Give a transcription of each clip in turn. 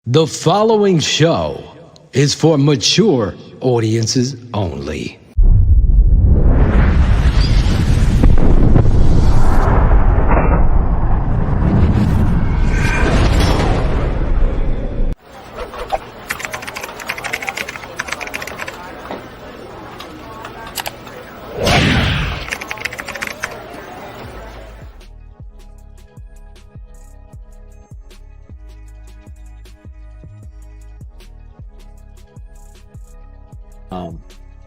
The following show is for mature audiences only.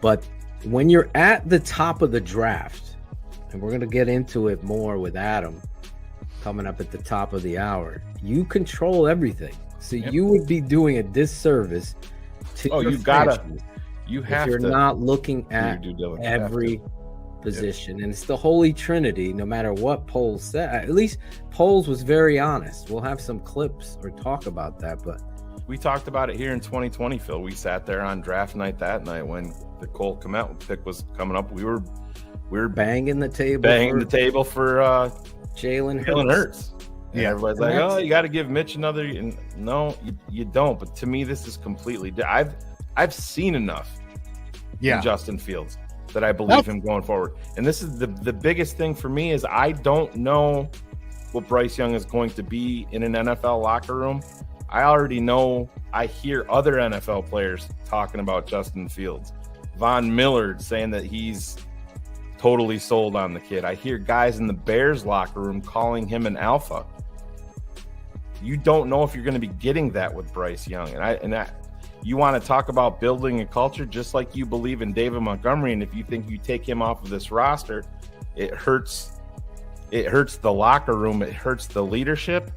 But when you're at the top of the draft, and we're going to get into it more with Adam coming up at the top of the hour, you control everything. So you would be doing a disservice to your franchise if you're not looking at every position. And it's the holy trinity, no matter what polls said. At least polls was very honest. We'll have some clips or talk about that, but we talked about it here in 2020, Phil. We sat there on draft night that night when the Cole Kmet pick was coming up. We were banging the table for Jalen Hurts. And everybody's like, "Oh, you got to give Mitch another." And no, you don't. But to me, this is completely. I've seen enough in Justin Fields that I believe him going forward. And this is the biggest thing for me is I don't know what Bryce Young is going to be in an NFL locker room. I already know. I hear other NFL players talking about Justin Fields. Von Miller saying that he's totally sold on the kid. I hear guys in the Bears locker room calling him an alpha. You don't know if you're going to be getting that with Bryce Young. And you want to talk about building a culture just like you believe in David Montgomery. And if you think you take him off of this roster, it hurts the locker room. It hurts the leadership.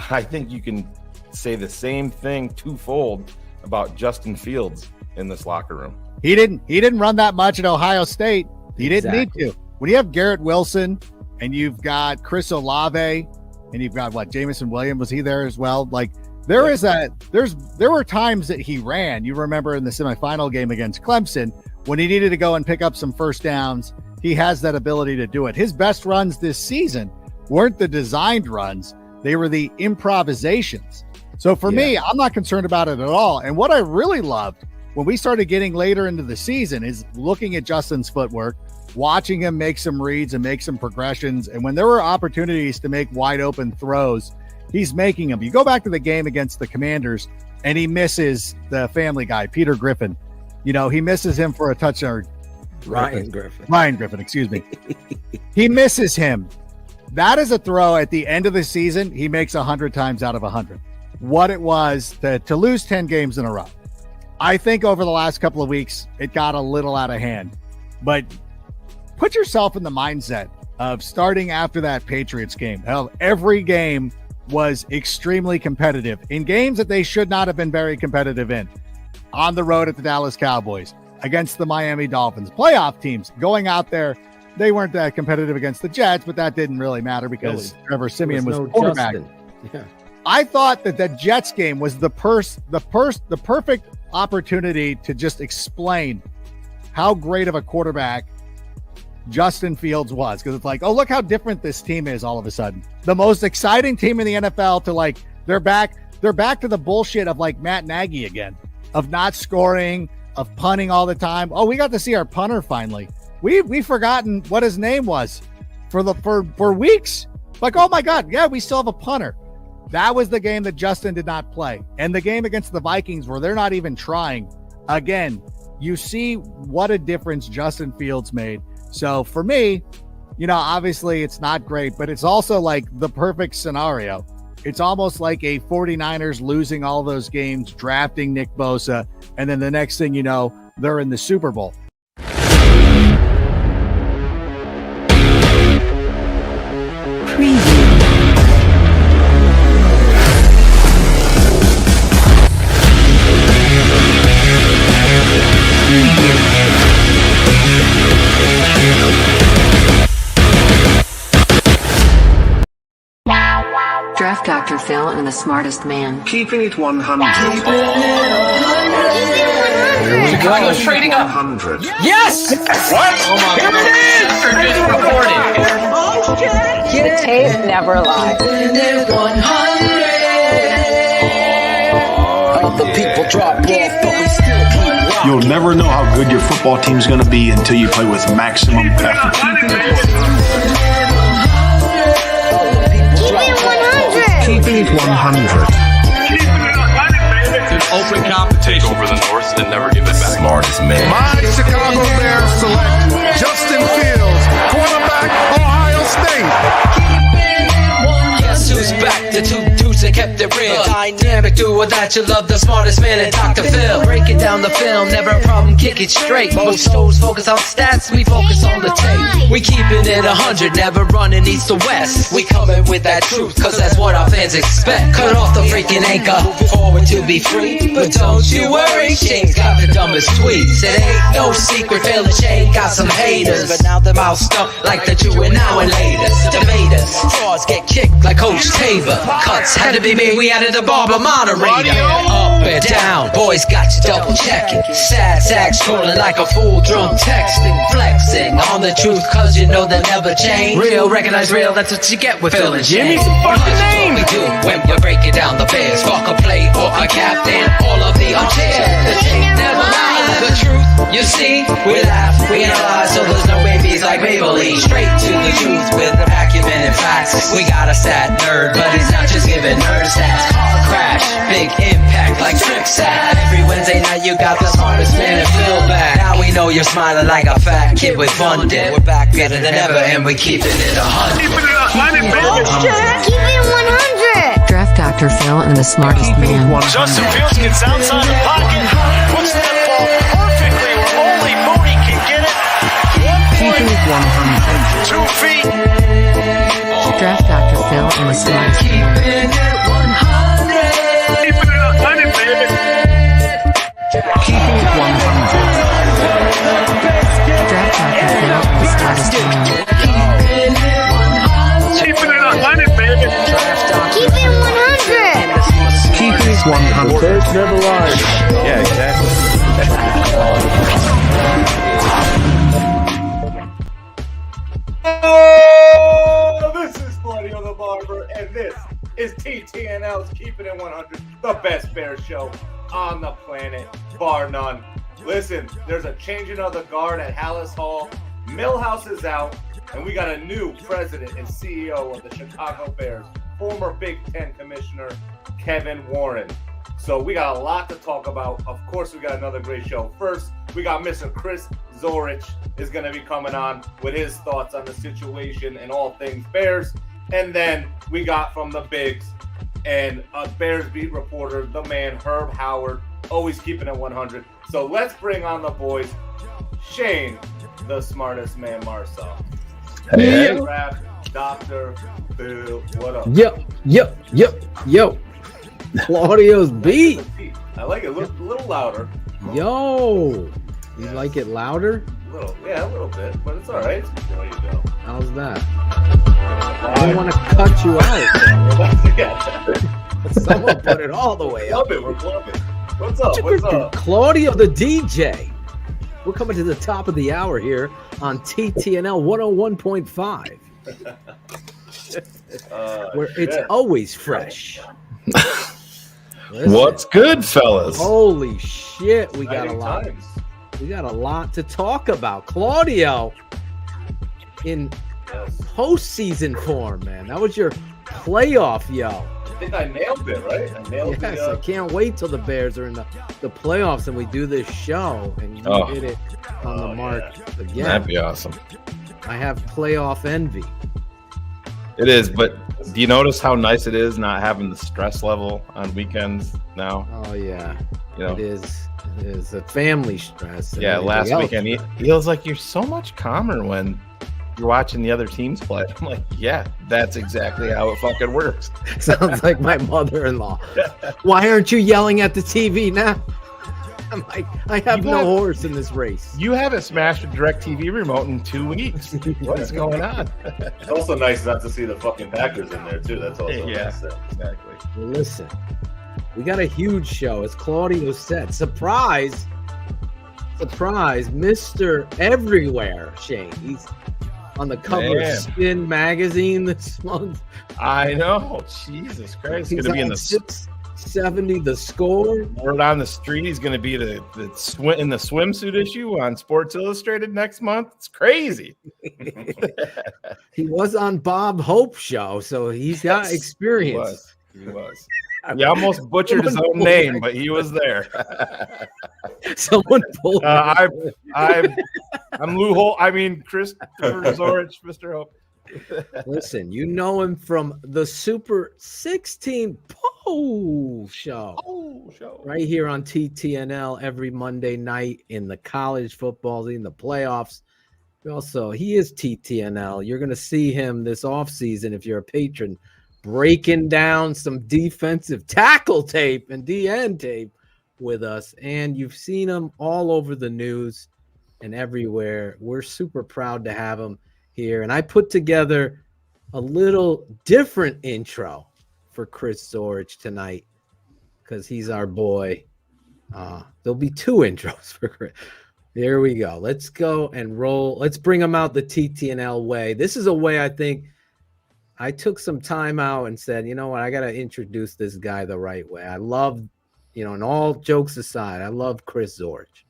I think you can say the same thing twofold about Justin Fields in this locker room. He didn't run that much at Ohio State. He didn't need to. When you have Garrett Wilson and you've got Chris Olave and you've got Jamison Williams, was he there as well? Like there were times that he ran. You remember in the semifinal game against Clemson when he needed to go and pick up some first downs. He has that ability to do it. His best runs this season weren't the designed runs. They were the improvisations. So for me, I'm not concerned about it at all. And what I really loved when we started getting later into the season is looking at Justin's footwork, watching him make some reads and make some progressions. And when there were opportunities to make wide open throws, he's making them. You go back to the game against the Commanders and he misses the Family Guy, Peter Griffin. He misses him for a touchdown. Ryan Griffin, excuse me. He misses him. That is a throw at the end of the season. He makes 100 times out of 100. What it was to lose 10 games in a row. I think over the last couple of weeks, it got a little out of hand. But put yourself in the mindset of starting after that Patriots game. Hell, every game was extremely competitive in games that they should not have been very competitive in. On the road at the Dallas Cowboys, against the Miami Dolphins, playoff teams going out there. They weren't that competitive against the Jets, but that didn't really matter because Trevor Siemian was quarterback. Yeah. I thought that the Jets game was the perfect opportunity to just explain how great of a quarterback Justin Fields was. Because it's like, oh, look how different this team is all of a sudden. The most exciting team in the NFL to they're back to the bullshit of Matt Nagy again, of not scoring, of punting all the time. Oh, we got to see our punter finally. We've forgotten what his name was for weeks. Oh my God, yeah, we still have a punter. That was the game that Justin did not play. And the game against the Vikings where they're not even trying. Again, you see what a difference Justin Fields made. So for me, obviously it's not great, but it's also the perfect scenario. It's almost like a 49ers losing all those games, drafting Nick Bosa, and then the next thing you know, they're in the Super Bowl. Draft Dr. Phil and the smartest man. Keeping it 100. Chicago's trading up. 100. Yes! What? Oh here it is! Recorded. The tape never lies. Other people drop off, but we still keep rocking. You'll never know how good your football team's going to be until you play with maximum effort. Keeping it 100. Open competition. Take over the North and never give it back. Smartest man. My Chicago Bears select Justin Fields, quarterback, Ohio State. Guess who's back? The two dudes that kept it real. Dynamic duo that you love, the smartest man in Dr. Phil. Breaking down the film, never a problem, kick it straight. Most shows focus on stats, we focus on the tape. We keeping it 100, never running east to west. We coming with that truth, cause that's what our fans expect. Cut off the freaking anchor, forward to be free. But don't you worry, Shane's got the dumbest tweets. It ain't no secret, Phil and Shane got some haters. But now they're mouth stuck like the Jew and now and laters. Debaters, frauds get kicked like Coach Tabor. Cuts had to be made, we added a barber moderator. Up and down, boys got you double checking. Sad sacks trolling like a fool drunk texting. Flexing on the truth cause you know they'll never change. Real, recognize real, that's what you get with Phil and Shane. This is what we do when we're breaking down the Bears. Fuck a play or a captain, all of the unfair. The tape never lies, the truth you see. We laugh, we analyze, so there's no babies like Maybelline. Straight to the truth with acumen and facts. We got a sad nerd, but he's not just giving nerd stats. Car crash, big impact like Trick Sack. Every Wednesday night you got the smartest man in Phil back. Now we know you're smiling like a fat kid with fun dip. We're back better than ever and we keeping it 100. Keep it 100. Draft Dr. Phil and the smartest man. Justin Fields gets outside the pocket, puts that ball perfectly where only Mooney can get it. 1 Keeping it 100. 2 feet. Draft Dr. Phil and the smartest man. Keeping it 100. Keeping it 100, baby. Keeping it 100. Draft Dr. Phil and the smartest man. Keeping it 100, baby. Keep it 100. Keeping it 100. Birds never lie. Yeah, exactly. Oh, this is Claudio the Barber, and this is TTNL's Keepin It 100, the best bear show on the planet, bar none. Listen, there's a changing of the guard at Hallis Hall. Millhouse is out, and we got a new president and CEO of the Chicago Bears, former Big Ten Commissioner Kevin Warren. So we got a lot to talk about. Of course, we got another great show. First, we got Mr. Chris Zorich is going to be coming on with his thoughts on the situation and all things Bears. And then we got from the Bigs and a Bears beat reporter, the man Herb Howard, always keeping it 100. So let's bring on the boys. Shane, the smartest man, Marcel. Hey. Rap, Dr. Phil, what up? Yo. Claudio's beat. I like it a little louder. Yo. You like it louder? A little bit, but it's all right. There you go. How's that? I don't want to cut you out. Someone put it all the way up. We're clubbing. What's up? Claudio the DJ. We're coming to the top of the hour here on TTNL 101.5. Where it's always fresh. Listen, What's good, fellas? Holy shit, we got a lot. Times. We got a lot to talk about. Claudio in postseason form, man. That was your playoff, yo. I think I nailed it, right? I nailed Yes, it. I can't wait till the Bears are in the playoffs and we do this show and you hit it on the mark again. That'd be awesome. I have playoff envy. It is, but do you notice how nice it is not having the stress level on weekends now? Oh yeah, You know? It is a family stress. Yeah, last weekend it feels like you're so much calmer when you're watching the other teams play. I'm like, yeah, that's exactly how it fucking works. Sounds like my mother-in-law. Why aren't you yelling at the TV now? I'm like, I have no horse in this race. You haven't smashed a DirecTV remote in 2 weeks. What is going on? It's also nice not to see the fucking Packers in there too. That's also nice. Exactly. Well, listen, we got a huge show. As Claudio said, surprise, Mr. Everywhere, Shane. He's on the cover of Spin magazine this month. I know. Jesus Christ. He's going to be in the 70 the score. Word on the street, he's going to be in the swimsuit issue on Sports Illustrated next month. It's crazy. He was on Bob Hope's show, so he's got experience. He was. He almost butchered his own name, but he was there. Someone pulled. I'm Lou Holt. I mean, Christopher Zorich, Mr. Hope. Listen, you know him from the Super 16 Poll Show. Right here on TTNL every Monday night in the college football, in the playoffs. Also, he is TTNL. You're going to see him this offseason if you're a patron, breaking down some defensive tackle tape and DN tape with us. And you've seen him all over the news and everywhere. We're super proud to have him here. And I put together a little different intro for Chris Zorich tonight because he's our boy. There'll be 2 intros for Chris. There we go. Let's go and roll. Let's bring him out the TTNL way. This is a way I think I took some time out and said, you know what, I got to introduce this guy the right way. I love, and all jokes aside, I love Chris Zorich.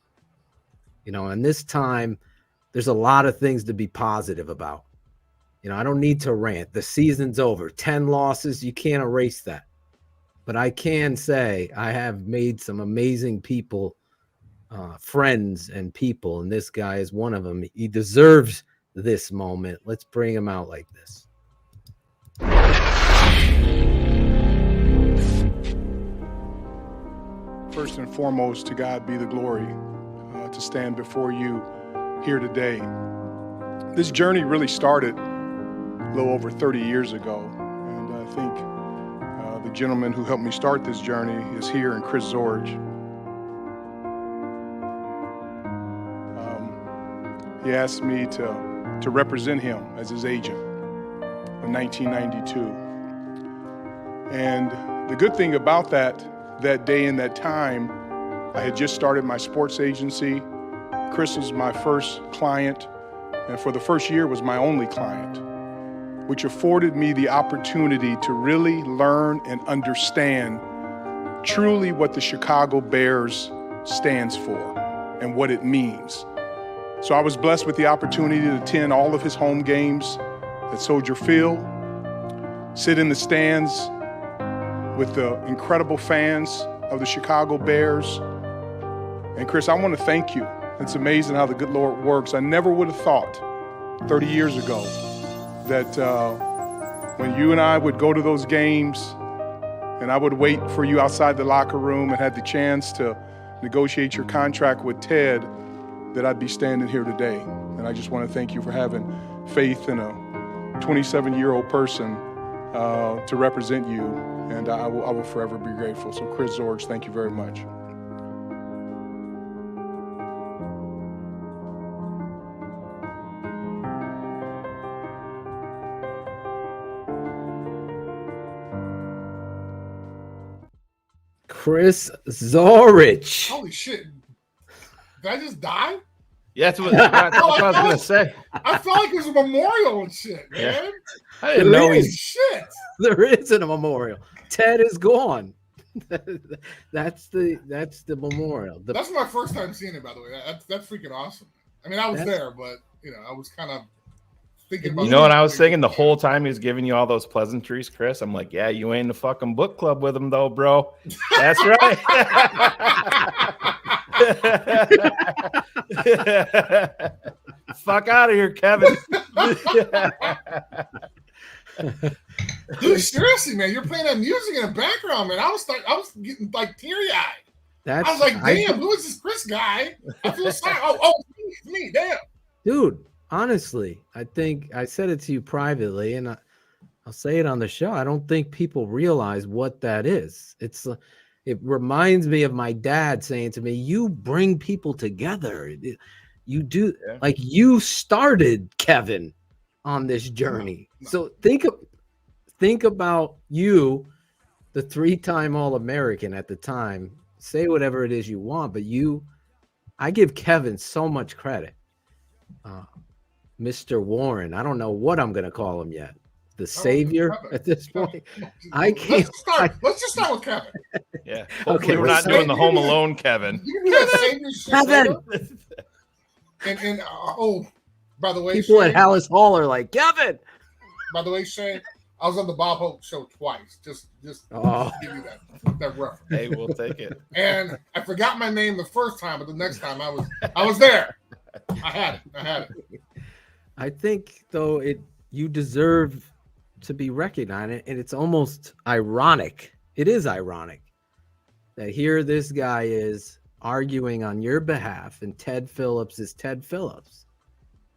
And this time there's a lot of things to be positive about. I don't need to rant. The season's over. 10 losses, you can't erase that. But I can say I have made some amazing people, friends and people, and this guy is one of them. He deserves this moment. Let's bring him out like this. First and foremost, to God be the glory to stand before you here today. This journey really started a little over 30 years ago, and I think the gentleman who helped me start this journey is here, and Chris Zorich. He asked me to represent him as his agent in 1992. And the good thing about that day and that time, I had just started my sports agency. Chris was my first client, and for the first year was my only client, which afforded me the opportunity to really learn and understand truly what the Chicago Bears stands for and what it means. So I was blessed with the opportunity to attend all of his home games at Soldier Field, sit in the stands with the incredible fans of the Chicago Bears. And Chris, I want to thank you. It's amazing how the good Lord works. I never would have thought 30 years ago that when you and I would go to those games and I would wait for you outside the locker room and had the chance to negotiate your contract with Ted, that I'd be standing here today. And I just want to thank you for having faith in a 27-year-old person to represent you, and I will forever be grateful. So Chris Zorich, thank you very much. Chris Zorich. Holy shit. Did I just die? Yeah, that's what I was going to say. I felt like it was a memorial and shit, man. Yeah. I didn't know shit. There isn't a memorial. Ted is gone. That's the memorial. That's my first time seeing it, by the way. That's freaking awesome. I mean, I was there, but I was kind of thinking about. You know what I was thinking the whole time he was giving you all those pleasantries, Chris? I'm like, yeah, you ain't in the fucking book club with him though, bro. That's right. Fuck out of here, Kevin. Dude, seriously, man, you're playing that music in the background, man. I was getting like teary-eyed. I was like, damn, who is this Chris guy? I feel sorry. Oh, it's me, damn. Dude, honestly, I think I said it to you privately, and I'll say it on the show. I don't think people realize what that is. It reminds me of my dad saying to me, you bring people together. You do, like you started Kevin on this journey. No. So think about you, the 3-time All-American at the time. Say whatever it is you want, but I give Kevin so much credit. Mr. Warren, I don't know what I'm going to call him yet. the savior at this point. I can't. Let's just start with Kevin. Yeah. Hopefully we're not doing the Home Alone, Kevin. You can do that Kevin. And by the way, people Shane, at Hallis Hall are like, Kevin. By the way, Shane, I was on the Bob Hope show twice. Just give you that reference. Hey, we'll take it. And I forgot my name the first time, but the next time I was there. I had it. I think though you deserve to be recognized, and it's almost ironic. It is ironic that here this guy is arguing on your behalf, and Ted Phillips is Ted Phillips.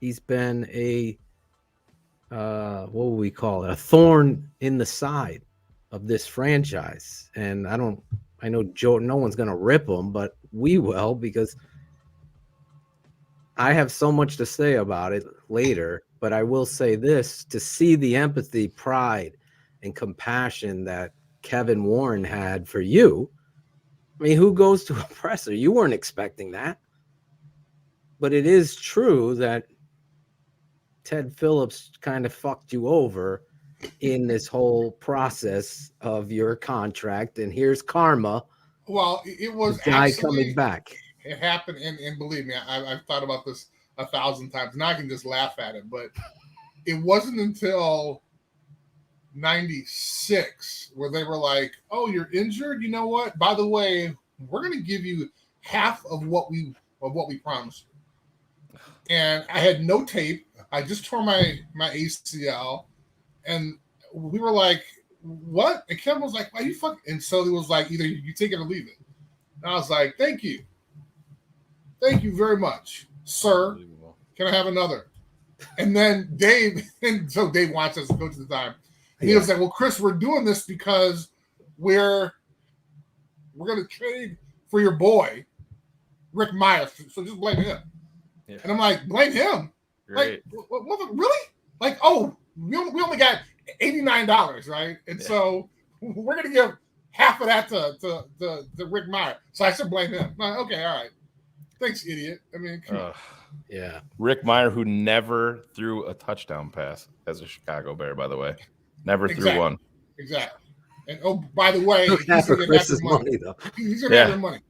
He's been a what would we call it? A thorn in the side of this franchise. And I know Joe, no one's going to rip him, but we will, because I have so much to say about it later. But I will say this: to see the empathy, pride, and compassion that Kevin Warren had for you. I mean, who goes to a presser? You weren't expecting that. But it is true that Ted Phillips kind of fucked you over in this whole process of your contract, and here's karma. Well, it was the guy coming back. It happened, and believe me, I've thought about this 1,000 times. Now I can just laugh at it, but it wasn't until 96 where they were like, "Oh, you're injured. You know what? By the way, we're going to give you half of what we promised you." And I had no tape. I just tore my ACL, and we were like, "What?" And Kevin was like, "Why you fucking?" And so he was like, "Either you take it or leave it." And I was like, "Thank you very much, sir. Can I have another?" And then Dave, and so Dave wants us to go to the time. And he was like, "Well, Chris, we're doing this because we're going to trade for your boy, Rick Myers. So just blame him." Yeah. And I'm like, "Blame him? Great. Like, really? Like, oh, we only got $89, right? And so we're going to give half of that to Rick Myers. So I should blame him." Like, okay, all right. Thanks, idiot. I mean, yeah. Rick Meyer, who never threw a touchdown pass as a Chicago Bear, by the way. Never threw one. Exactly. And by the way, he's going to get your money, though. He's going to have your money.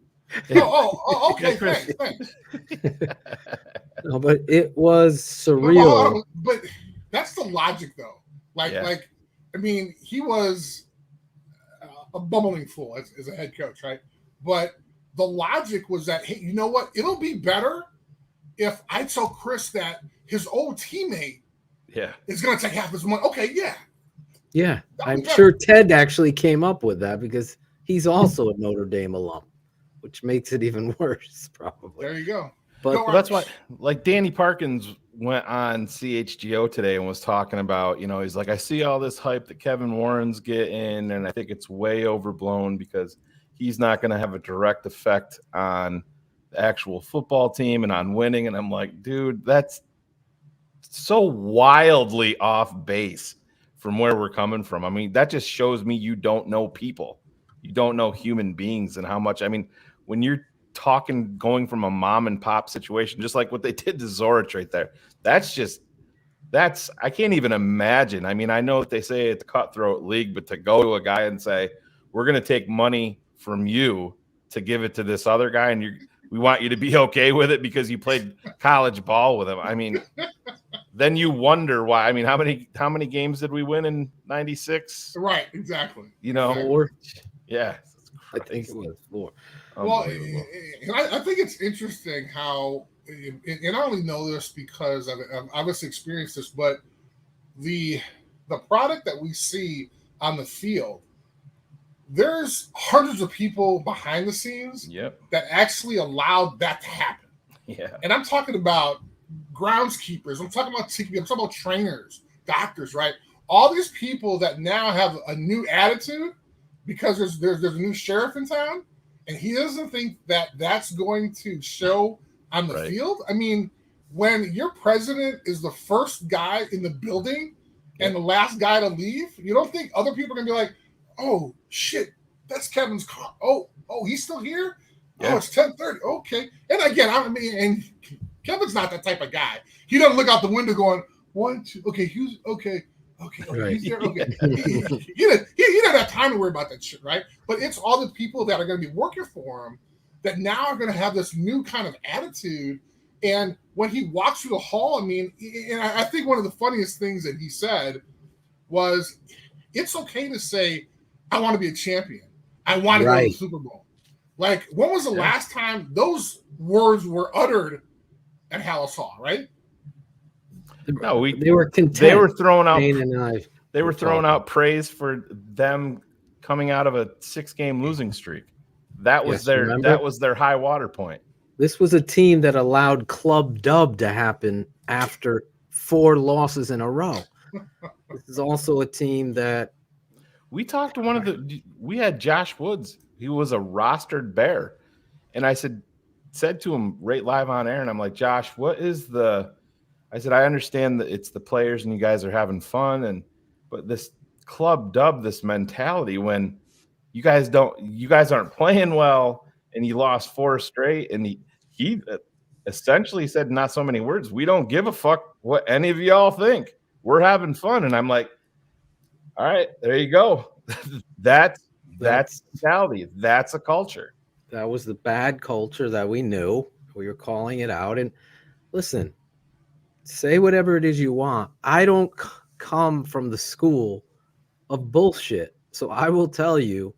Oh, okay. Thanks. No, but it was surreal. But that's the logic, though. I mean, he was a bumbling fool as a head coach, right? But the logic was that, hey, you know what? It'll be better if I tell Chris that his old teammate is going to take half his money. Okay, yeah. I'm sure Ted actually came up with that because he's also a Notre Dame alum, which makes it even worse, probably. There you go. But that's why, like, Danny Parkins went on CHGO today and was talking about, he's like, I see all this hype that Kevin Warren's getting, and I think it's way overblown because he's not going to have a direct effect on the actual football team and on winning. And I'm like, dude, that's so wildly off base from where we're coming from. I mean, that just shows me you don't know people. You don't know human beings and how much. I mean, when you're talking going from a mom and pop situation, just like what they did to Zorich right there, that's I can't even imagine. I mean, I know that they say it's a cutthroat league, but to go to a guy and say, we're going to take money from you to give it to this other guy, and we want you to be okay with it because you played college ball with him. I mean, then you wonder why. I mean, how many games did we win in 96? Right, exactly. Four. Yeah, I think it was 4. Well, I think it's interesting how, and I only know this because I've obviously experienced this, but the product that we see on the field, there's hundreds of people behind the scenes that actually allowed that to happen. Yeah. And I'm talking about groundskeepers. I'm talking about TP. I'm talking about trainers, doctors, right? All these people that now have a new attitude because there's a new sheriff in town, and he doesn't think that that's going to show on the field. I mean, when your president is the first guy in the building and the last guy to leave, you don't think other people are going to be like, "Oh shit, that's Kevin's car. Oh, he's still here. Yeah. Oh, it's 10:30. Okay." And again, and Kevin's not that type of guy. He doesn't look out the window going 1, 2. Okay, Okay, Right. he's there. Okay, he doesn't have time to worry about that shit, right? But it's all the people that are going to be working for him that now are going to have this new kind of attitude. And when he walks through the hall, I mean, and I think one of the funniest things that he said was, "It's okay to say, I want to be a champion. I want to go to the Super Bowl." Like, when was the last time those words were uttered at Hallis Hall, right? No, they were content. They were throwing out. They were throwing out praise for them coming out of a 6-game losing streak. That was their high water point. This was a team that allowed Club Dub to happen after 4 losses in a row. This is also a team that we talked to we had Josh Woods. He was a rostered Bear, and I said to him right live on air, and I'm like, Josh, what is I said, I understand that it's the players and you guys are having fun, but this Club Dub, this mentality when you guys aren't playing well and you lost 4 straight, and he essentially said, not so many words, we don't give a fuck what any of y'all think. We're having fun. And I'm like, all right, there you go. That's mentality. That's a culture. That was the bad culture that we knew. We were calling it out. And listen, say whatever it is you want. I don't come from the school of bullshit. So I will tell you,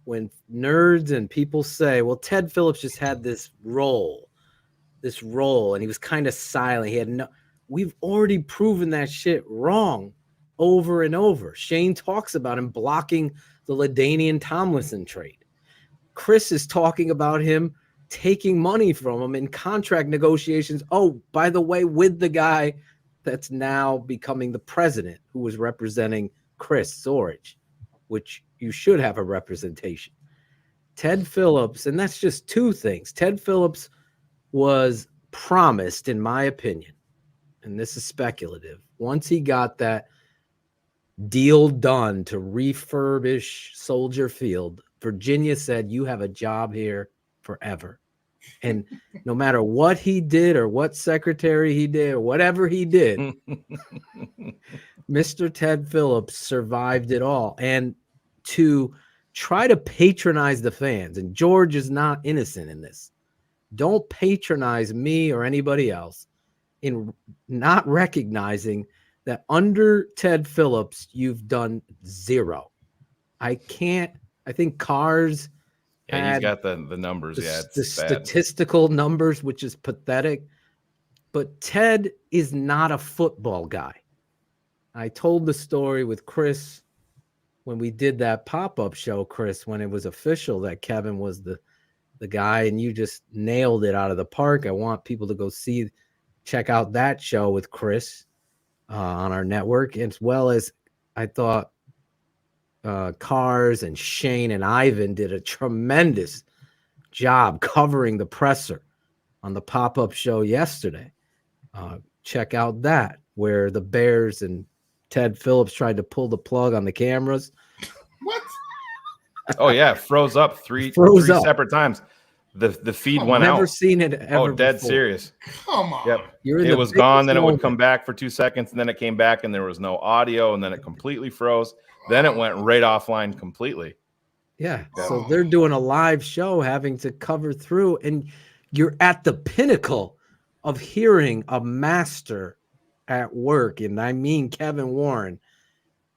when nerds and people say, well, Ted Phillips just had this role, and he was kind of silent. We've already proven that shit wrong over and over. Shane talks about him blocking the LaDainian Tomlinson trade. Chris is talking about him taking money from him in contract negotiations. Oh, by the way, with the guy that's now becoming the president, who was representing Chris Zorich, which you should have a representation. Ted Phillips, and that's just 2 things. Ted Phillips was promised, in my opinion, and this is speculative, once he got that deal done to refurbish Soldier Field, Virginia said, you have a job here forever. And no matter what he did or what secretary he did or whatever he did, Mr. Ted Phillips survived it all. And to try to patronize the fans, and George is not innocent in this, don't patronize me or anybody else in not recognizing that under Ted Phillips, you've done 0. I think Cars he's got the numbers. The statistical numbers, which is pathetic. But Ted is not a football guy. I told the story with Chris when we did that pop-up show, Chris, when it was official that Kevin was the guy, and you just nailed it out of the park. I want people to go check out that show with Chris on our network, as well as I thought Cars and Shane and Ivan did a tremendous job covering the presser on the pop-up show yesterday. Check out that, where the Bears and Ted Phillips tried to pull the plug on the cameras. What? Oh yeah, froze up three separate times. The feed went out. Never seen it ever. Oh, dead before. Serious. Come on. Yep. It was gone, then it would come back for 2 seconds, and then it came back, and there was no audio, and then it completely froze. Then it went right offline completely. Yeah. So they're doing a live show, having to cover through, and you're at the pinnacle of hearing a master at work. And I mean, Kevin Warren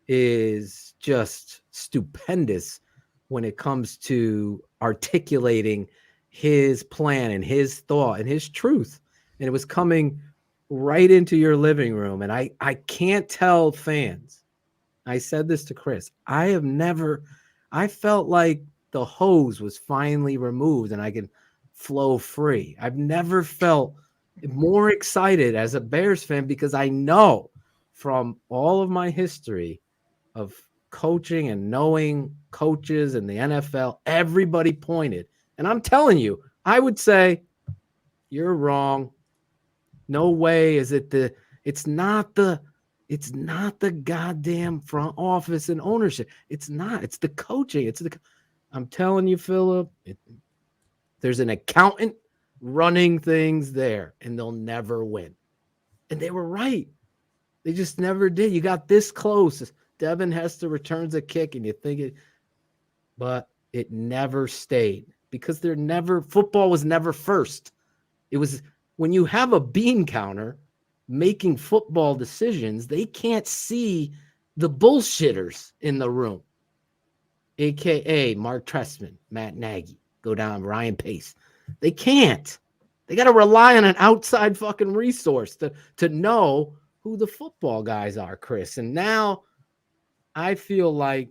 is just stupendous when it comes to articulating his plan and his thought and his truth. And it was coming right into your living room. And I can't tell fans, I said this to Chris, I felt like the hose was finally removed and I could flow free. I've never felt more excited as a Bears fan, because I know from all of my history of coaching and knowing coaches in the NFL, everybody pointed. And I'm telling you, I would say, you're wrong. No way is it it's not the goddamn front office and ownership. It's not. It's the coaching. I'm telling you, Philip, there's an accountant running things there, and they'll never win. And they were right. They just never did. You got this close. Devin Hester returns a kick, and you think it, but it never stayed because football was never first. It was when you have a bean counter making football decisions, they can't see the bullshitters in the room, AKA Mark Trestman, Matt Nagy, go down, Ryan Pace. They can't. They got to rely on an outside fucking resource to know who the football guys are, Chris. And now I feel like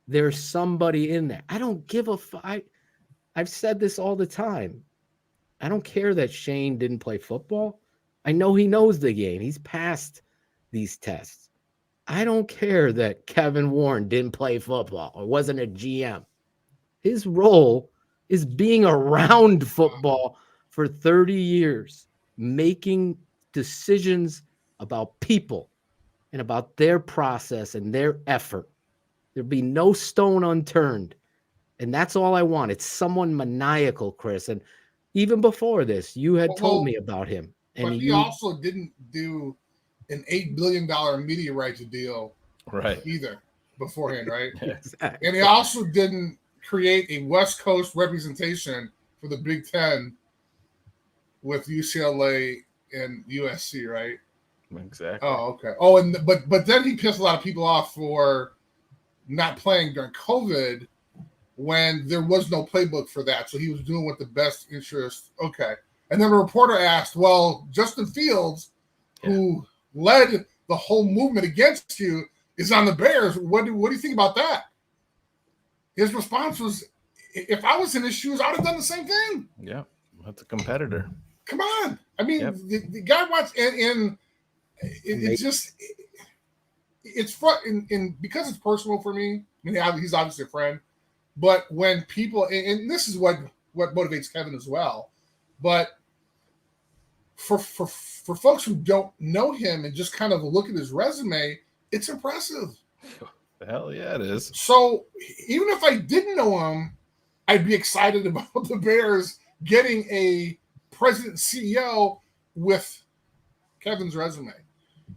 there's somebody in there. I don't give a fuck. I've said this all the time. I don't care that Shane didn't play football. I know he knows the game. He's passed these tests. I don't care that Kevin Warren didn't play football or wasn't a GM. His role is being around football for 30 years, making decisions about people and about their process and their effort. There'll be no stone unturned. And that's all I want. It's someone maniacal, Chris. And even before this, you had told me about him. And he also didn't do an $8 billion media rights deal either beforehand, right? Exactly. And he also didn't create a West Coast representation for the Big Ten with UCLA and USC, right? Exactly. Oh, okay. Oh, and but then he pissed a lot of people off for not playing during COVID when there was no playbook for that. So he was doing what the best interest. Okay. And then a reporter asked, well, Justin Fields, who led the whole movement against you, is on the Bears. What do you think about that? His response was, if I was in his shoes, I would have done the same thing. Yeah. That's a competitor. Come on. I mean, the guy wants, and it's just, it's fun. And because it's personal for me, I mean, he's obviously a friend, but when people, and this is what motivates Kevin as well, but for folks who don't know him and just kind of look at his resume, it's impressive. Hell yeah, it is. So even if I didn't know him, I'd be excited about the Bears getting a president CEO with Kevin's resume.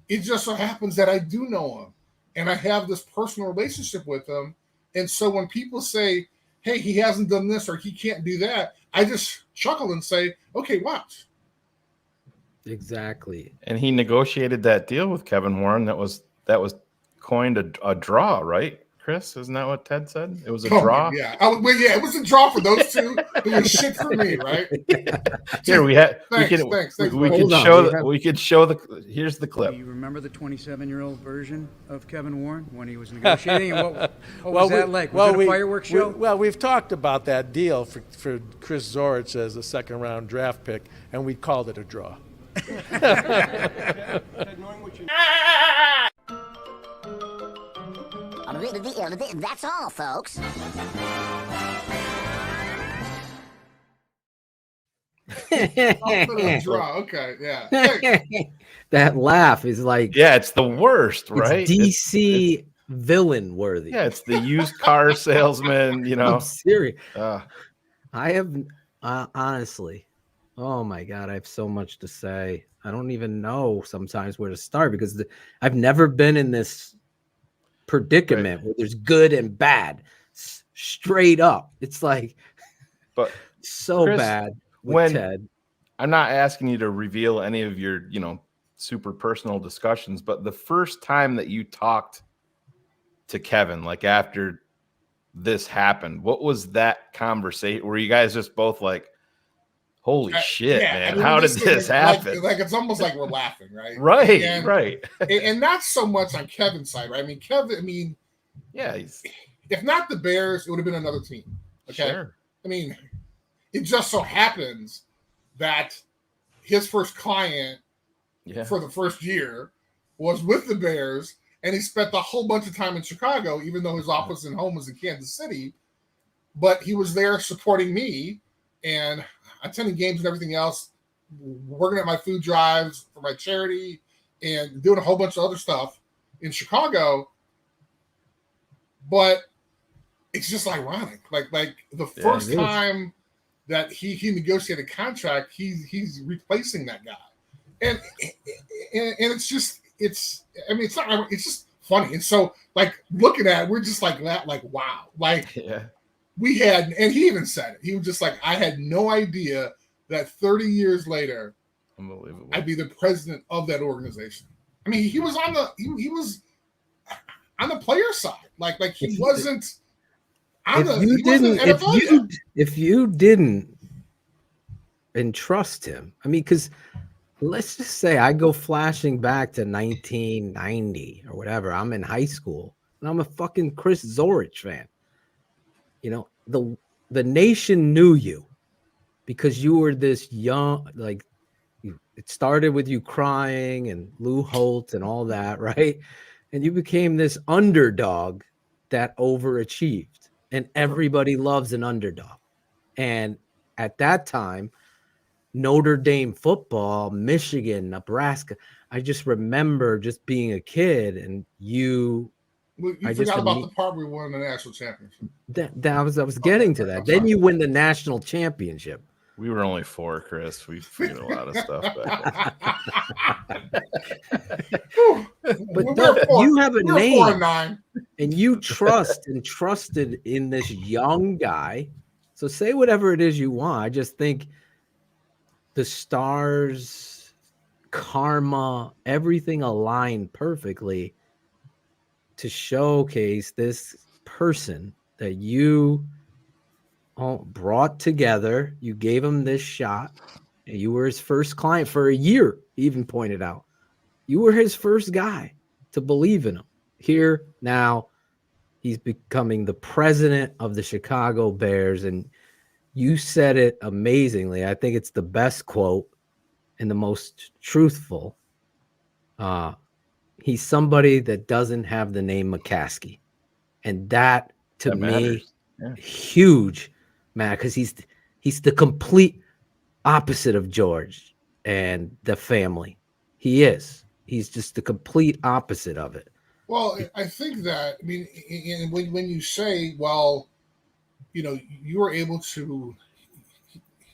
It just so happens that I do know him and I have this personal relationship with him. And so when people say, hey, he hasn't done this or he can't do that, I just chuckle and say, okay, watch. Exactly. And he negotiated that deal with Kevin Warren that was coined a draw, right, Chris? Isn't that what Ted said? It was a draw? Yeah. It was a draw for those two. It was shit for me, right? Here we could show the here's the clip. Do you remember the 27-year-old version of Kevin Warren when he was negotiating? What was that like? Was it a fireworks show? We've talked about that deal for Chris Zorich as a second-round draft pick, and we called it a draw. That's all, folks. Okay, yeah. That laugh is like, it's the worst, right? It's DC villain worthy. Yeah, it's the used car salesman. You know, I'm serious. I have honestly. Oh my God, I have so much to say. I don't even know sometimes where to start because I've never been in this predicament where there's good and bad straight up. It's like, but so Chris, bad with Ted. I'm not asking you to reveal any of your, super personal discussions, but the first time that you talked to Kevin, like after this happened, what was that conversation? Were you guys just both like, holy shit, man, how did this happen? Like it's almost like we're laughing, right? Right. And not so much on Kevin's side, right? If not the Bears, it would have been another team. Okay. Sure. It just so happens that his first client for the first year was with the Bears, and he spent a whole bunch of time in Chicago, even though his office and home was in Kansas City. But he was there supporting me and attending games and everything else, working at my food drives for my charity and doing a whole bunch of other stuff in Chicago. But it's just ironic. Like the first time that he negotiated a contract, he's replacing that guy. And it's just, it's not, it's just funny. And so like looking at it, we're just like that, like, wow. Like we had, and he even said it. He was just like, I had no idea that 30 years later, unbelievable, I'd be the president of that organization. I mean, he was on he was on the player side. Like he wasn't on if you didn't entrust him, I mean, because let's just say I go flashing back to 1990 or whatever. I'm in high school and I'm a fucking Chris Zorich fan. You know, the nation knew you because you were this young, like it started with you crying and Lou Holt and all that, right? And you became this underdog that overachieved, and everybody loves an underdog. And at that time, Notre Dame football, Michigan, Nebraska, I just remember just being a kid, and you forgot about the part where we won the national championship. I was getting to that. Then you win the national championship. We were only 4, Chris. We figured a lot of stuff back then. But you have a name, and you trusted in this young guy. So say whatever it is you want. I just think the stars, karma, everything aligned perfectly to showcase this person that you brought together. You gave him this shot. And you were his first client for a year. He even pointed out you were his first guy to believe in him. Here now, he's becoming the president of the Chicago Bears, and you said it amazingly. I think it's the best quote and the most truthful. He's somebody that doesn't have the name McCaskey, and that me matters. Huge, man, because he's the complete opposite of George and the family. He's just the complete opposite of it. Well, I think that, I mean, when you say, well, you know, you were able to,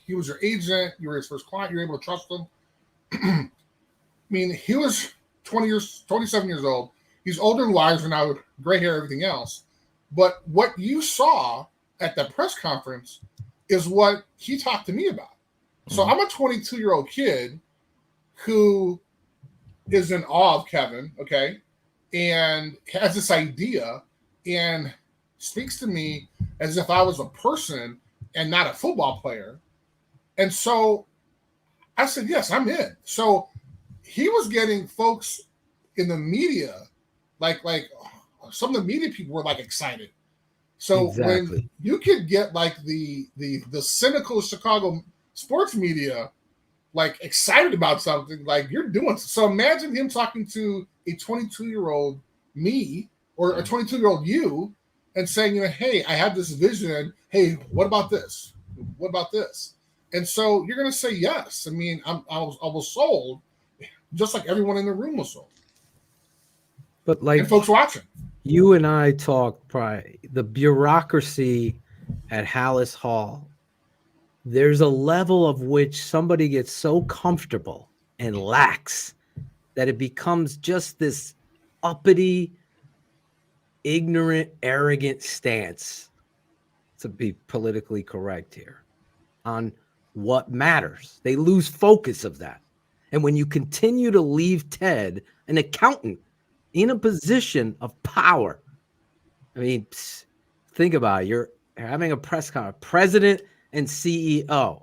he was your agent, you were his first client, you were able to trust him. I mean, he was 27 years old. He's older and wiser now, with gray hair, everything else. But what you saw at that press conference is what he talked to me about. So I'm a 22-year-old kid who is in awe of Kevin, okay, and has this idea and speaks to me as if I was a person and not a football player. And so I said, yes, I'm in. So he was getting folks in the media, like some of the media people were like excited. So when you could get like the cynical Chicago sports media like excited about something, like you're doing. So imagine him talking to a 22-year-old me or a 22-year-old you and saying, you know, hey, I have this vision. Hey, what about this? What about this? And so you're going to say yes. I mean, I was sold, just like everyone in the room was sold. But like and folks watching, you and I talked prior, the bureaucracy at Hallis Hall. There's a level of which somebody gets so comfortable and lax that it becomes just this uppity, ignorant, arrogant stance, to be politically correct here, on what matters. They lose focus of that. And when you continue to leave Ted, an accountant, in a position of power, I mean, think about it. You're having a press conference, president and CEO.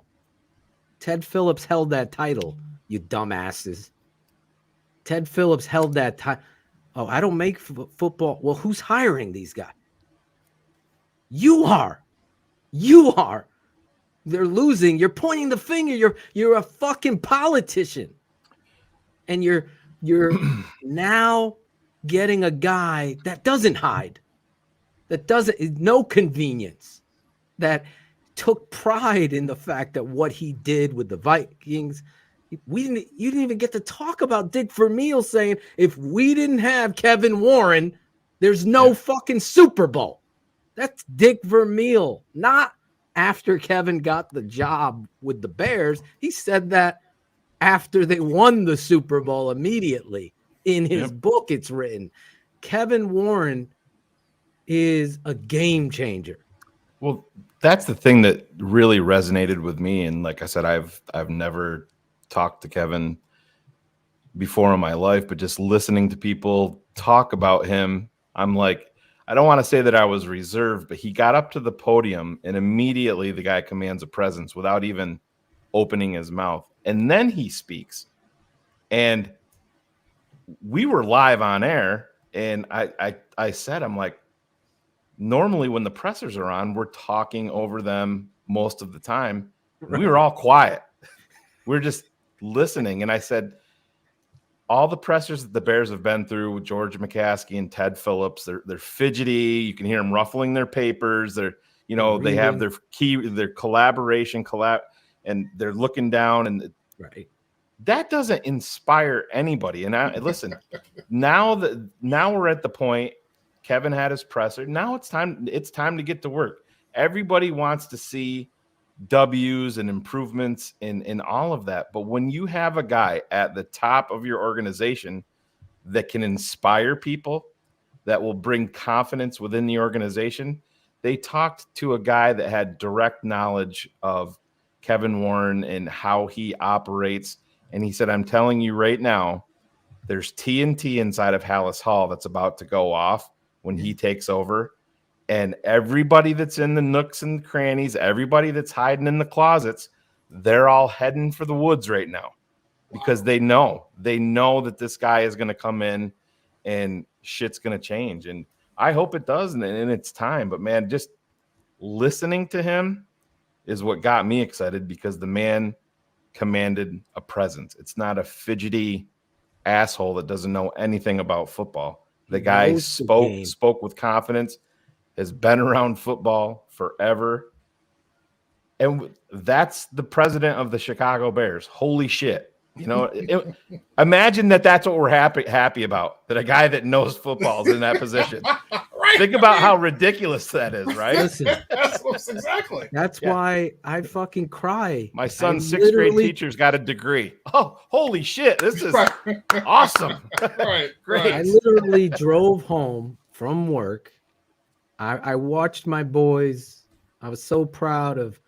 Ted Phillips held that title, you dumbasses. Ted Phillips held that title. Oh, I don't make football. Well, who's hiring these guys? You are. You are. They're losing. You're pointing the finger. You're a fucking politician. And you're now getting a guy that doesn't hide. That doesn't, no convenience. That took pride in the fact that what he did with the Vikings. You didn't even get to talk about Dick Vermeil saying, if we didn't have Kevin Warren, there's no fucking Super Bowl. That's Dick Vermeil, not after Kevin got the job with the Bears. He said that after they won the Super Bowl immediately. in his book. It's written. Kevin Warren is a game changer. Well, that's the thing that really resonated with me. And like I said, I've never talked to Kevin before in my life, but just listening to people talk about him, I'm like, I don't want to say that I was reserved, but he got up to the podium and immediately the guy commands a presence without even opening his mouth. And then he speaks. And we were live on air. And I said, I'm like, normally when the pressers are on, we're talking over them most of the time. Right. We were all quiet. We're just listening. And I said, all the pressers that the Bears have been through with George McCaskey and Ted Phillips, they're fidgety. You can hear them ruffling their papers. They're, they have their collaboration, and they're looking down, and right. That doesn't inspire anybody. And listen, now we're at the point. Kevin had his presser. Now it's time to get to work. Everybody wants to see W's and improvements in all of that. But when you have a guy at the top of your organization that can inspire people, that will bring confidence within the organization, they talked to a guy that had direct knowledge of Kevin Warren and how he operates. And he said, I'm telling you right now, there's TNT inside of Hallis Hall that's about to go off when he takes over. And everybody that's in the nooks and crannies, everybody that's hiding in the closets, they're all heading for the woods right now because they know that this guy is going to come in and shit's going to change. And I hope it does in its time. But, man, just listening to him is what got me excited because the man commanded a presence. It's not a fidgety asshole that doesn't know anything about football. The guy spoke with confidence, has been around football forever. And that's the president of the Chicago Bears. Holy shit. Imagine that's what we're happy about, that a guy that knows football is in that position. Right. Think about how ridiculous that is, right? Listen, exactly. That's why I fucking cry. My son's sixth grade teacher's got a degree. Oh, holy shit. This is awesome. Right. Great. I literally drove home from work. I watched my boys. I was so proud of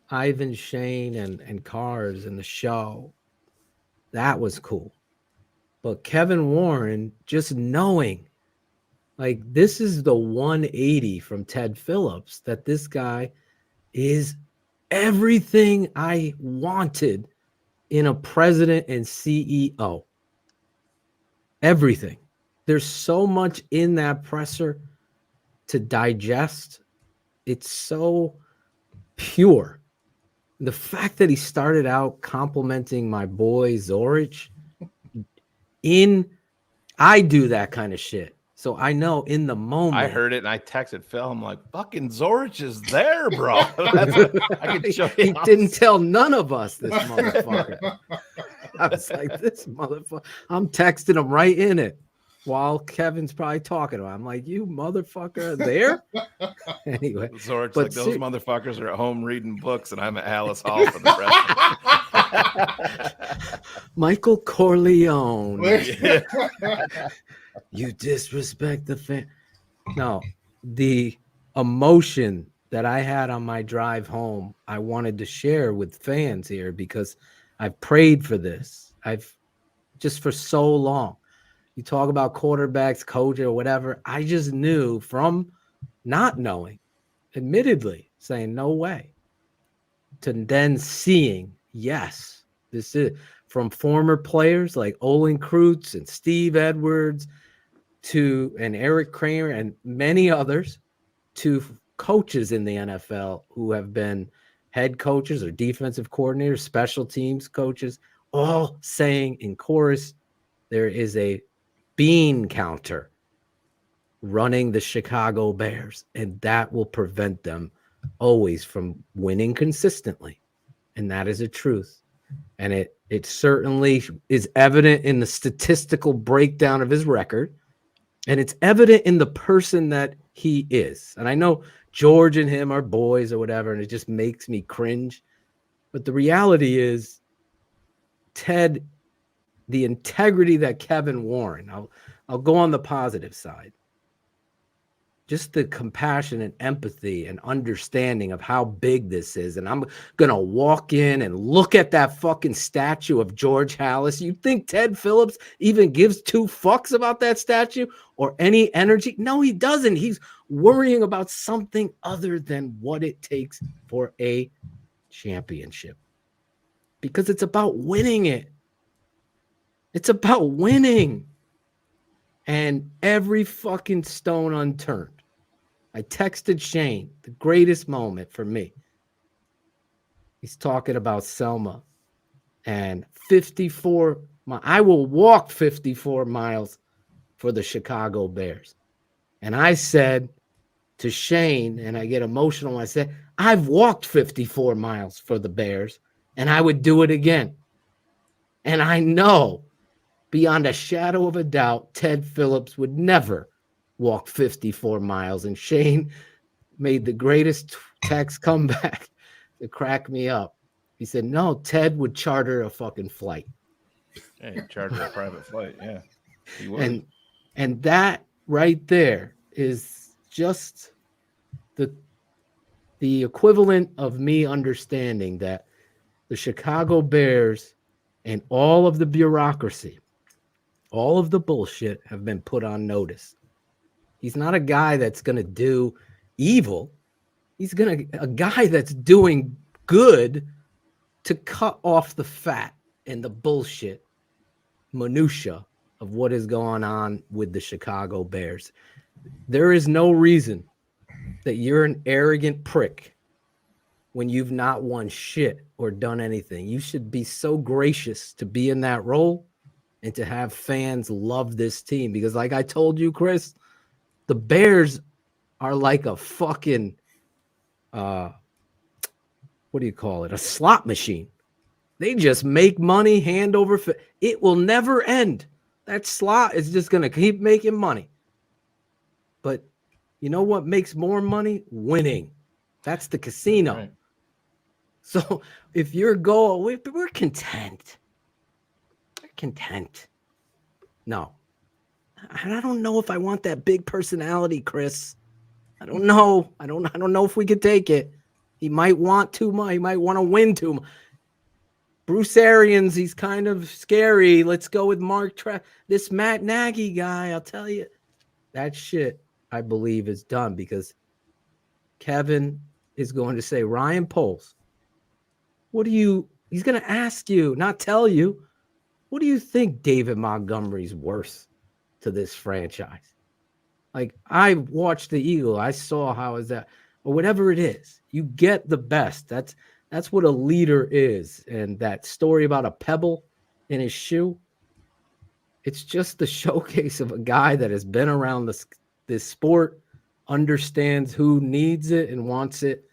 Ivan, Shane, and Cars and the show. That was cool. But Kevin Warren, just knowing, like, this is the 180 from Ted Phillips, that this guy is everything I wanted in a president and CEO. Everything. There's so much in that presser to digest. It's so pure. The fact that he started out complimenting my boy Zorich, I do that kind of shit. So I know in the moment. I heard it and I texted Phil. I'm like, fucking Zorich is there, bro. I can show you. He didn't tell none of us, this motherfucker. I was like, this motherfucker. I'm texting him right in it while Kevin's probably talking to him. I'm like, you motherfucker are there? Anyway. Zorich, like, those motherfuckers are at home reading books and I'm at Hallis Hall for the rest. Michael Corleone. You disrespect the fan. No, the emotion that I had on my drive home, I wanted to share with fans here because I've prayed for this. I've just for so long. You talk about quarterbacks, coach, or whatever. I just knew from not knowing, admittedly, saying no way, to then seeing, yes, this is from former players like Olin Kreutz and Steve Edwards and Eric Kramer and many others, to coaches in the NFL who have been head coaches or defensive coordinators, special teams coaches, all saying in chorus, there is a bean counter running the Chicago Bears, and that will prevent them always from winning consistently. And that is a truth. And it certainly is evident in the statistical breakdown of his record. And it's evident in the person that he is. And I know George and him are boys or whatever, and it just makes me cringe. But the reality is, Ted the integrity that Kevin Warren, I'll go on the positive side. Just the compassion and empathy and understanding of how big this is. And I'm going to walk in and look at that fucking statue of George Halas. You think Ted Phillips even gives two fucks about that statue or any energy? No, he doesn't. He's worrying about something other than what it takes for a championship. Because it's about winning it. It's about winning. And every fucking stone unturned. I texted Shane, the greatest moment for me. He's talking about Selma and 54. I will walk 54 miles for the Chicago Bears. And I said to Shane, and I get emotional when I say, I've walked 54 miles for the Bears, and I would do it again. And I know beyond a shadow of a doubt, Ted Phillips would never walk 54 miles. And Shane made the greatest text comeback to crack me up. He said, no, Ted would charter a fucking flight. Yeah, he'd charter a private flight. Yeah, he would. And that right there is just the equivalent of me understanding that the Chicago Bears and all of the bureaucracy, all of the bullshit have been put on notice. He's not a guy that's going to do evil. He's a guy that's doing good to cut off the fat and the bullshit minutia of what is going on with the Chicago Bears. There is no reason that you're an arrogant prick when you've not won shit or done anything. You should be so gracious to be in that role and to have fans love this team. Because like I told you, Chris, the Bears are like a fucking, what do you call it? A slot machine. They just make money hand over fist. It will never end. That slot is just going to keep making money. But you know what makes more money? Winning. That's the casino. Right. So if your goal, we're content. We're content. No. I don't know if I want that big personality, Chris. I don't know. I don't know if we could take it. He might want too much. He might want to win too much. Bruce Arians, he's kind of scary. Let's go with this Matt Nagy guy. I'll tell you, that shit I believe is done because Kevin is going to say, Ryan Poles, he's going to ask you, not tell you, what do you think David Montgomery's worth to this franchise? Like, I watched the Eagle. I saw how is that, or whatever it is. You get the best. That's what a leader is. And that story about a pebble in his shoe, it's just the showcase of a guy that has been around this sport, understands who needs it and wants it.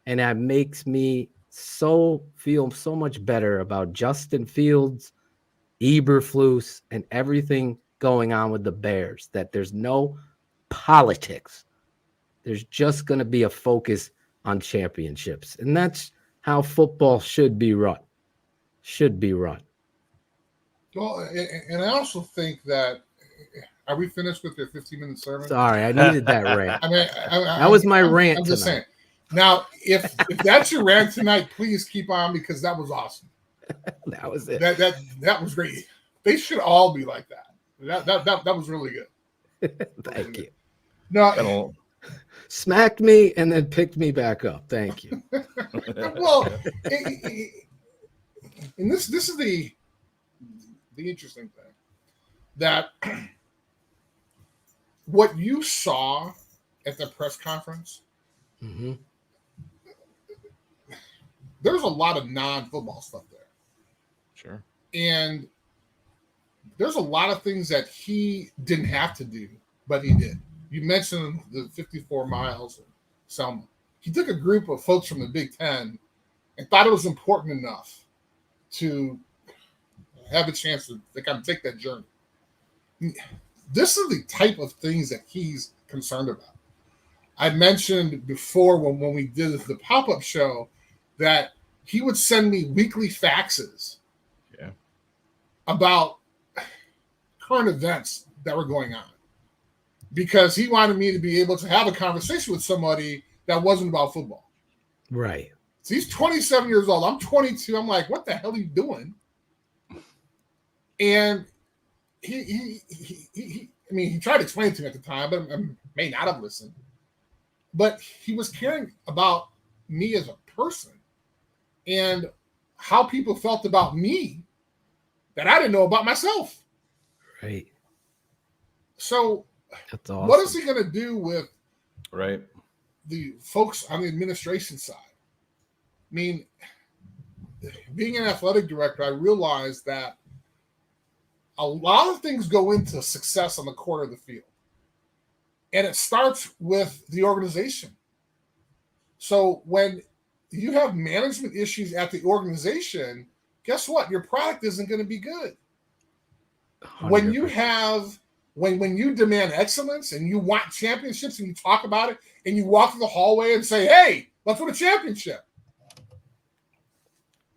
And that makes me feel so much better about Justin Fields, Eberflus, and everything going on with the Bears, that there's no politics. There's just going to be a focus on championships. And that's how football should be run. Well, and I also think that, are we finished with your 15-minute sermon? Sorry, I needed that rant. That was my rant I'm just tonight. saying. Now, if that's your rant tonight, please keep on because that was awesome. That was it. That was great. They should all be like that. That was really good. Thank you. No, smacked me and then picked me back up. Thank you. Well, and this is the interesting thing, that what you saw at the press conference, there's a lot of non-football stuff there. Sure. And there's a lot of things that he didn't have to do, but he did. You mentioned the 54 miles in Selma. He took a group of folks from the Big Ten and thought it was important enough to have a chance to kind of take that journey. This is the type of things that he's concerned about. I mentioned before when we did the pop-up show that he would send me weekly faxes about current events that were going on, because he wanted me to be able to have a conversation with somebody that wasn't about football. Right. So he's 27 years old. I'm 22. I'm like, what the hell are you doing? And he tried to explain it to me at the time, but I may not have listened. But he was caring about me as a person and how people felt about me that I didn't know about myself. Right. So that's awesome. What is he going to do with the folks on the administration side? I mean, being an athletic director, I realized that a lot of things go into success on the court of the field. And it starts with the organization. So when you have management issues at the organization, guess what? Your product isn't going to be good. 100%. When you demand excellence and you want championships and you talk about it and you walk through the hallway and say, hey, let's win a championship.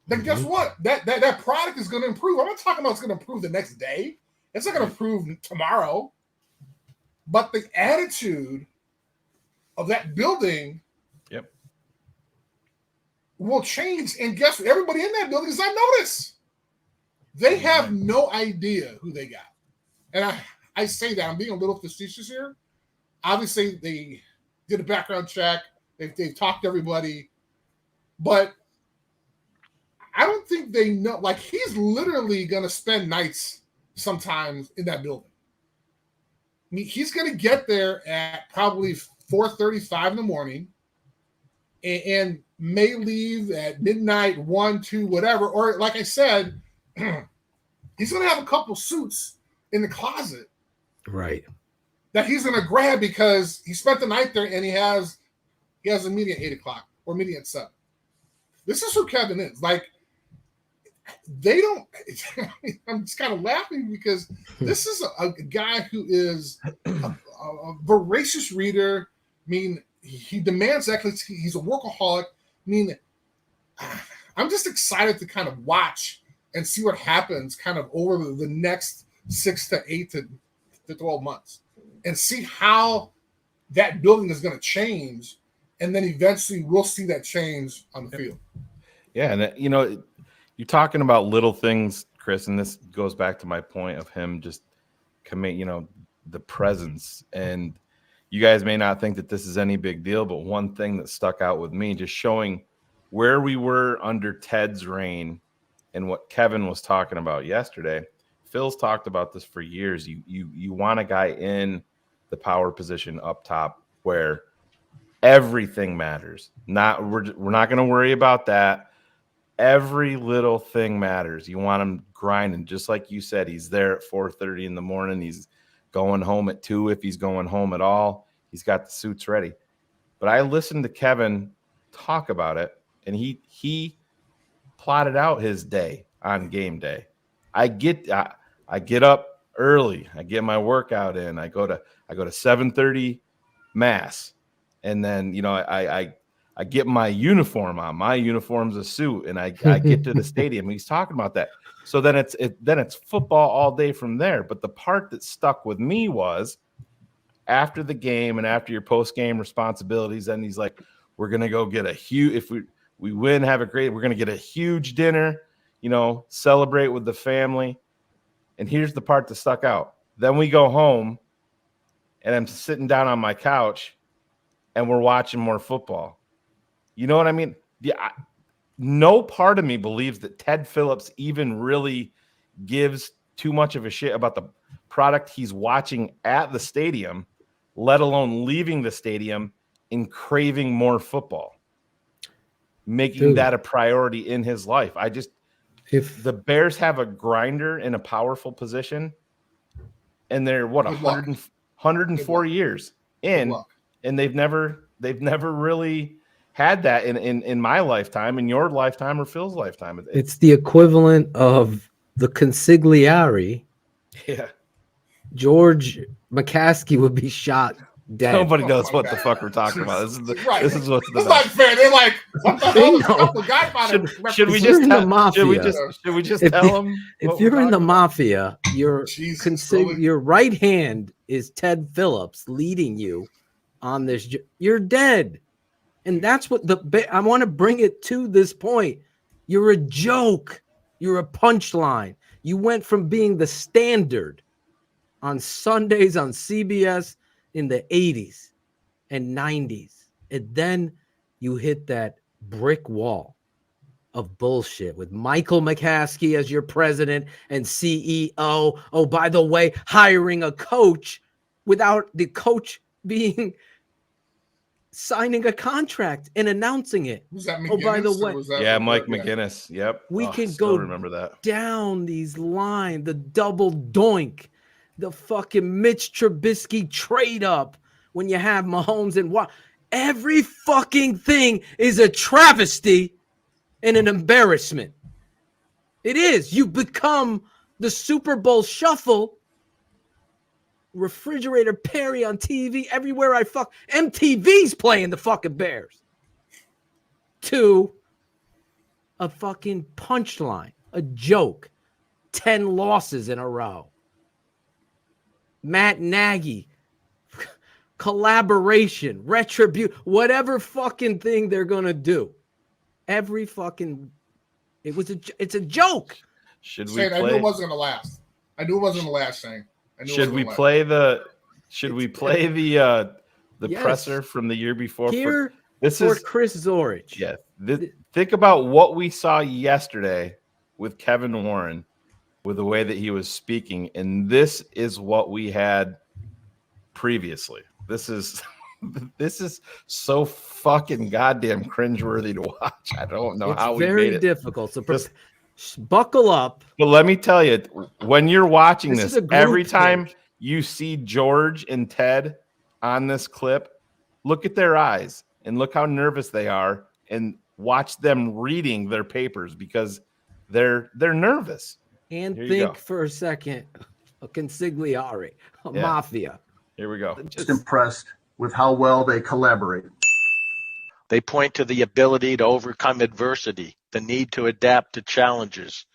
Then guess what? That product is going to improve. I'm not talking about it's going to improve the next day. It's not going to improve tomorrow. But the attitude of that building will change. And guess what? Everybody in that building is on notice. They have no idea who they got. And I say that. I'm being a little facetious here. Obviously, they did a background check. They've talked to everybody. But I don't think they know. Like, he's literally going to spend nights sometimes in that building. I mean, he's going to get there at probably 4:35 in the morning and may leave at midnight, 1, 2, whatever. Or like I said, he's going to have a couple suits in the closet. Right. That he's going to grab because he spent the night there and he has a meeting at 8 o'clock or meeting at 7. This is who Kevin is. Like, they don't. I'm just kind of laughing because this is a guy who is a voracious reader. I mean, he demands excellence. He's a workaholic. I mean, I'm just excited to kind of watch and see what happens kind of over the next 6 to 8 to 12 months and see how that building is going to change. And then eventually we'll see that change on the field. Yeah. And, you're talking about little things, Chris, and this goes back to my point of him just commit, the presence. And you guys may not think that this is any big deal, but one thing that stuck out with me, just showing where we were under Ted's reign and what Kevin was talking about yesterday. Phil's talked about this for years. You want a guy in the power position up top where everything matters. We're not going to worry about that. Every little thing matters. You want him grinding, just like you said. He's there at 4:30 in the morning. He's going home at 2 if he's going home at all. He's got the suits ready. But I listened to Kevin talk about it, and he plotted out his day on game day. I get up early. I get my workout in. I go to 7:30 mass, and then I get my uniform on. My uniform's a suit, and I get to the stadium. He's talking about that. So then it's football all day from there. But the part that stuck with me was after the game and after your post-game responsibilities, then he's like, we're going to go get a huge – if we win, have a great – we're going to get a huge dinner, celebrate with the family. And here's the part that stuck out. Then we go home, and I'm sitting down on my couch, and we're watching more football. You know what I mean? Yeah, no part of me believes that Ted Phillips even really gives too much of a shit about the product he's watching at the stadium, let alone leaving the stadium and craving more football, making that a priority in his life. If the Bears have a grinder in a powerful position, and they're 104 years in, and they've never really had that in my lifetime, in your lifetime, or Phil's lifetime. It's the equivalent of the consigliere. Yeah. George McCaskey would be shot Dead. Nobody knows what the fuck we're talking about. This is what's the It's not fair. They're like, what the hell is up with Godfather? Should we You're just in the mafia. should we just tell them? If you're in the mafia, your right hand is Ted Phillips leading you on this. You're dead, and that's what I want to bring it to this point. You're a joke. You're a punchline. You went from being the standard on Sundays on CBS in the 80s and 90s. And then you hit that brick wall of bullshit with Michael McCaskey as your president and CEO. Oh, by the way, hiring a coach without the coach signing a contract and announcing it. Was that oh, by the way, Mike McGinnis. Yep. We can go remember that down these lines, the double doink, the fucking Mitch Trubisky trade up when you have Mahomes and what. Every fucking thing is a travesty and an embarrassment. It is. You become the Super Bowl shuffle. Refrigerator Perry on TV everywhere I fuck. MTV's playing the fucking Bears. To a fucking punchline, a joke. 10 losses in a row. Matt Nagy, collaboration, retribution, whatever fucking thing they're gonna do. Every fucking, it's a joke. Should we Shane, play? I knew it wasn't gonna last. I knew it wasn't gonna last, Shane. Should we play the presser from the year before? This is Chris Zorich. Yeah. Think about what we saw yesterday with Kevin Warren, with the way that he was speaking, and this is what we had previously. This is so fucking goddamn cringeworthy to watch. I don't know how we made it. It's very difficult. So buckle up. But let me tell you, when you're watching this every time you see George and Ted on this clip, look at their eyes and look how nervous they are, and watch them reading their papers because they're nervous. And think for a second, a consigliere, a mafia. Here we go. Just impressed with how well they collaborate. They point to the ability to overcome adversity, the need to adapt to challenges,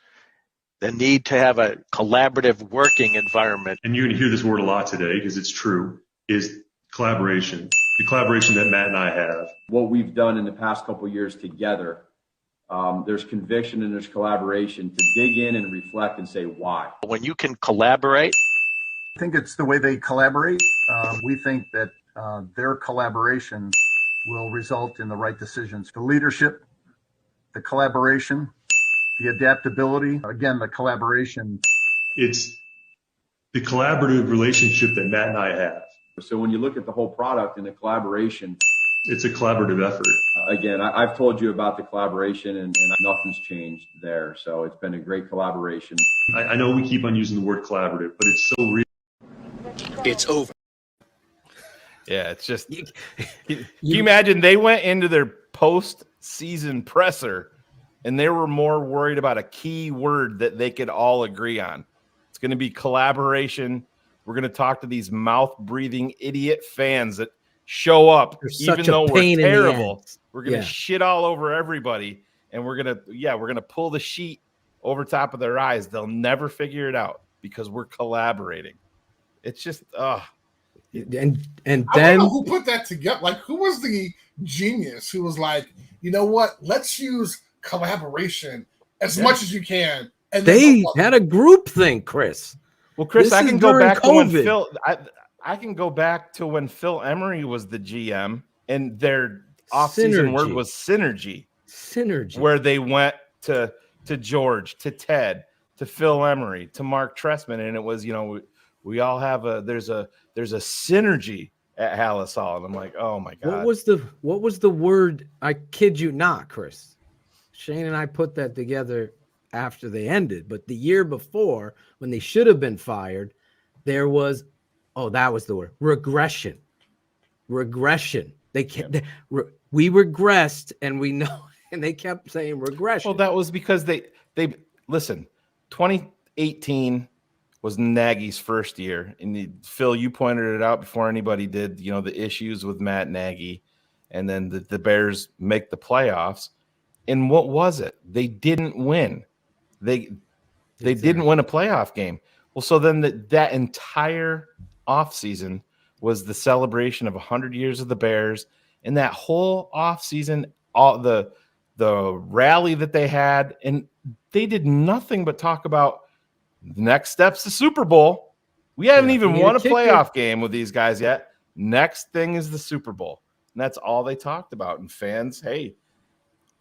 the need to have a collaborative working environment. And you're going to hear this word a lot today because it's true, is collaboration. The collaboration that Matt and I have. What we've done in the past couple of years together, there's conviction and there's collaboration to dig in and reflect and say why. When you can collaborate. I think it's the way they collaborate. We think that their collaboration will result in the right decisions. The leadership, the collaboration, the adaptability, again, the collaboration. It's the collaborative relationship that Matt and I have. So when you look at the whole product and the collaboration, it's a collaborative effort. Again, I've told you about the collaboration and nothing's changed there. So it's been a great collaboration. I know we keep on using the word collaborative, but it's so real. It's over. Yeah, it's just. Can you imagine they went into their post-season presser and they were more worried about a key word that they could all agree on. It's going to be collaboration. We're going to talk to these mouth-breathing idiot fans that show up, even though we're terrible. We're going to shit all over everybody, and we're going to pull the sheet over top of their eyes. They'll never figure it out because we're collaborating. It's just, and I then don't know who put that together. Like, who was the genius who was like, you know what? Let's use collaboration as much as you can. And they had a group thing, Chris. Well, Chris, I can go back to when Phil. I can go back to when Phil Emery was the GM, and their offseason word was synergy. Synergy, where they went to George, to Ted, to Phil Emery, to Mark Trestman, and it was, we all have there's a synergy at Hallisall, and I'm like, oh my god, what was the word? I kid you not, Chris. Shane and I put that together after they ended, but the year before, when they should have been fired, there was, that was the word, regression. They kept, we regressed, and we know, and they kept saying regression. Well, that was because they listen. 2018 was Nagy's first year. And Phil, you pointed it out before anybody did, the issues with Matt Nagy, and then the Bears make the playoffs. And what was it? They didn't win. They didn't win a playoff game. Well, so then that entire offseason was the celebration of 100 years of the Bears. And that whole offseason, all the rally that they had, and they did nothing but talk about the next step's the Super Bowl. We haven't even won a playoff game with these guys yet. Next thing is the Super Bowl. And that's all they talked about. And fans, hey,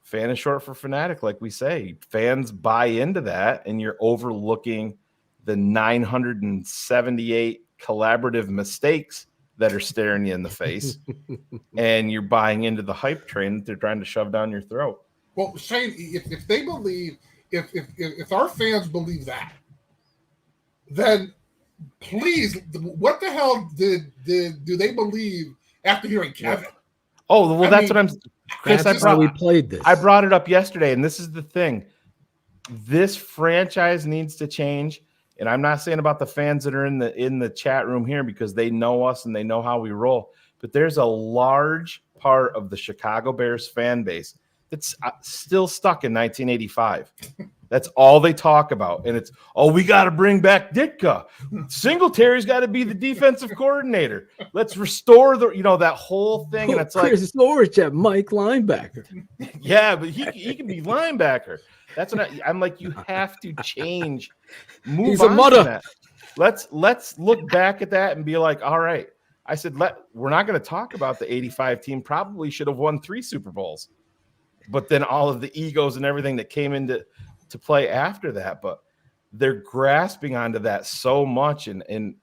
fan is short for fanatic, like we say. Fans buy into that, and you're overlooking the 978 collaborative mistakes that are staring you in the face, and you're buying into the hype train that they're trying to shove down your throat. Well, Shane, if they believe, if our fans believe that, then please, what the hell do they believe after hearing Kevin? Oh, well, that's what I'm. Chris, we played this. I brought it up yesterday, and this is the thing. This franchise needs to change, and I'm not saying about the fans that are in the chat room here because they know us and they know how we roll. But there's a large part of the Chicago Bears fan base that's still stuck in 1985. That's all they talk about. And it's, we got to bring back Ditka. Singletary's got to be the defensive coordinator. Let's restore that whole thing. And it's like Chris Zorich at Mike linebacker. Yeah, but he can be linebacker. That's what I'm like. You have to change. He's on a mother. From that. Let's look back at that and be like, all right. I said, we're not going to talk about the 85 team. Probably should have won 3 Super Bowls. But then all of the egos and everything that came into play after that, but they're grasping onto that so much, and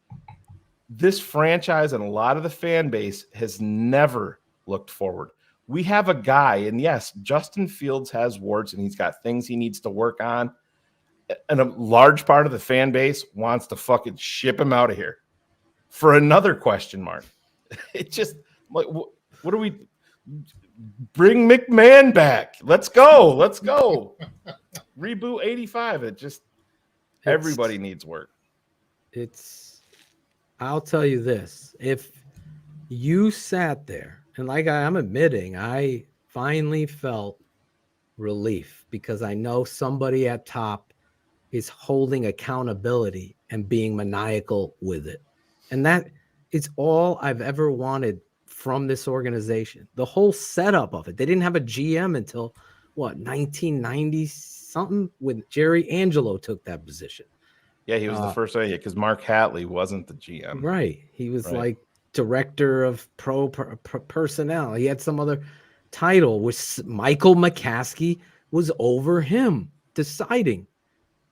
this franchise and a lot of the fan base has never looked forward. We have a guy, and yes, Justin Fields has warts and he's got things he needs to work on, and a large part of the fan base wants to fucking ship him out of here for another question mark. It just like, what do we bring McMahon back? Let's go. Reboot 85. Everybody needs work. I'll tell you this. If you sat there, and like I'm admitting, I finally felt relief because I know somebody at top is holding accountability and being maniacal with it. And that is all I've ever wanted from this organization. The whole setup of it. They didn't have a GM until 1990 something, when Jerry Angelo took that position. Yeah, he was the first one because Mark Hatley wasn't the GM. Right. He was like director of personnel. He had some other title, which Michael McCaskey was over him deciding.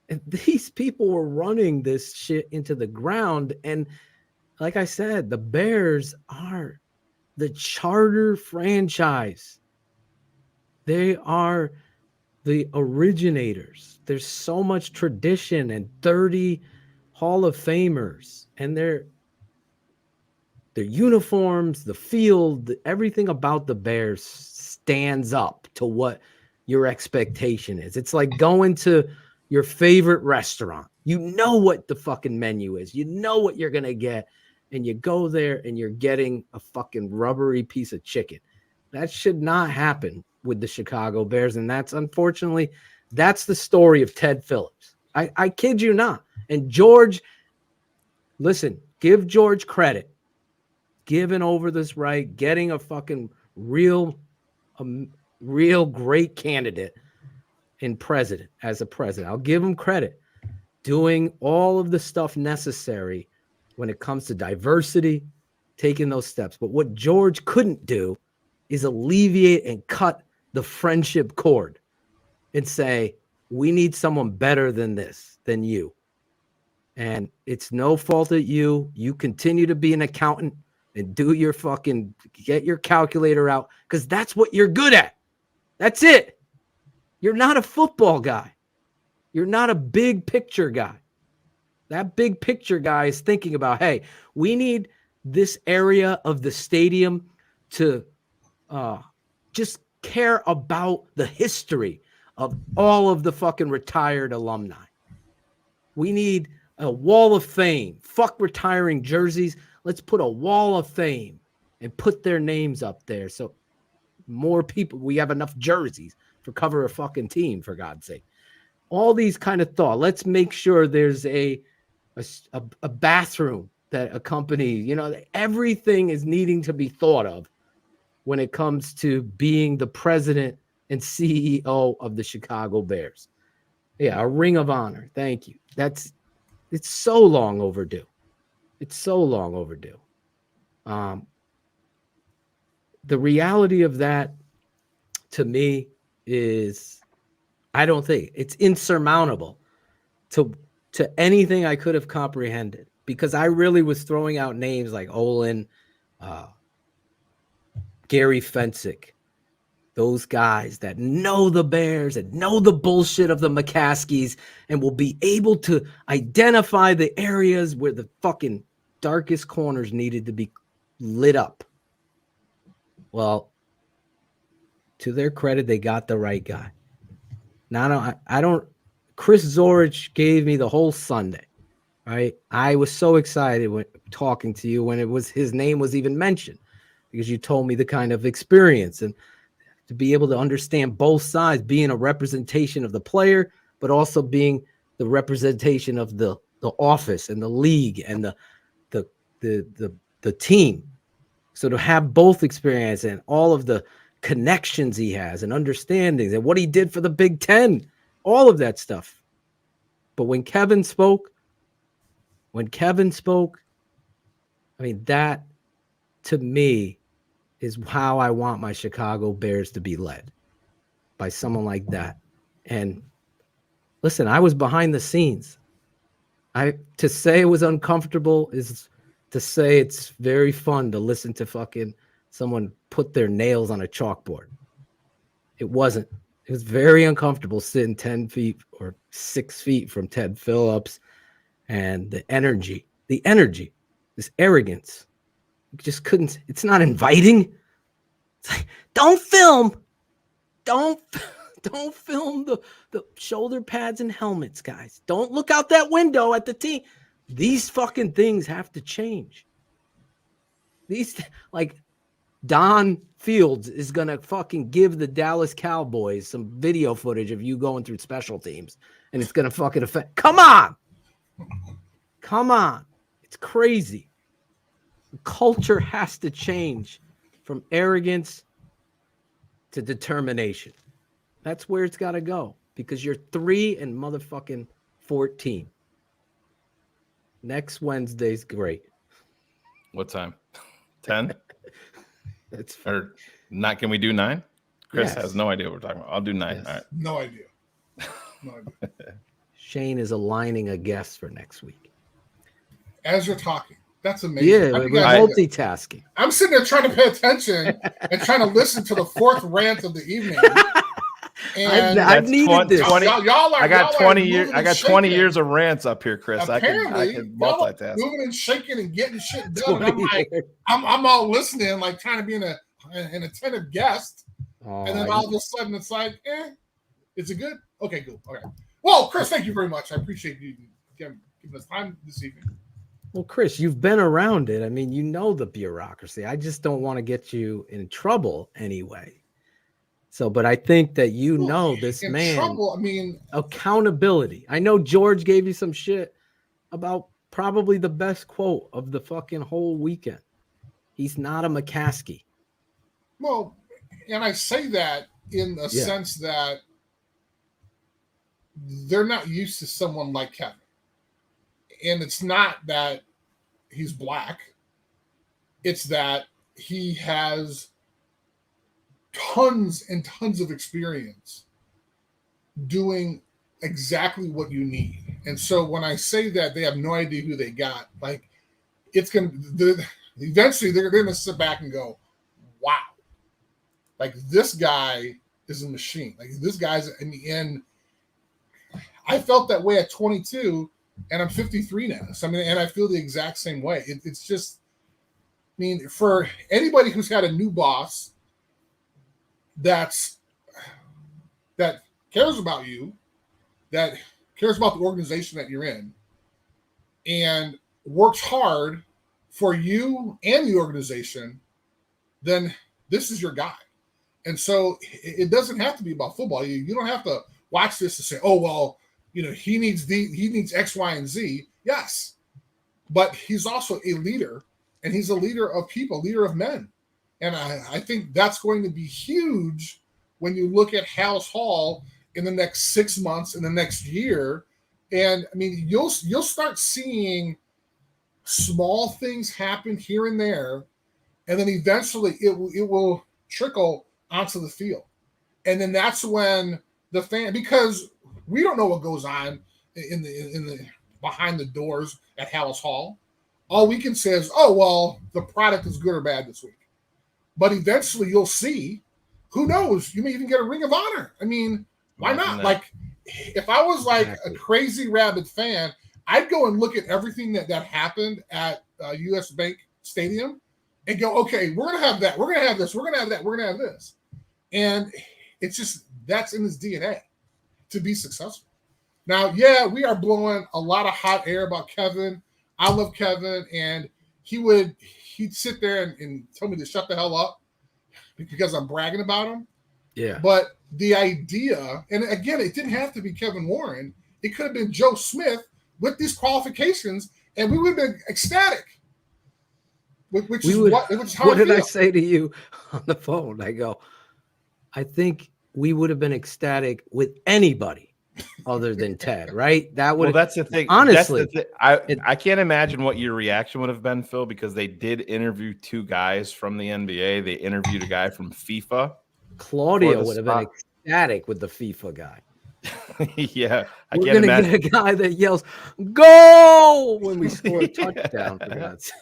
And these people were running this shit into the ground. And like I said, the Bears are the charter franchise. They are the originators. There's so much tradition and 30 Hall of Famers, and their uniforms, the field, everything about the Bears stands up to what your expectation is. It's like going to your favorite restaurant. You know what the fucking menu is. You know what you're going to get, and you go there and you're getting a fucking rubbery piece of chicken. That should not happen with the Chicago Bears, and that's unfortunately that's the story of Ted Phillips. I kid you not. And George, listen, give George credit, giving over this right, getting a fucking real great candidate in president as a president. I'll give him credit, doing all of the stuff necessary when it comes to diversity, taking those steps. But what George couldn't do is alleviate and cut the friendship cord and say, we need someone better than this, than you. And it's no fault at you. You continue to be an accountant and do your get your calculator out, because that's what you're good at. That's it. You're not a football guy. You're not a big picture guy. That big picture guy is thinking about, hey, we need this area of the stadium to just care about the history of all of the fucking retired alumni. We need a wall of fame. Fuck retiring jerseys. Let's put a wall of fame and put their names up there. So more people, we have enough jerseys for cover a fucking team, for God's sake. All these kind of thought. Let's make sure there's a bathroom that accompanies, everything is needing to be thought of when it comes to being the president and CEO of the Chicago Bears. Yeah, a ring of honor. Thank you. It's so long overdue. It's so long overdue. The reality of that, to me, is I don't think it's insurmountable to anything I could have comprehended, because I really was throwing out names like Olin, Gary Fensick, those guys that know the Bears and know the bullshit of the McCaskies and will be able to identify the areas where the fucking darkest corners needed to be lit up. Well, to their credit, they got the right guy. Now, I don't. Chris Zorich gave me the whole Sunday, right? I was so excited when talking to you when his name was even mentioned, because you told me the kind of experience and to be able to understand both sides, being a representation of the player, but also being the representation of the office and the league and the team. So to have both experience and all of the connections he has and understandings and what he did for the Big Ten, all of that stuff. But when Kevin spoke, I mean, that to me is how I want my Chicago Bears to be led, by someone like that. And listen, I was behind the scenes. To say it was uncomfortable is to say it's very fun to listen to fucking someone put their nails on a chalkboard. It wasn't. It was very uncomfortable sitting 10 feet or 6 feet from Ted Phillips, and the energy, this arrogance. You just couldn't. It's not inviting. It's like, don't film. Don't film the shoulder pads and helmets, guys. Don't look out that window at the team. These fucking things have to change. Like Don Fields is going to fucking give the Dallas Cowboys some video footage of you going through special teams, and it's going to fucking affect. Come on. It's crazy. The culture has to change from arrogance to determination. That's where it's got to go, because you're 3-14. Next Wednesday's great. What time? 10? That's or not. Can we do 9? Chris has no idea what we're talking about. I'll do 9. Yes. All right. No idea. Shane is aligning a guest for next week. As you're talking. That's amazing. Yeah, we're multitasking. I'm sitting there trying to pay attention and trying to listen to the fourth rant of the evening. And I've needed this. I got 20 years. I got 20 years of rants up here, Chris. Apparently, I can multitask. Moving and shaking and getting shit done. And I'm like, I'm all listening, like trying to be an attentive guest. And then all of a sudden, it's like, is it good? Okay, good. Okay. Well, Chris, thank you very much. I appreciate you giving us time this evening. Well, Chris, you've been around it. I mean, you know the bureaucracy. I just don't want to get you in trouble anyway. So, but I think that this man. Trouble, I mean, accountability. I know George gave you some shit about probably the best quote of the fucking whole weekend. He's not a McCaskey. Well, and I say that in the sense that they're not used to someone like Kevin. And it's not that he's black. It's that he has tons and tons of experience doing exactly what you need. And so when I say that they have no idea who they got, like eventually they're going to sit back and go, wow, like this guy is a machine. Like this guy's in the end. I felt that way at 22 and I'm 53 now. So, I mean, and I feel the exact same way. It's just, I mean, for anybody who's got a new boss that cares about you, that cares about the organization that you're in, and works hard for you and the organization, then this is your guy. And so it doesn't have to be about football. You don't have to watch this and say, oh, well, he needs X, Y, and Z. Yes. But he's also a leader, and he's a leader of people, leader of men. And I think that's going to be huge when you look at House Hall in the next 6 months, in the next year. And I mean, you'll start seeing small things happen here and there, and then eventually it will trickle onto the field. And then that's when the fan, because we don't know what goes on in the behind the doors at Hallis Hall. All we can say is, oh, well, the product is good or bad this week. But eventually you'll see, who knows, you may even get a Ring of Honor. I mean, why not? Like, if I was like a crazy rabid fan, I'd go and look at everything that happened at US Bank Stadium and go, okay, we're going to have that. We're going to have this. We're going to have that. We're going to have this. And it's just, that's in his DNA to be successful. Now, yeah, we are blowing a lot of hot air about Kevin. I love Kevin. And he'd sit there and tell me to shut the hell up because I'm bragging about him. Yeah. But the idea, and again, it didn't have to be Kevin Warren. It could have been Joe Smith with these qualifications, and we would have been ecstatic. What did I say to you on the phone? I go, I think we would have been ecstatic with anybody other than Ted, right? That would. Well, that's the thing. Honestly, I can't imagine what your reaction would have been, Phil, because they did interview two guys from the NBA. They interviewed a guy from FIFA. Claudia would have been ecstatic with the FIFA guy. Yeah, We're going to get a guy that yells "Go!" when we score a touchdown. For God's sake.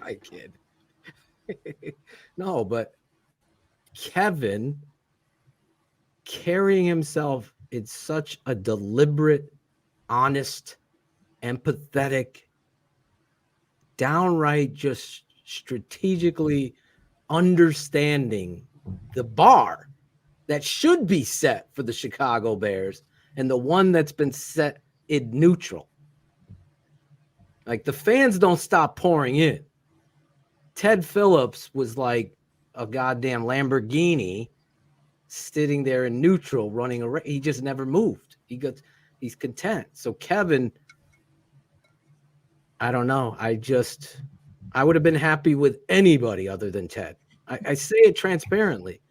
I kid. No, but Kevin carrying himself in such a deliberate, honest, empathetic, downright just strategically understanding the bar that should be set for the Chicago Bears and the one that's been set in neutral. Like, the fans don't stop pouring in. Ted Phillips was like a goddamn Lamborghini sitting there in neutral running around. He just never moved. He's content. So Kevin, I don't know. I would have been happy with anybody other than Ted. I say it transparently,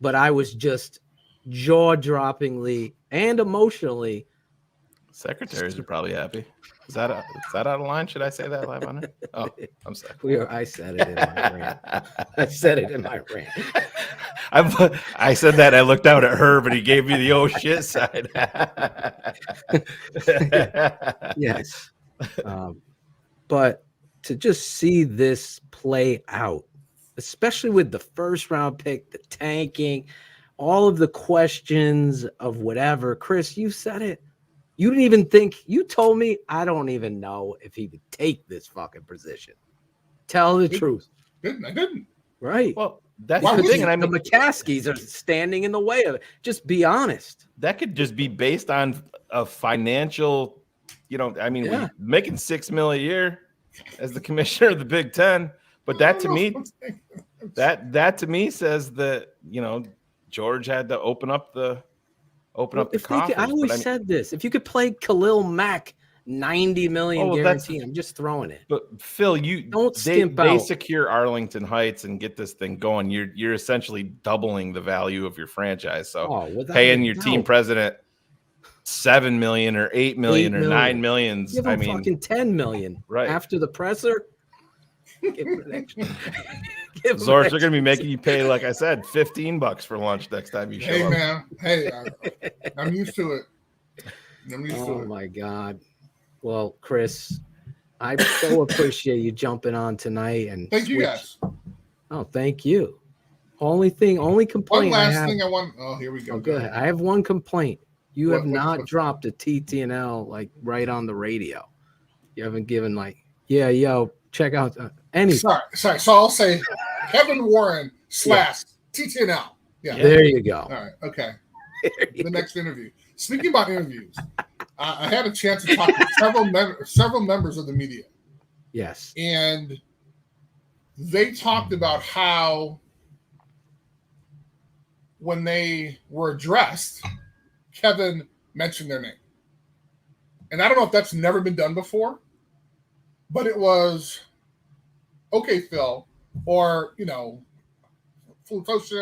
but I was just jaw-droppingly and emotionally. Secretaries are probably happy. Is that out of line? Should I say that live on it? Oh, I'm sorry. I said it in my rant. I said it in my rant. I said that. I looked out at Herb, and he gave me the oh shit side. Yes. But to just see this play out, especially with the first round pick, the tanking, all of the questions of whatever. Chris, you said it. You didn't even think, you told me, I don't even know if he would take this fucking position. Tell the truth. I didn't. Right. Well, that's the thing. And I mean, the McCaskies are standing in the way of it. Just be honest. That could just be based on a financial, we're making $6 million a year as the commissioner of the Big Ten. But that to me, that to me says that, George had to open up the coffers. I always said this. If you could play Khalil Mack, $90 million guaranteed, I'm just throwing it. But Phil, they secure Arlington Heights and get this thing going. You're essentially doubling the value of your franchise. So paying your team president $7 million or $8 million or $9 million. Give him fucking $10 million right after the presser. Give him an extra. Zorich, they're going to be making you pay, like I said, $15 for lunch next time you show up. Hey, man. Hey, I'm used to it. Oh, my God. Well, Chris, I so appreciate you jumping on tonight. And thank you, guys. Oh, thank you. Only complaint. One last thing I want. Oh, here we go. Oh, go ahead. I have one complaint. You have not dropped a TTNL like right on the radio. You haven't given check out anything. Sorry. So I'll say Kevin Warren / TTNL. Yeah. There you go. All right. Okay. The next interview. Speaking about interviews, I had a chance to talk to several members of the media. Yes. And they talked about how when they were addressed, Kevin mentioned their name. And I don't know if that's never been done before, but it was, okay, Phil, or, Phillips,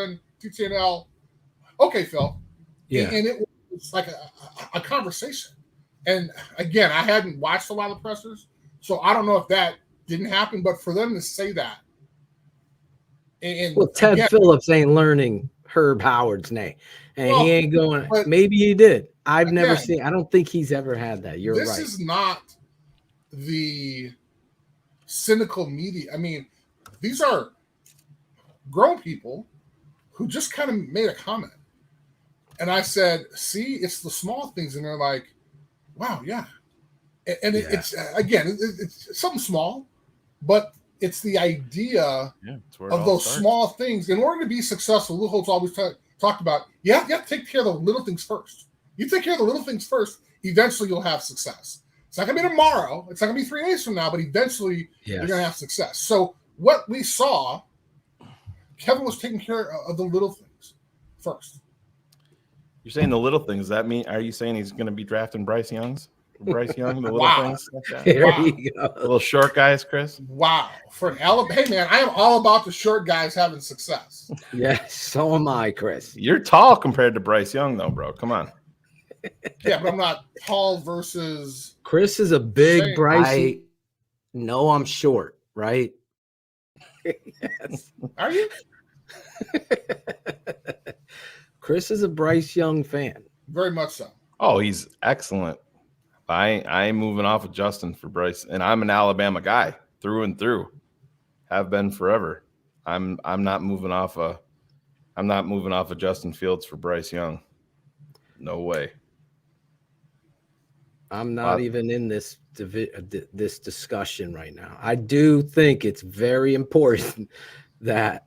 TTNL, okay, Phil. Yeah. And it was like a conversation. And again, I hadn't watched a lot of pressers, so I don't know if that didn't happen, but for them to say that. And well, Ted again, Phillips ain't learning Herb Howard's name. And he ain't going, maybe he did. I've never seen, I don't think he's ever had that. You're right. This is not the cynical media. I mean, these are grown people who just kind of made a comment. And I said, see, it's the small things. And they're like, wow, yeah. And it's, again, it's something small, but it's the idea of those small things. In order to be successful, Lou Holtz always talked about, you have to take care of the little things first. You take care of the little things first, eventually you'll have success. It's not going to be tomorrow. It's not going to be 3 days from now, but eventually you're going to have success. So what we saw, Kevin was taking care of the little things first. You're saying the little things. That mean? Are you saying he's going to be drafting Bryce Young, the little things? Like there you go. Little short guys, Chris. Wow. For an Alabama, hey man, I am all about the short guys having success. Yes, so am I, Chris. You're tall compared to Bryce Young, though, bro. Come on. Yeah, but I'm not tall versus. Chris is a big Bryce. No, I'm short, right? Yes. Are you? Chris is a Bryce Young fan. Very much so. Oh, he's excellent. I ain't moving off of Justin for Bryce, and I'm an Alabama guy through and through. Have been forever. I'm not moving off of Justin Fields for Bryce Young. No way. I'm not even in this discussion right now. I do think it's very important that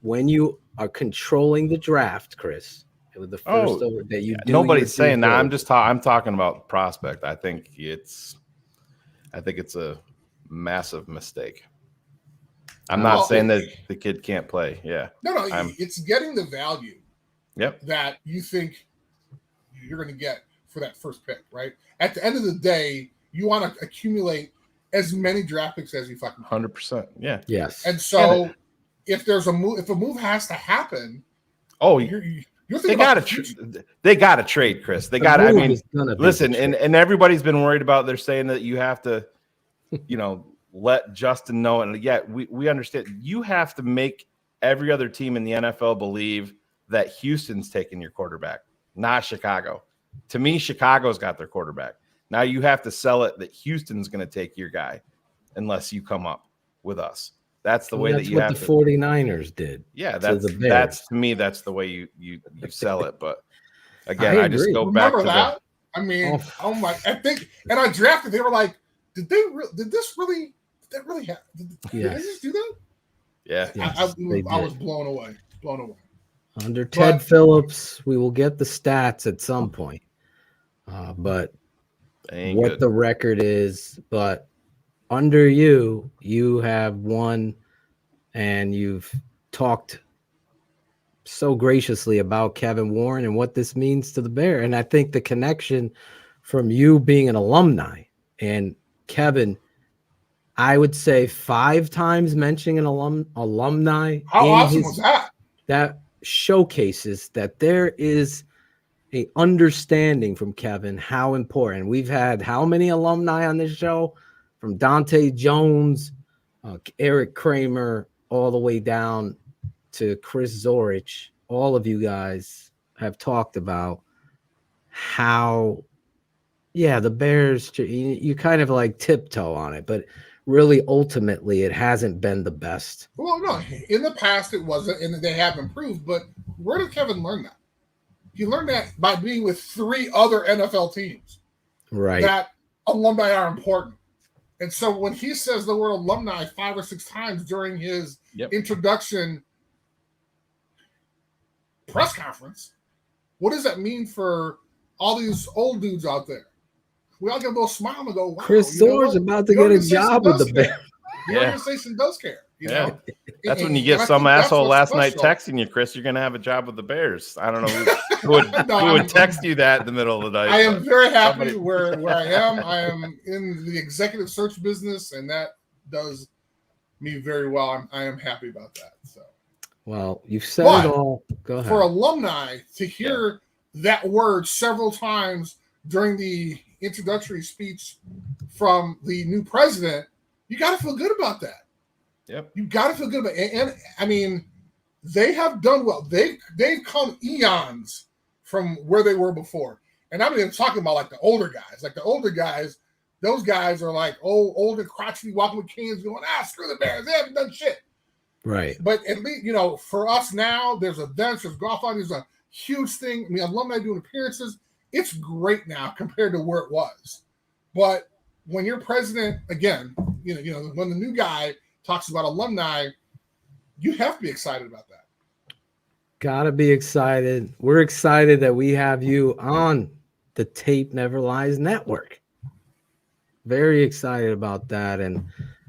when you are controlling the draft, Chris, with the first over that you do. Nobody's saying that. I'm talking about prospect. I think it's a massive mistake. I'm not saying that the kid can't play. Yeah. No, it's getting the value. Yep. That you think you're going to get for that first pick, right? At the end of the day, you want to accumulate as many draft picks as you fucking can. 100%. Yeah. Yes. And so if there's a move, if a move has to happen, they got to trade, Chris. They got to. I mean, listen, and everybody's been worried about. They're saying that you have to, let Justin know. And yet we understand you have to make every other team in the NFL believe that Houston's taking your quarterback, not Chicago. To me, Chicago's got their quarterback. Now you have to sell it that Houston's going to take your guy unless you come up with us. That's the way that you have to. That's what the 49ers did. Yeah, that's to me, that's the way you sell it. But again, I just go back to that. I mean, oh my! I think, and I drafted. They were like, did this really happen? Did they just do that? Yeah, I was blown away. Under Ted Phillips, we will get the stats at some point, but what the record is, but. Under you have won, and you've talked so graciously about Kevin Warren and what this means to the Bear. And I think the connection from you being an alumni and Kevin, I would say 5 times mentioning an alumni. How awesome was that? That showcases that there is a understanding from Kevin how important. We've had how many alumni on this show? From Dante Jones, Eric Kramer, all the way down to Chris Zorich, all of you guys have talked about how, the Bears, you kind of like tiptoe on it, but really ultimately it hasn't been the best. Well, no, in the past it wasn't, and they have improved, but where did Kevin learn that? He learned that by being with 3 other NFL teams. Right. That alumni are important. And so when he says the word alumni 5 or 6 times during his introduction press conference, what does that mean for all these old dudes out there? we all get a little smile and go, wow. Chris Zorich about to get a job with the Bears. The organization does care. You know? That's when you get some asshole last night texting you, Chris, you're going to have a job with the Bears. I don't know who would text you that in the the night. I am very happy where I am. I am in the executive search business, and that does me very well. I am happy about that. So, well, you've said it all. Go ahead. For alumni to hear that word several times during the introductory speech from the new president, you got to feel good about that. Yep. You got to feel good about it. And I mean, they have done well. They've come eons from where they were before. And I'm even talking about like the older guys. Like the older guys, those guys are like old and crotchety, walking with canes, going, screw the Bears. They haven't done shit. Right. But at least, you know, for us now, there's events, there's Godfather, there's a huge thing. I mean, alumni doing appearances, it's great now compared to where it was. But when you're president, again, you know, when the new guy talks about alumni, you have to be excited about that. Gotta be excited. We're excited that we have you on the Tape Never Lies Network. Very excited about that and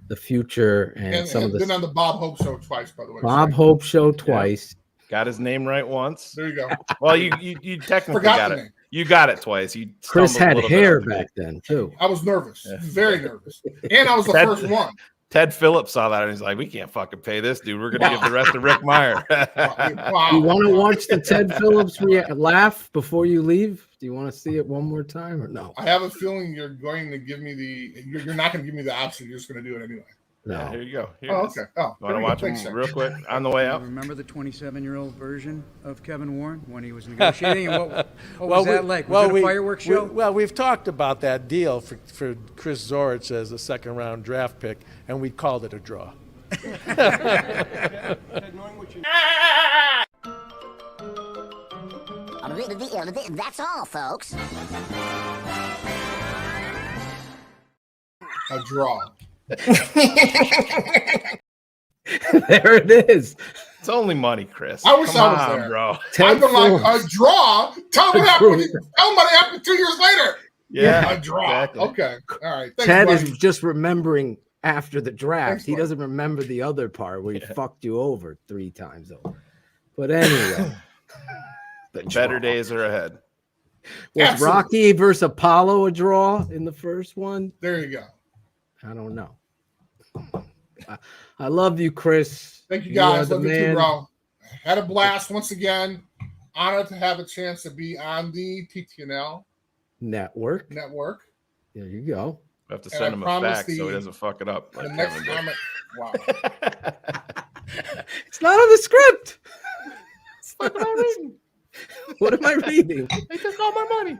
the future and some of the. Been on the Bob Hope Show twice, by the way. Bob Hope Show twice. Got his name right once. There you go. Well, you technically got it. You got it twice. You Chris had hair back then too. I was nervous, very nervous, and I was the first one. Ted Phillips saw that and he's like, "We can't fucking pay this dude. We're gonna give the rest to Rick Meyer." You want to watch the Ted Phillips laugh before you leave? Do you want to see it one more time or no? I have a feeling you're going to give me you're not going to give me the option. You're just going to do it anyway. No. Yeah, here you go. Here okay. Oh, want to watch him real quick on the way out? Remember the 27-year-old version of Kevin Warren when he was negotiating? And what was that like? Was it a fireworks show? We've talked about that deal for Chris Zorich as a second-round draft pick, and we called it a draw. That's all, folks. A draw. There it is. It's only money, Chris. I wish I was there, bro. I've been like a draw. Tell them what happened 2 years later. Yeah, a draw. Exactly. Okay, all right. Thanks, Ted buddy. is just remembering after the draft. Thanks, he doesn't remember the other part where he fucked you over 3 times over. But anyway, the better days are ahead. Was Rocky versus Apollo a draw in the first one? There you go. I don't know. I love you, Chris. Thank you, guys. Love you too, bro. Had a blast once again. Honored to have a chance to be on the TTNL Network. There you go. I have to send him a fax so he doesn't fuck it up. The next time, wow. It's not on the script. What am I reading? What am I reading? They took all my money.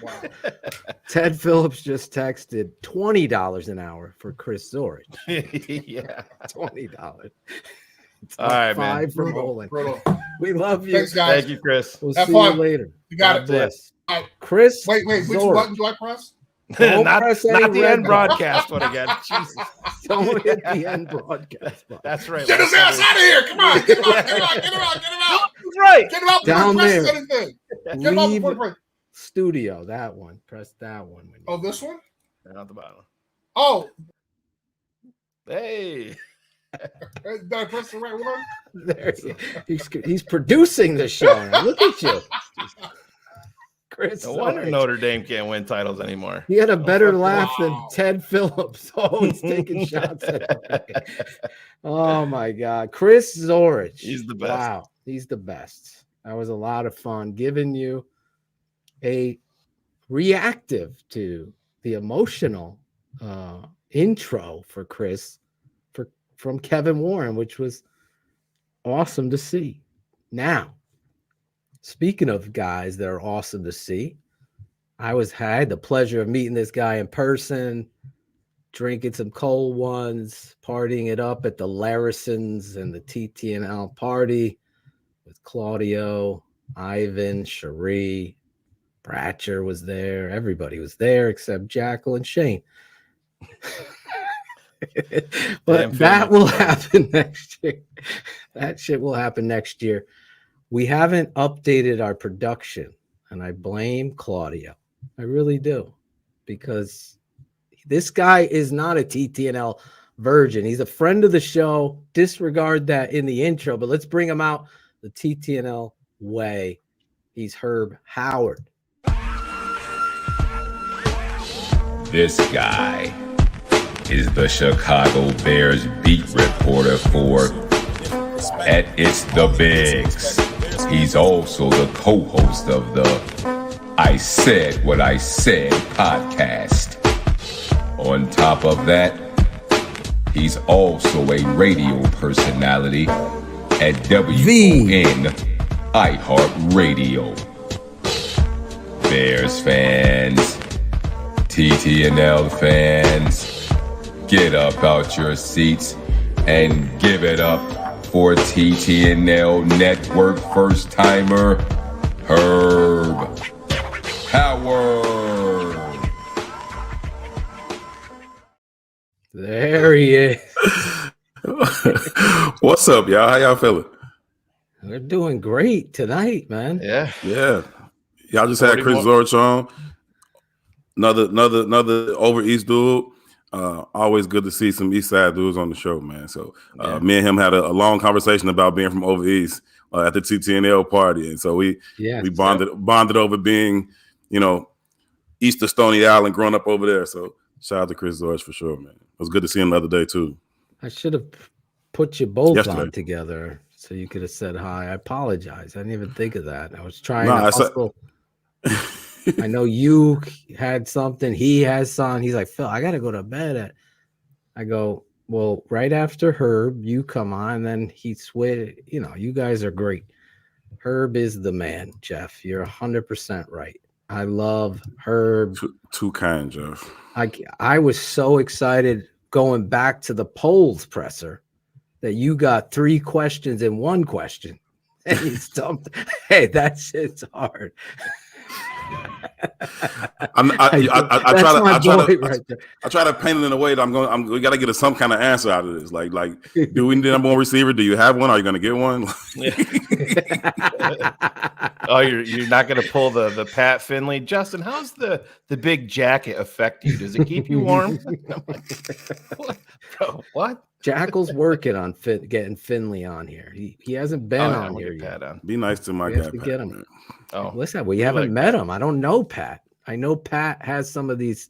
Wow. Ted Phillips just texted $20 an hour for Chris Zorich. Yeah, $20. All right, $5 man. from Olin. We love you. Thanks, guys. Thank you, Chris. We'll see you later. You got God it. bless. All right. Chris. Wait. Which Zorich. button do I press? not the end broadcast one again. Jesus. Don't hit the end broadcast button. That's right. Get his ass out of here. Come on. Get him out. That's right. Get him out. Down there. Get him out before he presses. Studio, that one. Press that one. Oh, this one? Not the bottom. Oh. Hey. Did I press the right one? There he's producing the show. Look at you. Chris. No wonder Notre Dame can't win titles anymore. He had a better laugh than Ted Phillips. Oh, he's taking shots at him. Oh my God. Chris Zorich. He's the best. Wow. He's the best. That was a lot of fun giving you a reactive to the emotional intro for Chris from Kevin Warren, which was awesome to see. Now, speaking of guys that are awesome to see, I had the pleasure of meeting this guy in person, drinking some cold ones, partying it up at the Larisons and the TTNL party with Claudio, Ivan, Cherie, Bratcher was there. Everybody was there except Jackal and Shane. But that will happen next year. That shit will happen next year. We haven't updated our production, and I blame Claudio. I really do, because this guy is not a TTNL virgin. He's a friend of the show. Disregard that in the intro, but let's bring him out the TTNL way. He's Herb Howard. This guy is the Chicago Bears beat reporter for At It's the Bigs. He's also the co-host of the I Said What I Said podcast. On top of that, he's also a radio personality at WON iHeartRadio. Bears fans, TTNL fans, get up out your seats and give it up for TTNL Network first-timer Herb Howard. There he is. What's up, y'all? How y'all feeling? We're doing great tonight, man. Yeah. Y'all just had Chris Zorich on. Another over East dude. Always good to see some East Side dudes on the show, man. So me and him had a long conversation about being from over East at the TTNL party, and so we bonded over being, east of Stony Island, growing up over there. So shout out to Chris Zorich for sure, man. It was good to see him the other day too. I should have put you both on together so you could have said hi. I apologize. I didn't even think of that. I was trying to hustle. I know you had something. He has something. He's like, Phil, I got to go to bed. I go, well, right after Herb, you come on. And then he switched. You guys are great. Herb is the man, Jeff. You're 100% right. I love Herb. Too kind, Jeff. I was so excited going back to the polls presser that you got 3 questions in 1 question. And you stumped. Hey, that shit's hard. I try to paint it in a way that we got to get some kind of answer out of this. Like, do we need a number one receiver? Do you have one? Are you going to get one? Oh, you're not going to pull the Pat Finley. Justin, how's the big jacket affect you? Does it keep you warm? I'm like, what? Jackal's working on getting Finley on here. He hasn't been on here yet. Be nice to my guy. Get him. Oh, listen, we haven't met him. I don't know Pat. I know Pat has some of these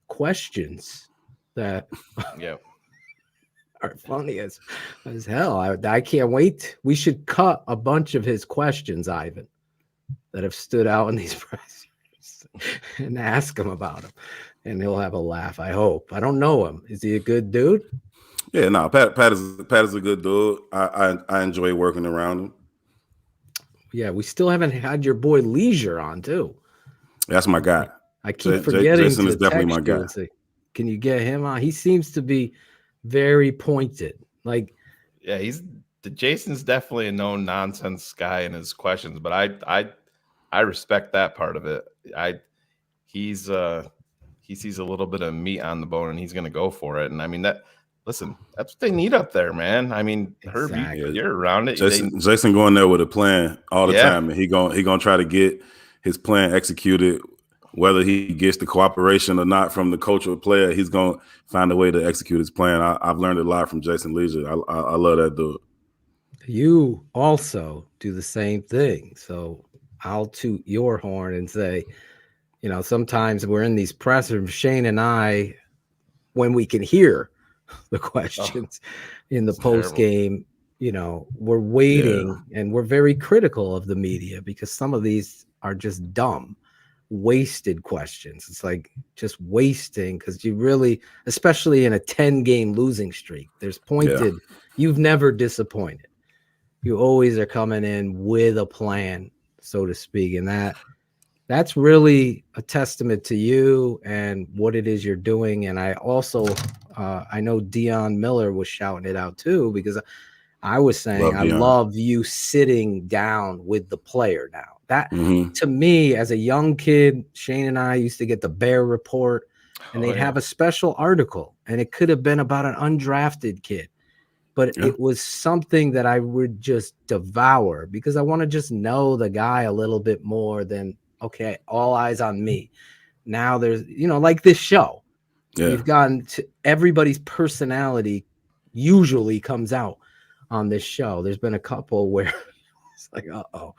questions that are funny as hell. I can't wait. We should cut a bunch of his questions, Ivan, that have stood out in these pressers and ask him about them. And he'll have a laugh, I hope. I don't know him. Is he a good dude? Yeah, no, Pat is a good dude. I enjoy working around him. Yeah, we still haven't had your boy Leisure on too. That's my guy. I keep forgetting. Jason is definitely my guy. Can you get him on? He seems to be very pointed. Jason's definitely a no nonsense guy in his questions, but I respect that part of it. He sees a little bit of meat on the bone and he's going to go for it. And I mean that's what they need up there, man. I mean, Herbie, you're around it. Jason going there with a plan all the time, and he gonna try to get his plan executed, whether he gets the cooperation or not from the coach or player. He's gonna find a way to execute his plan. I've learned a lot from Jason Leisure. I love that dude. You also do the same thing, so I'll toot your horn and say, sometimes we're in these pressers, Shane and I, when we can hear the questions in the post game, we're waiting and we're very critical of the media because some of these are just dumb, wasted questions. It's like just wasting because you really, especially in a 10-game losing streak, there's pointed. You've never disappointed. You always are coming in with a plan, so to speak, and that's really a testament to you and what it is you're doing. And I also, I know Dion Miller was shouting it out too, because I was saying, I love you sitting down with the player now. That to me, as a young kid, Shane and I used to get the Bear Report and they'd have a special article and it could have been about an undrafted kid, but it was something that I would just devour because I want to just know the guy a little bit more than okay, all eyes on me. Now there's, like this show. Yeah. We've gotten to everybody's personality usually comes out on this show. There's been a couple where it's like, uh-oh.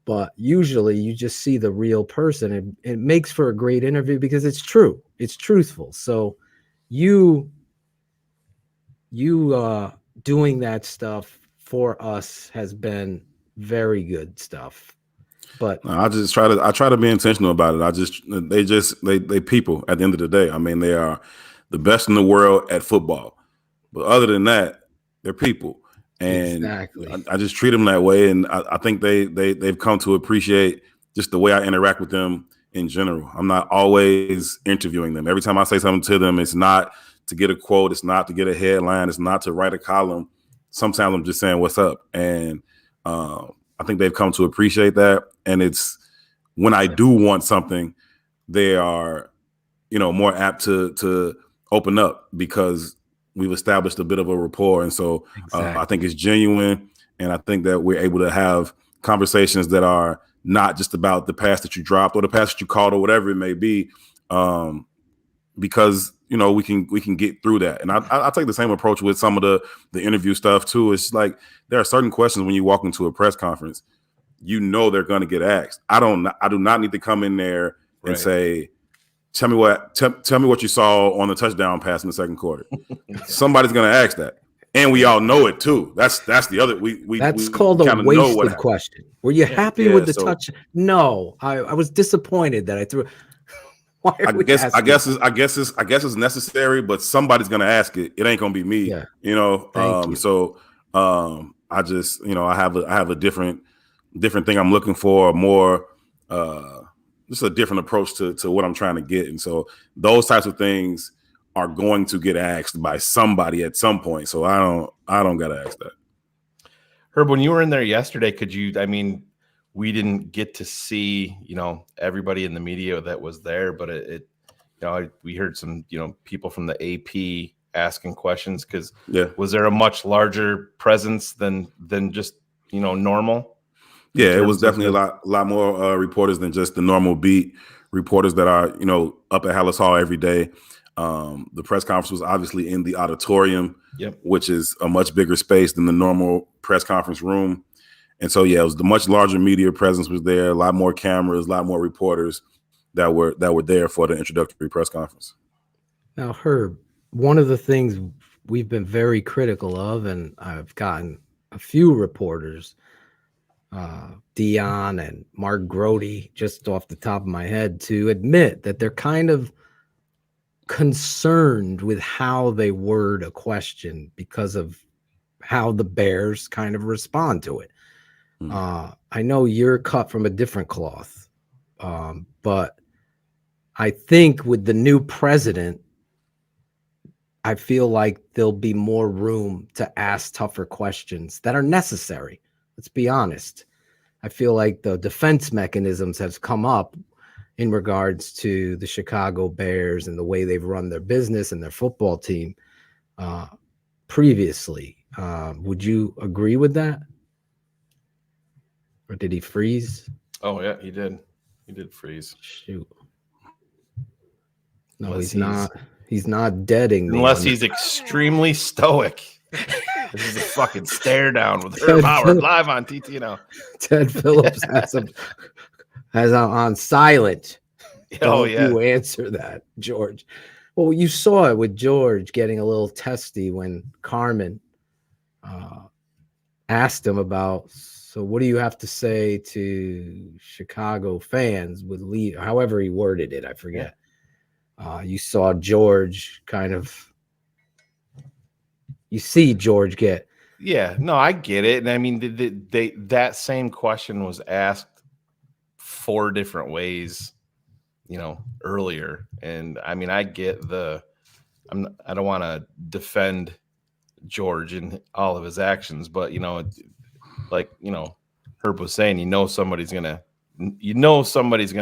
But usually you just see the real person, and it makes for a great interview because it's true. It's truthful. So you doing that stuff for us has been very good stuff. But I try to be intentional about it. They people at the end of the day. I mean, they are the best in the world at football. But other than that, they're people. And exactly. I just treat them that way. And I think they've come to appreciate just the way I interact with them in general. I'm not always interviewing them. Every time I say something to them, it's not to get a quote. It's not to get a headline. It's not to write a column. Sometimes I'm just saying what's up. And I think they've come to appreciate that. And it's when I do want something, they are, more apt to open up because we've established a bit of a rapport. And so I think it's genuine. And I think that we're able to have conversations that are not just about the pass that you dropped or the pass that you called or whatever it may be, because, we can get through that. And I take the same approach with some of the interview stuff too. It's like there are certain questions when you walk into a press conference, they're going to get asked. I do not need to come in there and say, tell me what you saw on the touchdown pass in the second quarter. Somebody's going to ask that. And we all know it too. That's the other. That's called a wasted question. Were you happy with the touch? No, I was disappointed that I threw. Why are we I guess it's necessary, but somebody's gonna ask it. It ain't gonna be me. Yeah. So I just I have a different thing I'm looking for, more just a different approach to what I'm trying to get. And so those types of things are going to get asked by somebody at some point. So I don't gotta ask that. Herb, when you were in there yesterday, we didn't get to see, everybody in the media that was there, but we heard some, people from the AP asking questions because was there a much larger presence than just, normal? Yeah, it was definitely a lot more reporters than just the normal beat reporters that are, up at Hallis Hall every day. The press conference was obviously in the auditorium, which is a much bigger space than the normal press conference room. And so, it was the much larger media presence was there, a lot more cameras, a lot more reporters that were there for the introductory press conference. Now, Herb, one of the things we've been very critical of, and I've gotten a few reporters, Dion and Mark Grody, just off the top of my head, to admit that they're kind of concerned with how they word a question because of how the Bears kind of respond to it. I know you're cut from a different cloth, but I think with the new president, I feel like there'll be more room to ask tougher questions that are necessary. Let's be honest. I feel like the defense mechanisms have come up in regards to the Chicago Bears and the way they've run their business and their football team previously. Would you agree with that? Or did he freeze? Oh, yeah, he did. He did freeze. Shoot. No, he's not. He's not deading me. Unless he's extremely stoic. This is a fucking stare down with Herb Howard live on TTNL. Ted Phillips has on silent. Oh, yeah. You answer that, George. Well, you saw it with George getting a little testy when Carmen asked him about, so what do you have to say to Chicago fans with lead, however he worded it, I forget. You saw George you see George get. Yeah, no, I get it. And I mean, that same question was asked 4 different ways, earlier. And I mean, I get I don't want to defend George and all of his actions, but Herb was saying, somebody's gonna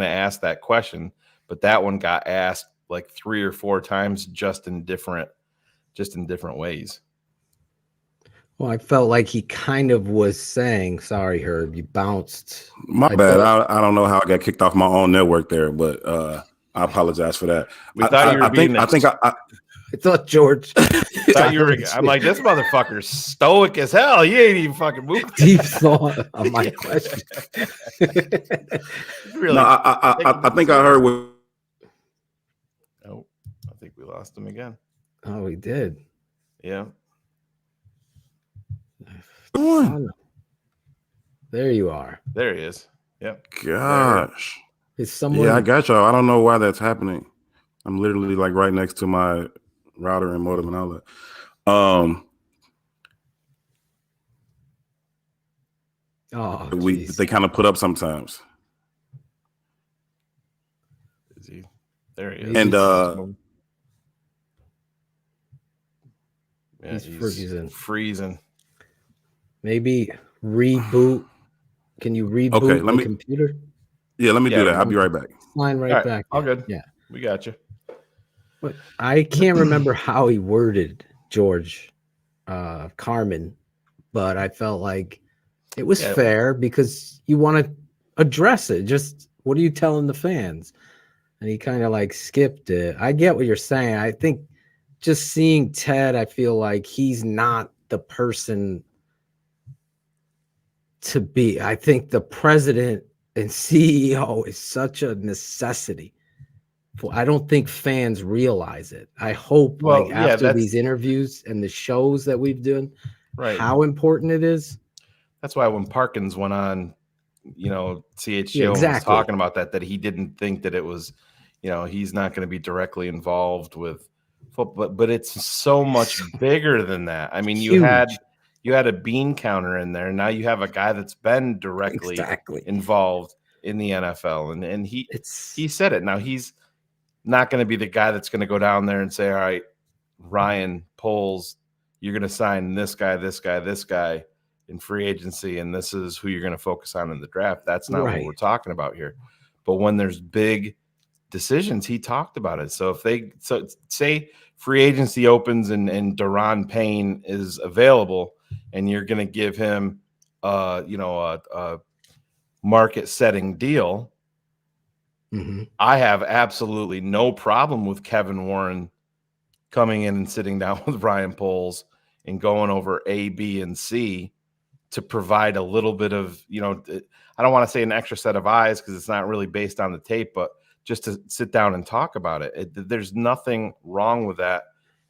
ask that question, but that one got asked like 3 or 4 times, just in different ways. Well, I felt like he kind of was saying, sorry, Herb, you bounced. My bad. I don't know how I got kicked off my own network there, but I apologize for that. We thought you were being I thought George. Thought you were. I'm like, this motherfucker's stoic as hell. You ain't even fucking moving. Deep thought on my question. Really? No, I think I heard what. Oh, I think we lost him again. Oh, we did. Yeah. There you are. There he is. Yep. Gosh. Is someone? Yeah, I got y'all. I don't know why that's happening. I'm literally like right next to my router and modem and all that. They kind of put up sometimes. Is he? There he is. And yeah, he's freezing. Maybe reboot. Can you reboot the computer? Yeah, let me do that. I'll be right back. Fine, right back. All good. Yeah, we got you. But I can't remember how he worded George Carmen, but I felt like it was fair because you want to address it. Just what are you telling the fans? And he kind of like skipped it. I get what you're saying. I think just seeing Ted, I feel like he's not the person to be. I think the president and CEO is such a necessity. I don't think fans realize it. I hope after these interviews and the shows that we've done, how important it is. That's why when Parkins went on, CHGO was talking about that he didn't think that it was, he's not going to be directly involved with football, but it's so much bigger than that. I mean, you had a bean counter in there. Now you have a guy that's been directly involved in the NFL, and he said it. Now he's not going to be the guy that's going to go down there and say, all right, Ryan Poles, you're going to sign this guy in free agency, and this is who you're going to focus on in the draft. That's not what we're talking about here. But when there's big decisions, he talked about it. So if say free agency opens and Daron Payne is available, and you're going to give him a market setting deal, I have absolutely no problem with Kevin Warren coming in and sitting down with Ryan Poles and going over A, B, and C to provide a little bit of, I don't want to say an extra set of eyes because it's not really based on the tape, but just to sit down and talk about it. There's nothing wrong with that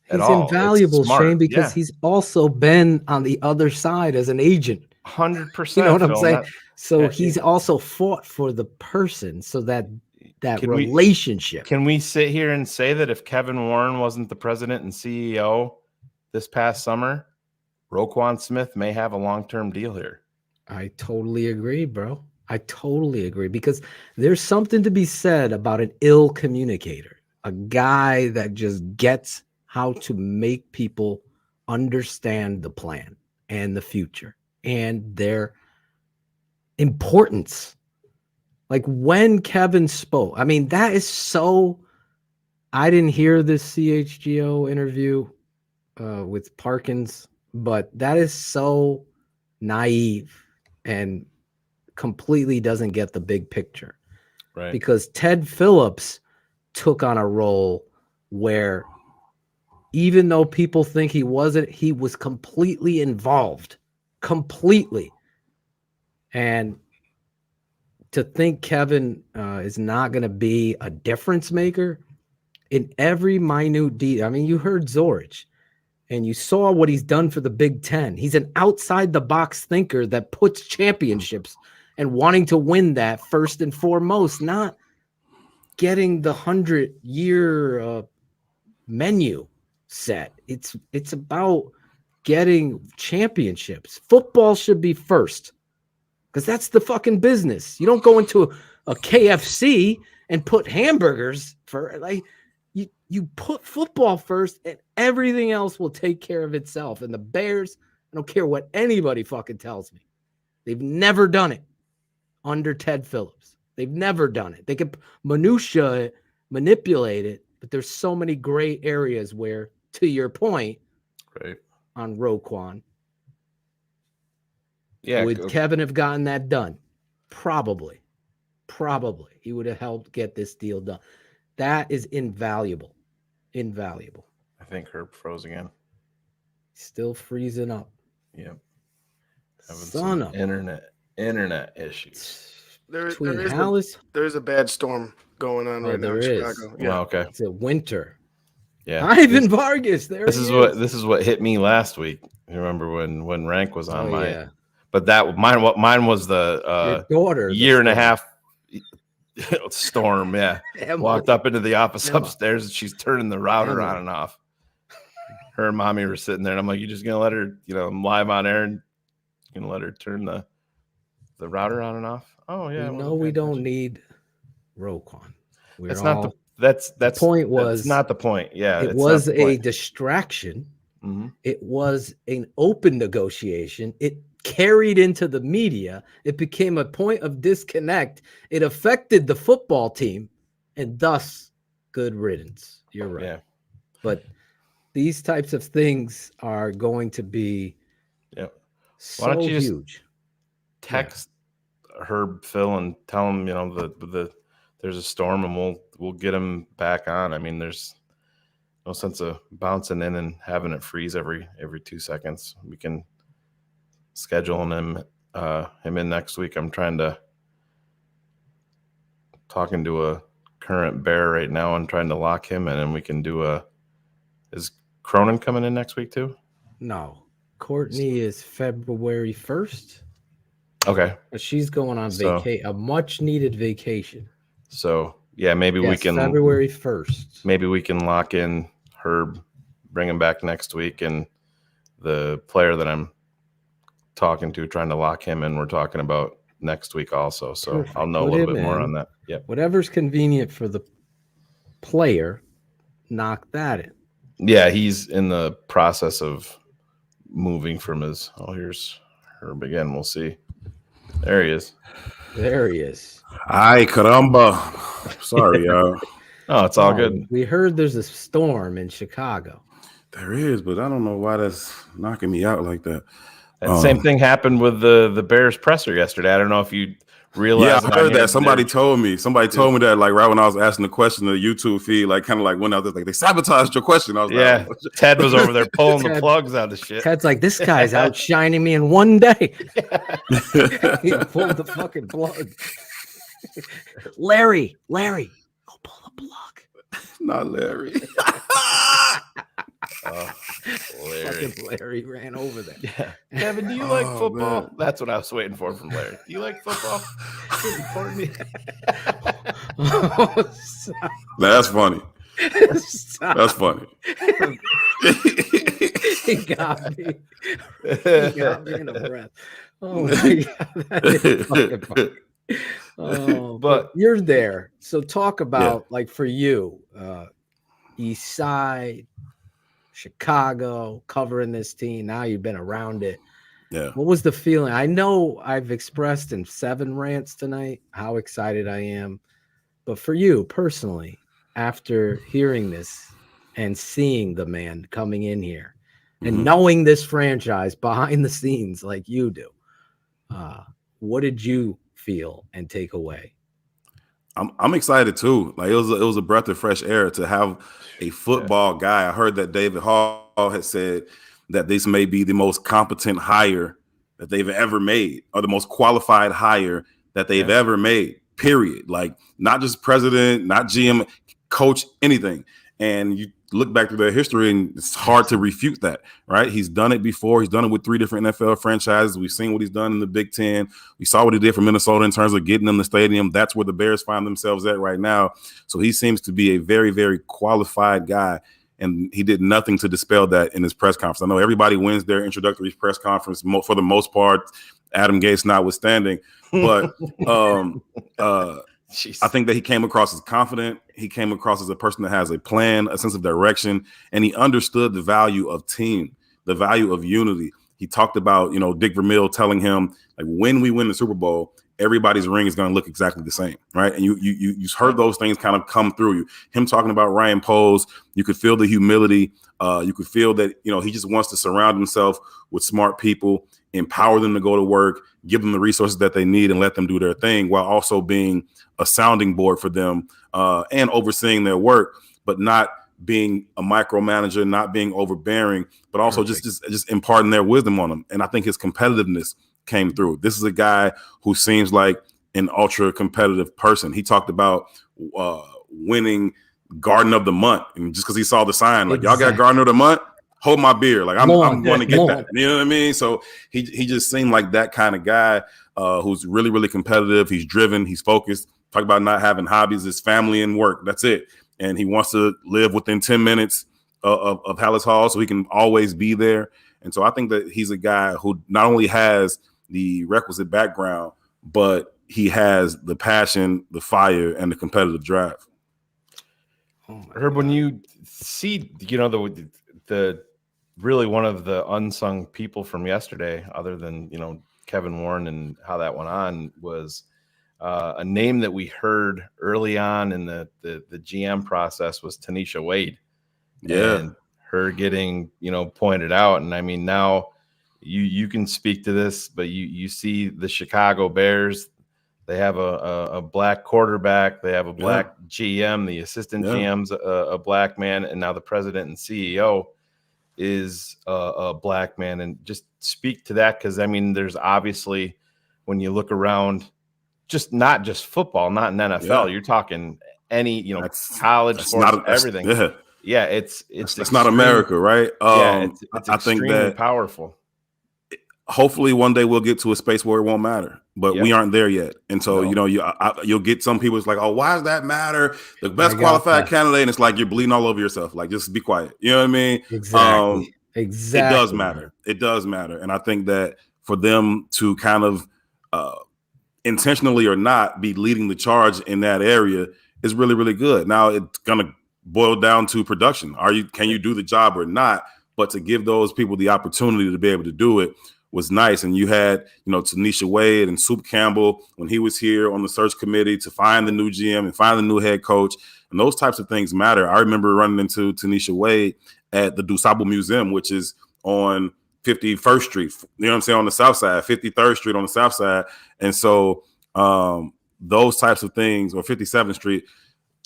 at all. He's invaluable, Shane, because he's also been on the other side as an agent. 100%. You know what I'm saying? So he's also fought for the person, so that relationship. Can we sit here and say that if Kevin Warren wasn't the president and CEO this past summer, Roquan Smith may have a long-term deal here? I totally agree, bro. I totally agree, because there's something to be said about an ill communicator, a guy that just gets how to make people understand the plan and the future and their importance. Like when Kevin spoke, I mean, that is so. I didn't hear this CHGO interview with Parkins, but that is so naive and completely doesn't get the big picture. Right. Because Ted Phillips took on a role where even though people think he wasn't, he was completely involved. Completely. And to think Kevin is not going to be a difference maker in every minute detail. I mean, you heard Zorich and you saw what he's done for the Big Ten. He's an outside the box thinker that puts championships and wanting to win that first and foremost, not getting the 100-year menu set. It's about getting championships. Football should be first. Because that's the fucking business. You don't go into a KFC and put hamburgers for, like, you put football first and everything else will take care of itself. And the Bears, I don't care what anybody fucking tells me. They've never done it under Ted Phillips. They've never done it. They can manipulate it, but there's so many gray areas where, to your point, right, on Roquan, Yeah. Would Kevin have gotten that done? Probably. He would have helped get this deal done. That is invaluable. I think Herb froze again. Still freezing up. Yep. Having Son some of internet issues. There's a bad storm going on right now in Chicago. Yeah. Okay. It's a winter. Yeah. Ivan Vargas. This is what hit me last week. You remember when Rank was on yeah. But mine was the daughter, year and a half storm. Yeah. Walked up into the office upstairs and she's turning the router on and off. Her and mommy were sitting there and I'm like, you're just gonna let her, I'm live on air and you're gonna let her turn the router on and off. Oh yeah. No, we don't need Rokon. That's not the point. That's not the point. Yeah. It was a distraction. Mm-hmm. It was an open negotiation. It carried into the media. It became a point of disconnect. It affected the football team, and thus, good riddance. You're right. Yeah. But these types of things are going to be so Why don't you huge. Text Herb, Phil, and tell him, there's a storm, and we'll get him back on. I mean, there's no sense of bouncing in and having it freeze every 2 seconds. We can schedule him in next week. I'm talking to a current Bear right now and trying to lock him in, and we can do is Cronin coming in next week too? No. Courtney is February 1st. Okay. She's going on a much needed vacation. So maybe we can February 1st. Maybe we can lock in Herb, bring him back next week, and the player that I'm talking to, trying to lock him in, we're talking about next week also. So perfect. I'll know a little bit more on that. Yep. Whatever's convenient for the player, knock that in. Yeah, he's in the process of moving from his. Oh, here's Herb again. We'll see. There he is. Ay, caramba. Sorry, y'all. Oh, it's all good. We heard there's a storm in Chicago. There is, but I don't know why that's knocking me out like that. And same thing happened with the Bears presser yesterday. I don't know if you realized. Yeah, I heard that. Somebody told me that, like, right when I was asking the question, the YouTube feed, like, kind of like went out there, like, they sabotaged your question. I was like, Ted was over there pulling the plugs out of shit. Ted's like, this guy's outshining me in one day. He pulled the fucking plug. Larry, go pull the plug. Not Larry. Larry ran over there. Yeah. Kevin, do you like football? Man. That's what I was waiting for from Larry. Do you like football? That's funny. That's funny. He got me in a breath. Oh my God. That is fucking funny. Oh, but you're there. So talk about like for you, East Side, Chicago, covering this team. Now you've been around it. Yeah. What was the feeling? I know I've expressed in 7 rants tonight how excited I am. But for you personally, after hearing this and seeing the man coming in here and knowing this franchise behind the scenes like you do, what did you feel and take away? I'm excited too. Like it was a breath of fresh air to have a football guy. I heard that David Hall had said that this may be the most competent hire that they've ever made, or the most qualified hire that they've ever made, period. Like not just president, not GM, coach, anything. And you look back to their history and it's hard to refute that, right? He's done it before. He's done it with 3 different NFL franchises. We've seen what he's done in the Big Ten. We saw what he did for Minnesota in terms of getting them the stadium. That's where the Bears find themselves at right now. So he seems to be a very, very qualified guy. And he did nothing to dispel that in his press conference. I know everybody wins their introductory press conference for the most part, Adam Gase notwithstanding. But I think that he came across as confident. He came across as a person that has a plan, a sense of direction, and he understood the value of team, the value of unity. He talked about, Dick Vermeil telling him, like, when we win the Super Bowl, everybody's ring is going to look exactly the same, right? And you heard those things kind of come through you. Him talking about Ryan Poles, you could feel the humility. You could feel that, he just wants to surround himself with smart people, empower them to go to work, give them the resources that they need, and let them do their thing, while also being a sounding board for them and overseeing their work, but not being a micromanager, not being overbearing, but also just imparting their wisdom on them. And I think his competitiveness came through. This is a guy who seems like an ultra competitive person. He talked about winning Garden of the Month, and just because he saw the sign, like, y'all got Garden of the Month, hold my beer. Like, I'm going to get that. You know what I mean? So he just seemed like that kind of guy who's really, really competitive. He's driven. He's focused. Talk about not having hobbies, his family and work. That's it. And he wants to live within 10 minutes of Hallis Hall, so he can always be there. And so I think that he's a guy who not only has the requisite background, but he has the passion, the fire, and the competitive drive. Herb, when you see, the really one of the unsung people from yesterday, other than, Kevin Warren and how that went on, was a name that we heard early on in the GM process was Tanisha Wade. Yeah. And her getting, pointed out. And I mean, now you can speak to this, but you see the Chicago Bears, they have a black quarterback, they have a black GM, the assistant GM's a black man, and now the president and CEO is a black man. And just speak to that, because I mean, there's obviously, when you look around, not just football, not in NFL, you're talking any college sports, everything. It's not America, right? It's I think that powerful. Hopefully one day we'll get to a space where it won't matter, but we aren't there yet. And so, you'll get some people, it's like, oh, why does that matter? The best qualified candidate, and it's like, you're bleeding all over yourself. Like, just be quiet. You know what I mean? Exactly. It does matter. It does matter. And I think that for them to kind of intentionally or not be leading the charge in that area is really, really good. Now it's going to boil down to production. Can you do the job or not? But to give those people the opportunity to be able to do it was nice. And you had, Tanisha Wade and Soup Campbell when he was here on the search committee to find the new GM and find the new head coach. And those types of things matter. I remember running into Tanisha Wade at the DuSable Museum, which is on 51st Street, on the south side, 53rd Street on the south side. And so those types of things, or 57th Street,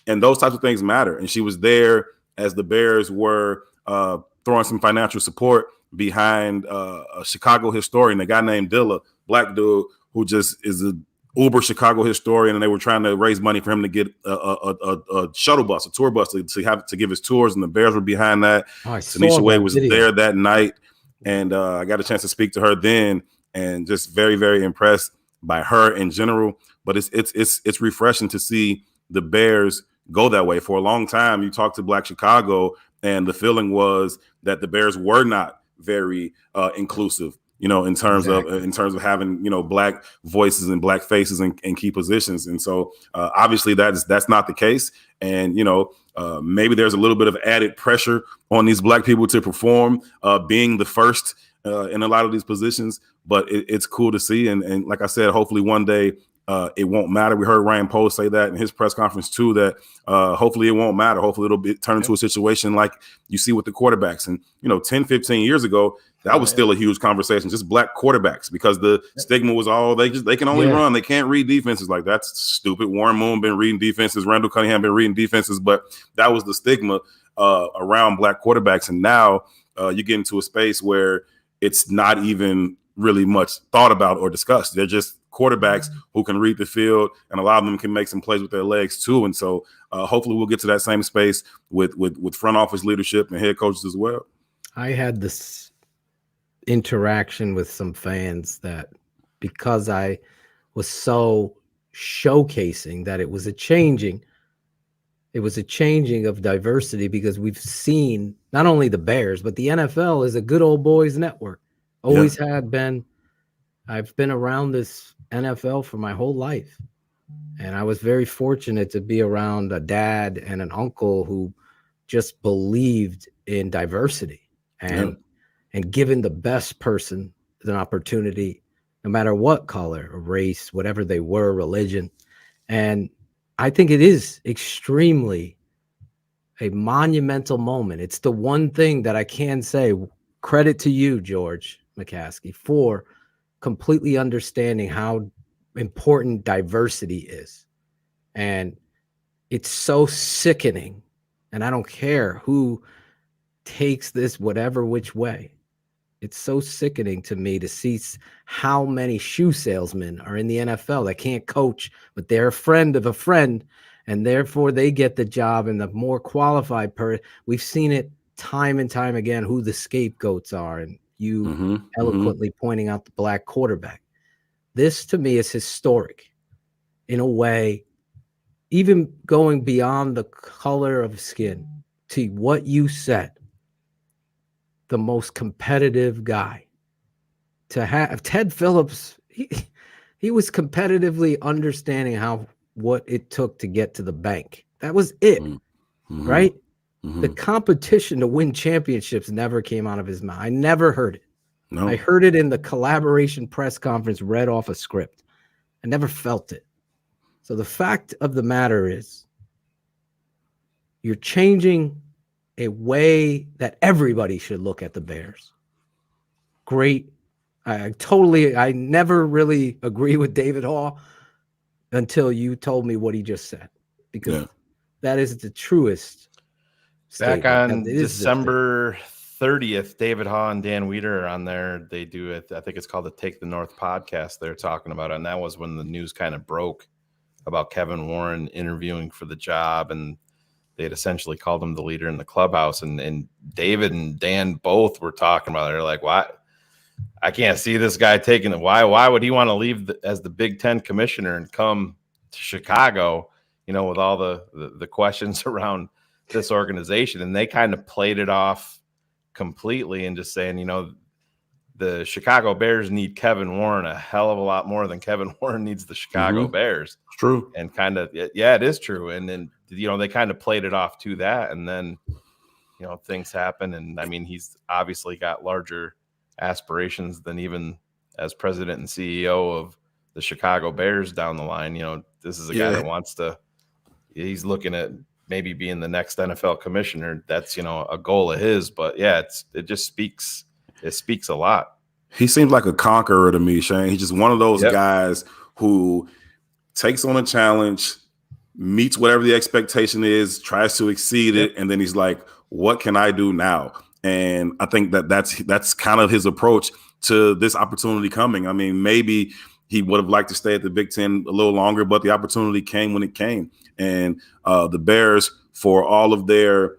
and those types of things matter. And she was there as the Bears were throwing some financial support behind a Chicago historian, a guy named Dilla, black dude, who just is a uber Chicago historian, and they were trying to raise money for him to get a shuttle bus, a tour bus to give his tours, and the Bears were behind that. Tanisha Wade was there that night, and I got a chance to speak to her then, and just very, very impressed by her in general. But it's refreshing to see the Bears go that way. For a long time, you talk to Black Chicago, and the feeling was that the Bears were not very inclusive, in terms of having, Black voices and Black faces in key positions. And so obviously that's not the case. And, maybe there's a little bit of added pressure on these Black people to perform, being the first in a lot of these positions. But it's cool to see. And like I said, hopefully one day it won't matter. We heard Ryan Poles say that in his press conference too, that hopefully it won't matter. Hopefully it'll turn into a situation like you see with the quarterbacks. And, 10, 15 years ago, that was still a huge conversation, just Black quarterbacks, because the stigma was they can only run. They can't read defenses. Like, that's stupid. Warren Moon been reading defenses. Randall Cunningham been reading defenses. But that was the stigma around Black quarterbacks. And now you get into a space where it's not even really much thought about or discussed. They're just quarterbacks who can read the field, and a lot of them can make some plays with their legs too. And so hopefully we'll get to that same space with front office leadership and head coaches as well. I had this interaction with some fans that, because I was so showcasing that it was a changing of diversity, because we've seen not only the Bears, but the NFL is a good old boys network. Always had been. I've been around this NFL for my whole life. And I was very fortunate to be around a dad and an uncle who just believed in diversity and giving the best person an opportunity, no matter what color or race, whatever they were, religion. And I think it is extremely a monumental moment. It's the one thing that I can say, credit to you, George McCaskey, for completely understanding how important diversity is. And it's so sickening. And I don't care who takes this whatever which way. It's so sickening to me to see how many shoe salesmen are in the NFL that can't coach, but they're a friend of a friend, and therefore they get the job, and the more qualified we've seen it time and time again who the scapegoats are, and you eloquently pointing out the black quarterback. This to me is historic in a way, even going beyond the color of skin to what you said. The most competitive guy to have. Ted Phillips, he was competitively understanding what it took to get to the bank. That was it, right? The competition to win championships never came out of his mouth. I never heard it. No. I heard it in the collaboration press conference read off a script. I never felt it. So the fact of the matter is, you're changing a way that everybody should look at the Bears. Great. I never really agree with David Hall until you told me what he just said, because that is the truest. Back on December 30th, David Hall and Dan Weeder are on there. They do it. I think it's called the Take the North podcast. They're talking about it. And that was when the news kind of broke about Kevin Warren interviewing for the job, and they had essentially called him the leader in the clubhouse. And David and Dan both were talking about it. They're like, why? I can't see this guy taking it. Why would he want to leave as the Big Ten commissioner and come to Chicago, with all the questions around this organization? And they kind of played it off completely and just saying, the Chicago Bears need Kevin Warren a hell of a lot more than Kevin Warren needs the Chicago Bears. It's true. And kind of, yeah, it is true. And then, they kind of played it off to that. And then, things happen. And I mean, he's obviously got larger aspirations than even as president and CEO of the Chicago Bears down the line. This is a guy that he's looking at maybe being the next NFL commissioner. That's, a goal of his. But yeah, it speaks a lot. He seems like a conqueror to me, Shane. He's just one of those guys who takes on a challenge, meets whatever the expectation is, tries to exceed it, and then he's like, what can I do now? And I think that's kind of his approach to this opportunity coming. I mean, maybe he would have liked to stay at the Big Ten a little longer, but the opportunity came when it came. And the Bears, for all of their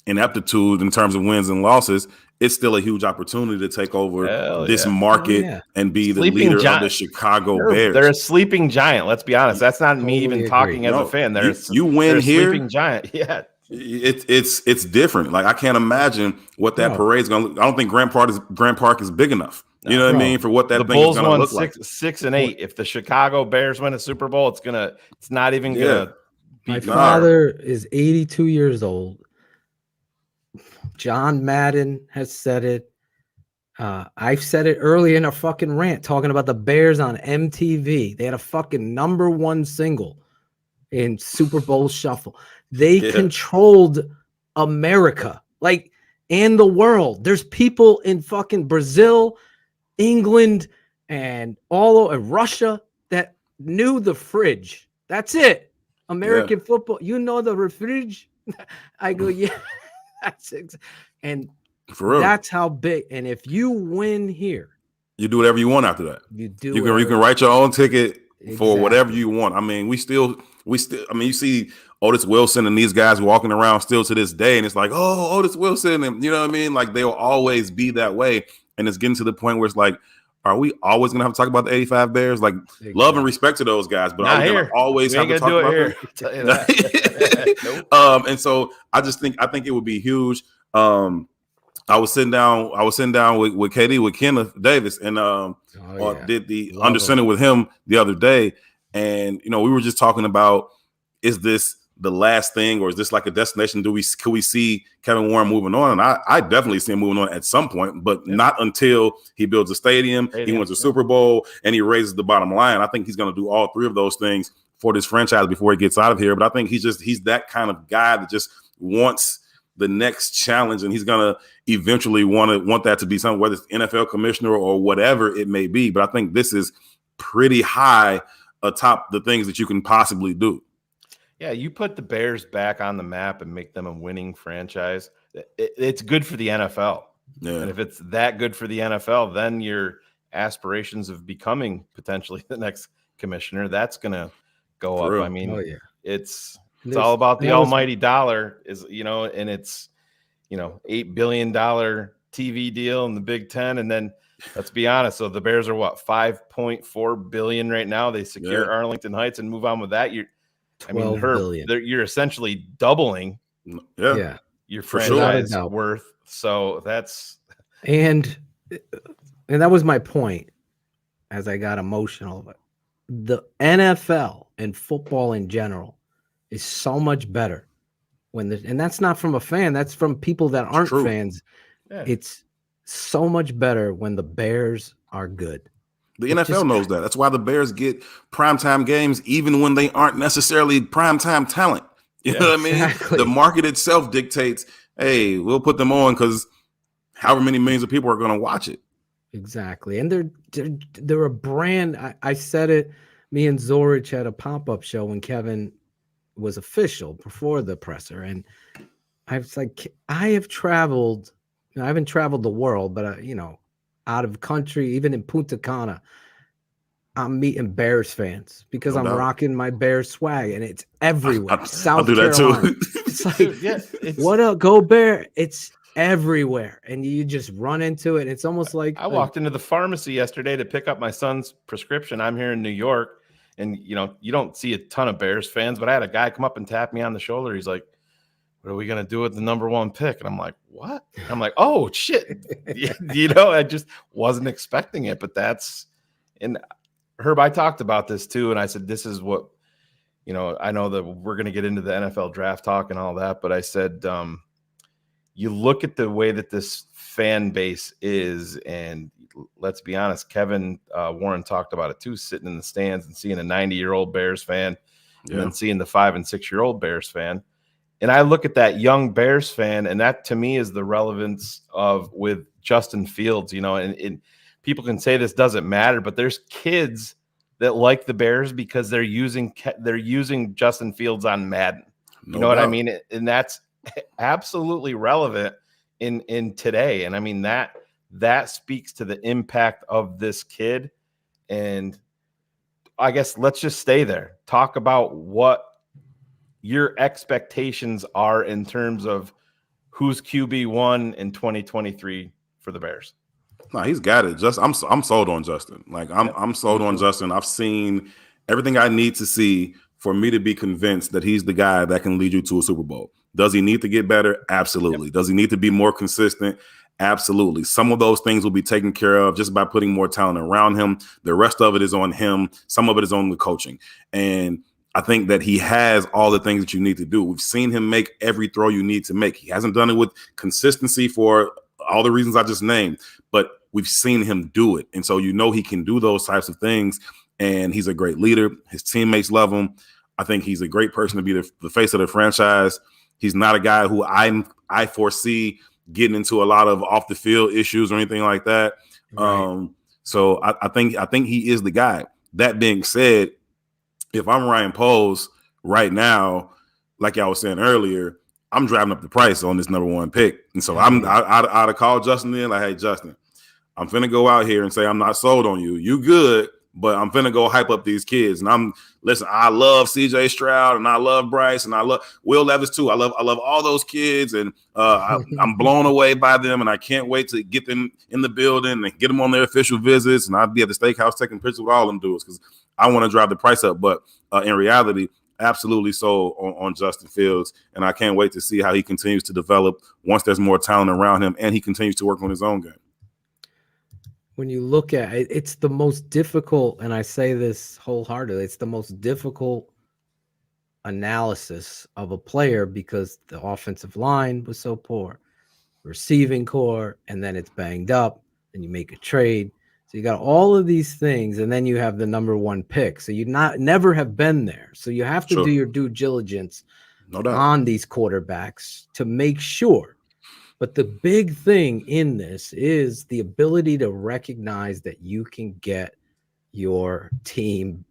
ineptitude in terms of wins and losses, it's still a huge opportunity to take over this market and be the leader of the Chicago Bears. They're a sleeping giant. Let's be honest. That's not me even talking as a fan. You win here, sleeping giant. Yeah. It's different. Like, I can't imagine what that parade's going to look. I don't think Grant Park is big enough. You know what I mean? For what that thing is going to look like. 6 and 8. If the Chicago Bears win a Super Bowl, it's not even gonna. My father is 82 years old. John Madden has said it. I've said it early in a fucking rant talking about the Bears on MTV. They had a fucking #1 single in Super Bowl Shuffle. They controlled America, and the world. There's people in fucking Brazil, England, and all over Russia that knew the fridge. That's it. American football. The fridge? I go, yeah. That's it. And for real, that's how big. And if you win here, you do whatever you want after that. You can write your own ticket for whatever you want. I mean, we still. I mean, you see Otis Wilson and these guys walking around still to this day, and it's like, oh, Otis Wilson, and you know what I mean? Like, they will always be that way, and it's getting to the point where it's like, are we always gonna have to talk about the '85 Bears? Like, love and respect to those guys, but are we gonna always have to talk about them? Tell you that. And so I think it would be huge. I was sitting down with KD with Kenneth Davis, and did the Under Center with him the other day, and we were just talking about, is this the last thing, or is this like a destination? Could we see Kevin Warren moving on? And I definitely see him moving on at some point, but not until he builds a stadium, he wins a Super Bowl, and he raises the bottom line. I think he's going to do all three of those things for this franchise before he gets out of here. But I think he's that kind of guy that just wants the next challenge, and he's going to eventually want that to be something, whether it's NFL commissioner or whatever it may be. But I think this is pretty high atop the things that you can possibly do. Yeah, you put the Bears back on the map and make them a winning franchise. It's good for the NFL. Yeah. And if it's that good for the NFL, then your aspirations of becoming potentially the next commissioner, that's going to go up. I mean, it's all about the almighty dollar, and it's, $8 billion TV deal in the Big Ten. And then let's be honest. So the Bears are $5.4 billion right now. They secure Arlington Heights and move on with that. You're essentially doubling your franchise worth. So that's and that was my point as I got emotional. The NFL and football in general is so much better and that's not from a fan, that's from people that aren't fans. Yeah. It's so much better when the Bears are good. The NFL knows that. That's why the Bears get primetime games, even when they aren't necessarily primetime talent. You know what I mean? Exactly. The market itself dictates, hey, we'll put them on because however many millions of people are going to watch it. Exactly. And they're a brand. I said it. Me and Zorich had a pop-up show when Kevin was official before the presser. And I was like, I have traveled. I haven't traveled the world, but, out of country, even in Punta Cana, I'm meeting Bears fans because I'm rocking my Bears swag, and it's everywhere. South Carolina. That too. It's like, what up, go Bear? It's everywhere, and you just run into it. It's almost like I walked into the pharmacy yesterday to pick up my son's prescription. I'm here in New York, and you don't see a ton of Bears fans, but I had a guy come up and tap me on the shoulder. He's like, what are we going to do with the number one pick? And I'm like, what? I'm like, oh, shit. I just wasn't expecting it. But and Herb, I talked about this too. And I said, this is what, I know that we're going to get into the NFL draft talk and all that. But I said, you look at the way that this fan base is. And let's be honest, Kevin Warren talked about it too, sitting in the stands and seeing a 90-year-old Bears fan and then seeing the 5- and 6-year-old Bears fan. And I look at that young Bears fan, and that to me is the relevance with Justin Fields, and people can say this doesn't matter, but there's kids that like the Bears because they're using Justin Fields on Madden. You know what I mean? And that's absolutely relevant in today. And I mean, that speaks to the impact of this kid. And I guess let's just stay there. Talk about what your expectations are in terms of who's QB1 in 2023 for the Bears. No, he's got it. I'm sold on Justin. I'm sold on Justin. I've seen everything I need to see for me to be convinced that he's the guy that can lead you to a Super Bowl. Does he need to get better? Absolutely. Yep. Does he need to be more consistent? Absolutely. Some of those things will be taken care of just by putting more talent around him. The rest of it is on him. Some of it is on the coaching. And I think that he has all the things that you need to do. We've seen him make every throw you need to make. He hasn't done it with consistency for all the reasons I just named, but we've seen him do it. And so he can do those types of things, and he's a great leader. His teammates love him. I think he's a great person to be the face of the franchise. He's not a guy who I foresee getting into a lot of off the field issues or anything like that. Right. So I think he is the guy. That being said, if I'm Ryan Poles right now, like I was saying earlier, I'm driving up the price on this number one pick. And so I'd have called Justin in, like, hey, Justin, I'm finna go out here and say I'm not sold on you. You good, but I'm finna go hype up these kids. And listen, I love CJ Stroud and I love Bryce and I love Will Levis too. I love all those kids, and I'm blown away by them, and I can't wait to get them in the building and get them on their official visits. And I'll be at the steakhouse taking pictures with all them dudes because I want to drive the price up. But in reality, absolutely sold on Justin Fields, and I can't wait to see how he continues to develop once there's more talent around him and he continues to work on his own game. When you look at it, it's the most difficult, and I say this wholeheartedly, it's the most difficult analysis of a player because the offensive line was so poor, receiving core, and then it's banged up, and you make a trade. So you got all of these things, and then you have the number 1 pick. So you never have been there. So you have to do your due diligence on these quarterbacks to make sure. But the big thing in this is the ability to recognize that you can get your team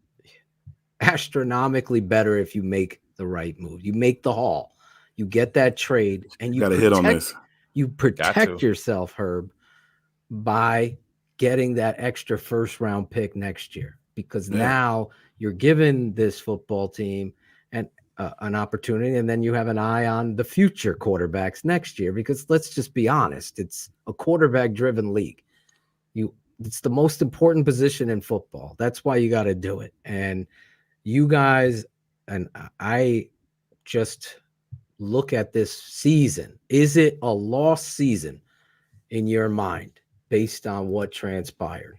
astronomically better if you make the right move. You make the haul, you get that trade, and you got to hit on this. You protect yourself, Herb, by getting that extra first-round pick next year, because now you're giving this football team an opportunity, and then you have an eye on the future quarterbacks next year, because let's just be honest, it's a quarterback-driven league. It's the most important position in football. That's why you got to do it. And you guys, and I just look at this season. Is it a lost season in your mind based on what transpired?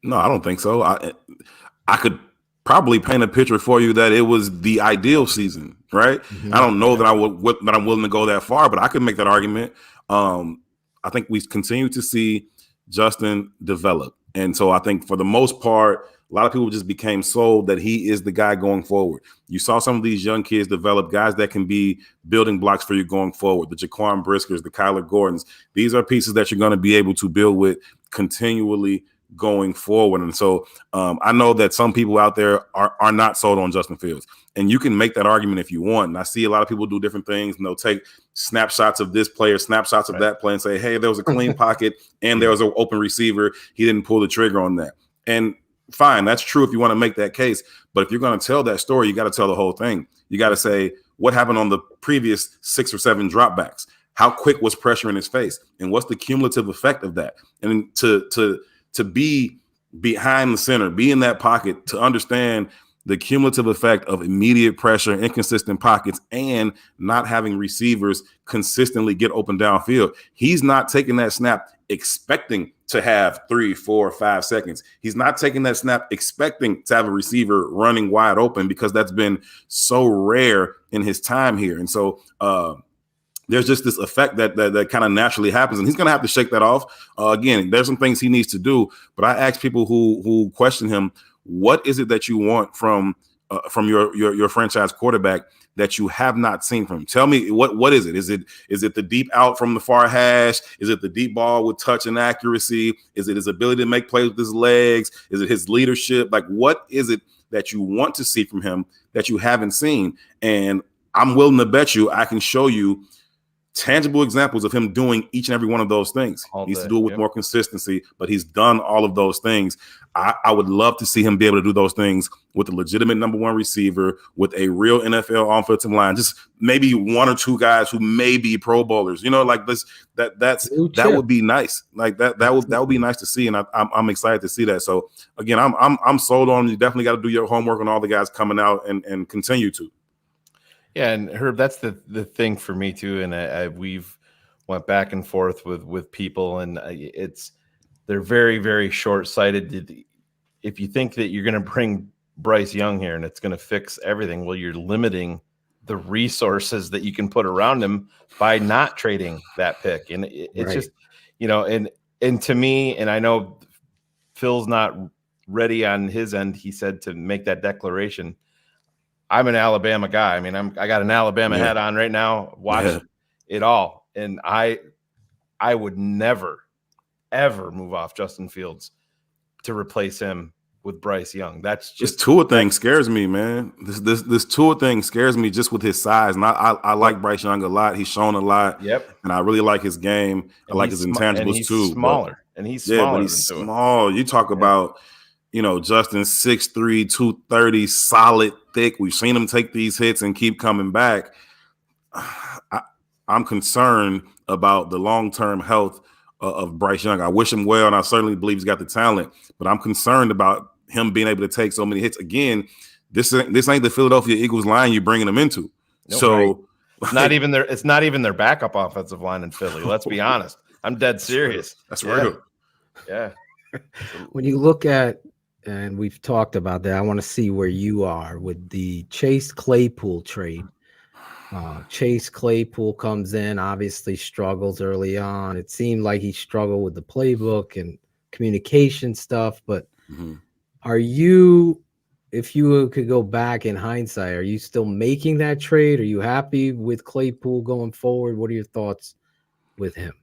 No, I don't think so. I could probably paint a picture for you that it was the ideal season, right? Mm-hmm. I don't know that I'm willing to go that far, but I could make that argument. I think we continue to see Justin develop. And so I think for the most part, a lot of people just became sold that he is the guy going forward. You saw some of these young kids develop, guys that can be building blocks for you going forward. The Jaquan Briskers, the Kyler Gordons. These are pieces that you're going to be able to build with continually going forward. And so I know that some people out there are not sold on Justin Fields. And you can make that argument if you want. And I see a lot of people do different things, and they'll take snapshots of this player, snapshots of that play, and say, hey, there was a clean pocket and there was an open receiver. He didn't pull the trigger on that. And fine, that's true if you want to make that case. But if you're going to tell that story, you got to tell the whole thing. You got to say what happened on the previous 6 or 7 dropbacks. How quick was pressure in his face? And what's the cumulative effect of that? And to be behind the center, be in that pocket, to understand the cumulative effect of immediate pressure, inconsistent pockets, and not having receivers consistently get open downfield. He's not taking that snap expecting to have 3, 4, 5 seconds. He's not taking that snap expecting to have a receiver running wide open, because that's been so rare in his time here. And so there's just this effect that kind of naturally happens, and he's going to have to shake that off. Again, there's some things he needs to do, but I ask people who question him, what is it that you want from your franchise quarterback that you have not seen from him? Tell me, what is it? Is it the deep out from the far hash? Is it the deep ball with touch and accuracy? Is it his ability to make plays with his legs? Is it his leadership? Like, what is it that you want to see from him that you haven't seen? And I'm willing to bet you I can show you tangible examples of him doing each and every one of those things. He needs to do it with more consistency, but he's done all of those things. I would love to see him be able to do those things with a legitimate number 1 receiver, with a real NFL offensive line, just maybe 1 or 2 guys who may be Pro Bowlers, like this, that would be nice. Like that would be nice to see. And I'm excited to see that. So again, I'm sold on, you definitely got to do your homework on all the guys coming out and continue to. Yeah, and Herb, that's the thing for me too. And we've went back and forth with people, and they're very, very short-sighted. If you think that you're going to bring Bryce Young here and it's going to fix everything, well, you're limiting the resources that you can put around him by not trading that pick. And it's just, and to me, and I know Phil's not ready on his end, he said, to make that declaration. I'm an Alabama guy. I mean, I got an Alabama hat on right now. Watch it all. And I would never, ever move off Justin Fields to replace him with Bryce Young. That's just this Tua thing scares me, man. This Tua thing scares me just with his size. And I like Bryce Young a lot. He's shown a lot. Yep. And I really like his game. I like his intangibles too. Smaller. And he's smaller. But he's small. You talk about Justin 6'3", 230, solid, thick. We've seen him take these hits and keep coming back. I'm concerned about the long-term health of Bryce Young. I wish him well, and I certainly believe he's got the talent, but I'm concerned about him being able to take so many hits. Again, this ain't the Philadelphia Eagles line you're bringing him into. Nope, so right. It's not even their backup offensive line in Philly. Let's be honest. I'm dead serious. That's real. Yeah. When you look at and we've talked about that. I want to see where you are with the Chase Claypool trade. Chase Claypool comes in, obviously struggles early on. It seemed like he struggled with the playbook and communication stuff, but are you, if you could go back in hindsight, are you still making that trade? Are you happy with Claypool going forward? What are your thoughts with him?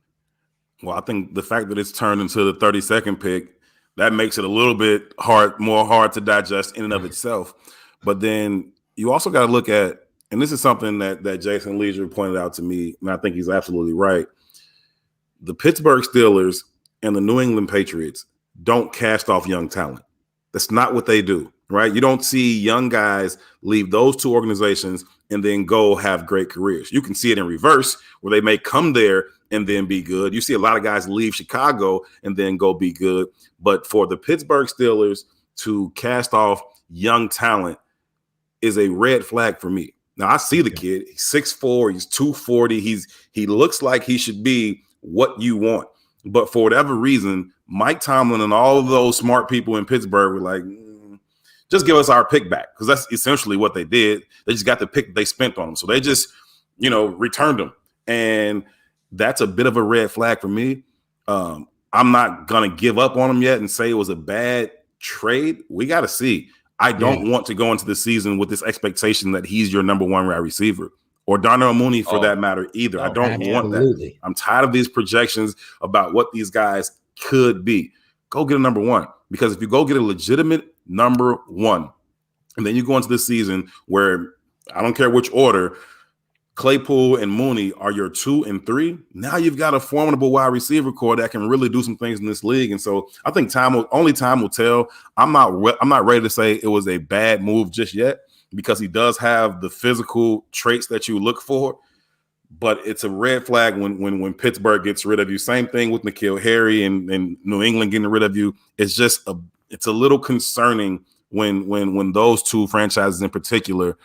Well, I think the fact that it's turned into the 32nd pick, that makes it a little bit more hard to digest in and of itself. But then you also got to look at, and this is something that Jason Leisure pointed out to me, and I think he's absolutely right. The Pittsburgh Steelers and the New England Patriots don't cast off young talent. That's not what they do, right? You don't see young guys leave those two organizations and then go have great careers. You can see it in reverse, where they may come there and then be good. You see a lot of guys leave Chicago and then go be good. But for the Pittsburgh Steelers to cast off young talent is a red flag for me. Now, I see the kid. He's 6'4", he's 240. He looks like he should be what you want. But for whatever reason, Mike Tomlin and all of those smart people in Pittsburgh were like, just give us our pick back, because that's essentially what they did. They just got the pick they spent on them. So they just, returned them. And that's a bit of a red flag for me. I'm not going to give up on him yet and say it was a bad trade. We got to see. I don't want to go into the season with this expectation that he's your number one wide receiver, or Darnell Mooney for that matter either. I don't want that. I'm tired of these projections about what these guys could be. Go get a number one, because if you go get a legitimate number one, and then you go into the season where, I don't care which order, Claypool and Mooney are your 2 and 3. Now you've got a formidable wide receiver core that can really do some things in this league. And so I think only time will tell. I'm not ready to say it was a bad move just yet, because he does have the physical traits that you look for. But it's a red flag when Pittsburgh gets rid of you. Same thing with N'Keal Harry and New England getting rid of you. It's just it's a little concerning when those two franchises in particular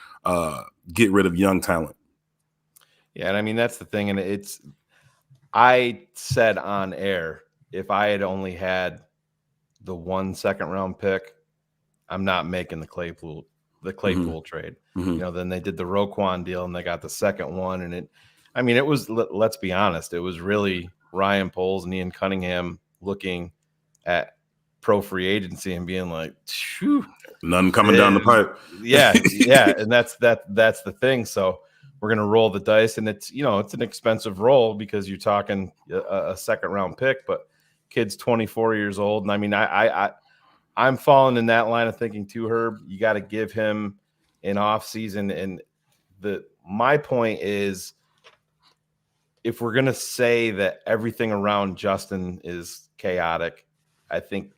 get rid of young talent. Yeah, and I mean, that's the thing. And I said on air, if I had only had the 1 second-round pick, I'm not making the Claypool trade. Then they did the Roquan deal and they got the second one. And it was, let's be honest, it was really Ryan Poles and Ian Cunningham looking at pro free agency and being like, "Phew, nothing coming down the pipe." Yeah. And that's the thing. So we're going to roll the dice, and it's an expensive roll, because you're talking a second round pick, but kid's 24 years old. And I mean, I'm falling in that line of thinking too, Herb. You got to give him an off season. And my point is, if we're going to say that everything around Justin is chaotic, I think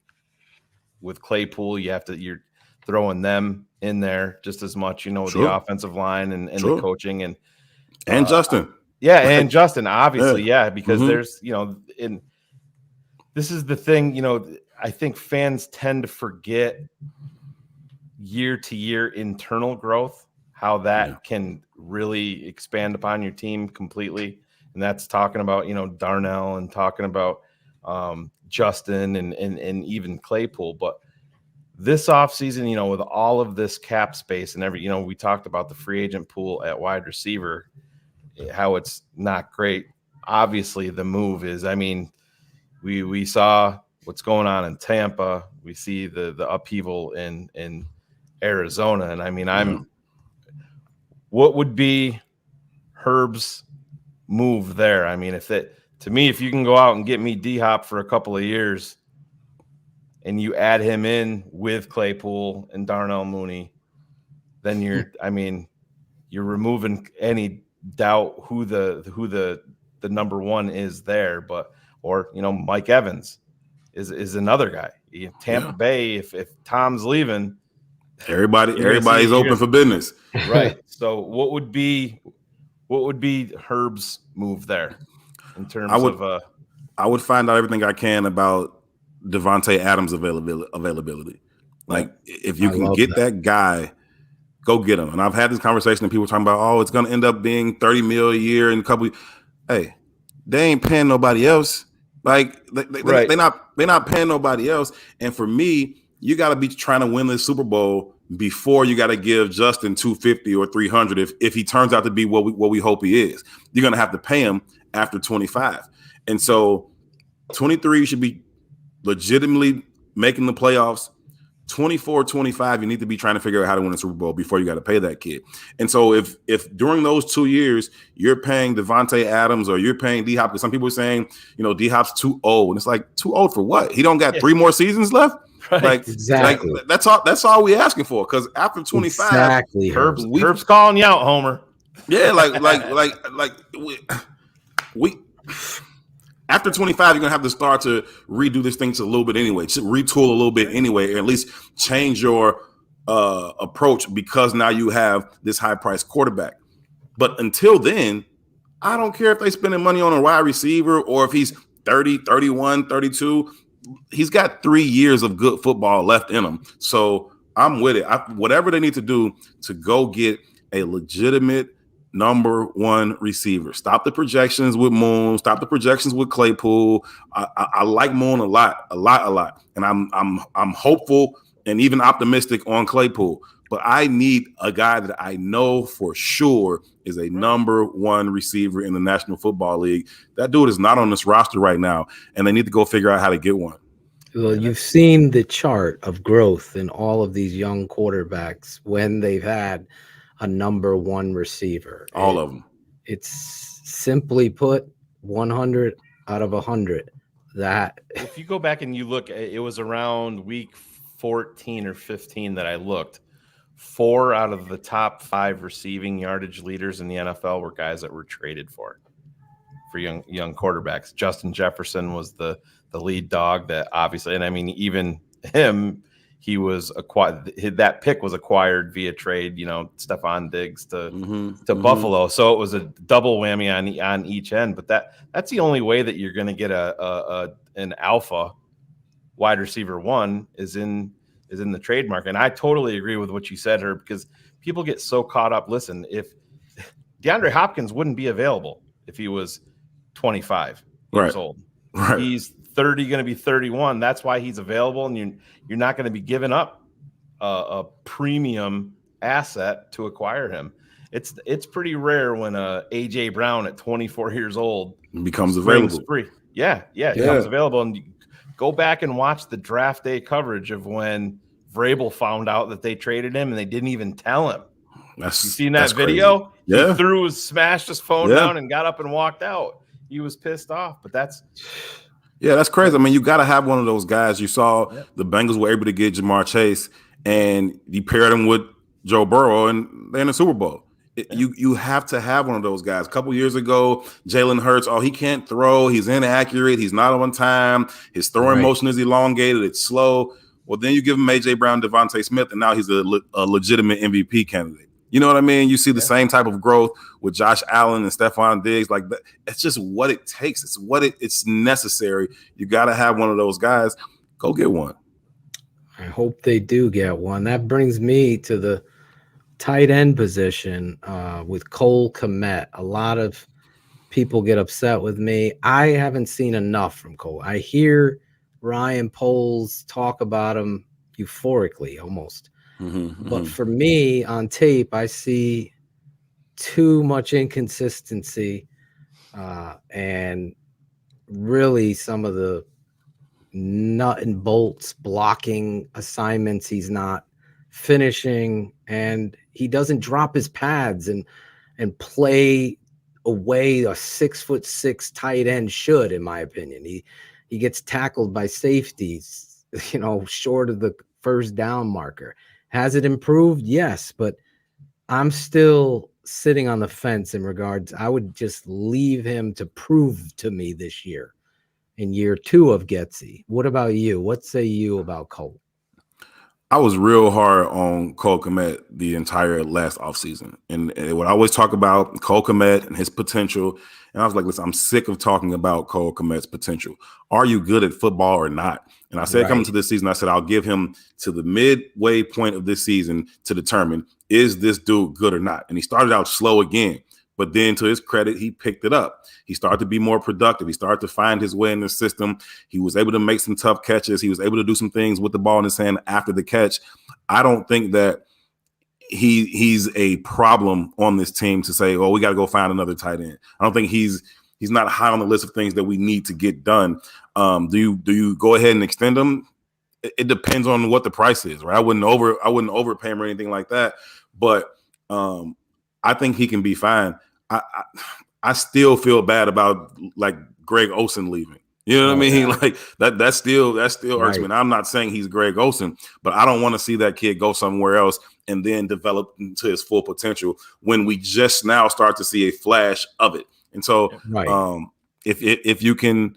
with Claypool, you're throwing them in there just as much, with the offensive line and the coaching and Justin. And Justin, obviously. Because there's, and this is the thing, I think fans tend to forget year to year internal growth, how that can really expand upon your team completely. And that's talking about, Darnell, and talking about Justin and even Claypool. But this offseason, with all of this cap space and we talked about the free agent pool at wide receiver, how it's not great. Obviously, the move is, we saw what's going on in Tampa. We see the upheaval in Arizona. And what would be Herb's move there? If you can go out and get me D-Hop for a couple of years and you add him in with Claypool and Darnell Mooney, then you're removing any doubt who the number one is there. Or Mike Evans is another guy. Tampa Bay, if Tom's leaving, everybody's open for business. Right. So what would be Herb's move there in terms of I would find out everything I can about Devontae Adams availability. Like, if you can get that guy, go get him. And I've had this conversation and people talking about, it's going to end up being $30 million a year in a couple. Hey, they ain't paying nobody else. Like, they're not paying nobody else. And for me, you got to be trying to win the Super Bowl before you got to give Justin 250 or 300 if he turns out to be what we hope he is. You're going to have to pay him after 25. And so 23, you should be legitimately making the playoffs. 24, 25, you need to be trying to figure out how to win a Super Bowl before you got to pay that kid. And so if during those 2 years you're paying Devontae Adams or you're paying D-Hop, because some people are saying, D-Hop's too old. And it's like, too old for what? He don't got 3 more seasons left? Right. Like, exactly. Like, that's all we asking for. Because after 25, exactly. Herb's calling you out, Homer. Yeah, we after 25, you're gonna have to start to redo this thing to a little bit anyway, to retool a little bit anyway, or at least change your approach because now you have this high-priced quarterback. But until then, I don't care if they're spending money on a wide receiver or if he's 30, 31, 32. He's got 3 years of good football left in him. So I'm with it. Whatever they need to do to go get a legitimate number 1 receiver. Stop the projections with Moon. Stop the projections with Claypool. I like Moon a lot. And I'm hopeful and even optimistic on Claypool. But I need a guy that I know for sure is a number 1 receiver in the National Football League. That dude is not on this roster right now, and they need to go figure out how to get one. Well, you've seen the chart of growth in all of these young quarterbacks when they've had a number 1 receiver. All of them. It's simply put 100 out of 100. That if you go back and you look, it was around week 14 or 15 that I looked. 4 out of the top 5 receiving yardage leaders in the NFL were guys that were traded for young quarterbacks. Justin Jefferson was the lead dog that obviously, and I mean, even him, he was acquired. That pick was acquired via trade. Stephon Diggs to Buffalo. So it was a double whammy on each end. But that's the only way that you're going to get an alpha wide receiver 1 is in the trade market. And I totally agree with what you said, Herb, because people get so caught up. Listen, if DeAndre Hopkins wouldn't be available if he was 25 years old, right. He's 30, going to be 31. That's why he's available, and you're not going to be giving up a premium asset to acquire him. It's pretty rare when AJ Brown at 24 years old becomes available. Free. Yeah, becomes available. And you go back and watch the draft day coverage of when Vrabel found out that they traded him and they didn't even tell him. You seen that video? Crazy. Yeah. He smashed his phone down and got up and walked out. He was pissed off, but that's crazy. I mean, you got to have one of those guys. You saw the Bengals were able to get Jamar Chase, and you paired him with Joe Burrow, and they're in the Super Bowl. You have to have one of those guys. A couple years ago, Jalen Hurts, he can't throw. He's inaccurate. He's not on time. His throwing motion is elongated. It's slow. Well, then you give him A.J. Brown, Devontae Smith, and now he's a legitimate MVP candidate. You know what I mean? You see the same type of growth with Josh Allen and Stephon Diggs. Like that, it's just what it takes. It's it's necessary. You got to have one of those guys. Go get one. I hope they do get one. That brings me to the tight end position with Cole Kmet. A lot of people get upset with me. I haven't seen enough from Cole. I hear Ryan Poles talk about him euphorically almost. But for me on tape, I see too much inconsistency and really some of the nut and bolts blocking assignments he's not finishing, and he doesn't drop his pads and play away a 6'6" tight end should, in my opinion. He gets tackled by safeties, short of the first down marker. Has it improved? Yes, but I'm still sitting on the fence in regards. I would just leave him to prove to me this year, in year 2 of Getsy. What about you? What say you about Cole? I was real hard on Cole Kmet the entire last offseason. And when I always talk about Cole Kmet and his potential, and I was like, listen, I'm sick of talking about Cole Kmet's potential. Are you good at football or not? And I said coming to this season, I said, I'll give him to the midway point of this season to determine, is this dude good or not? And he started out slow again. But then, to his credit, he picked it up. He started to be more productive. He started to find his way in the system. He was able to make some tough catches. He was able to do some things with the ball in his hand after the catch. I don't think that he's a problem on this team to say, "Oh, we got to go find another tight end." I don't think he's not high on the list of things that we need to get done. Do you go ahead and extend him? It depends on what the price is, right? I wouldn't overpay him or anything like that. But I think he can be fine. I still feel bad about like Greg Olsen leaving. You know what I mean? Yeah. Like that still irks me. And I'm not saying he's Greg Olsen, but I don't want to see that kid go somewhere else and then develop into his full potential when we just now start to see a flash of it. And so, if you can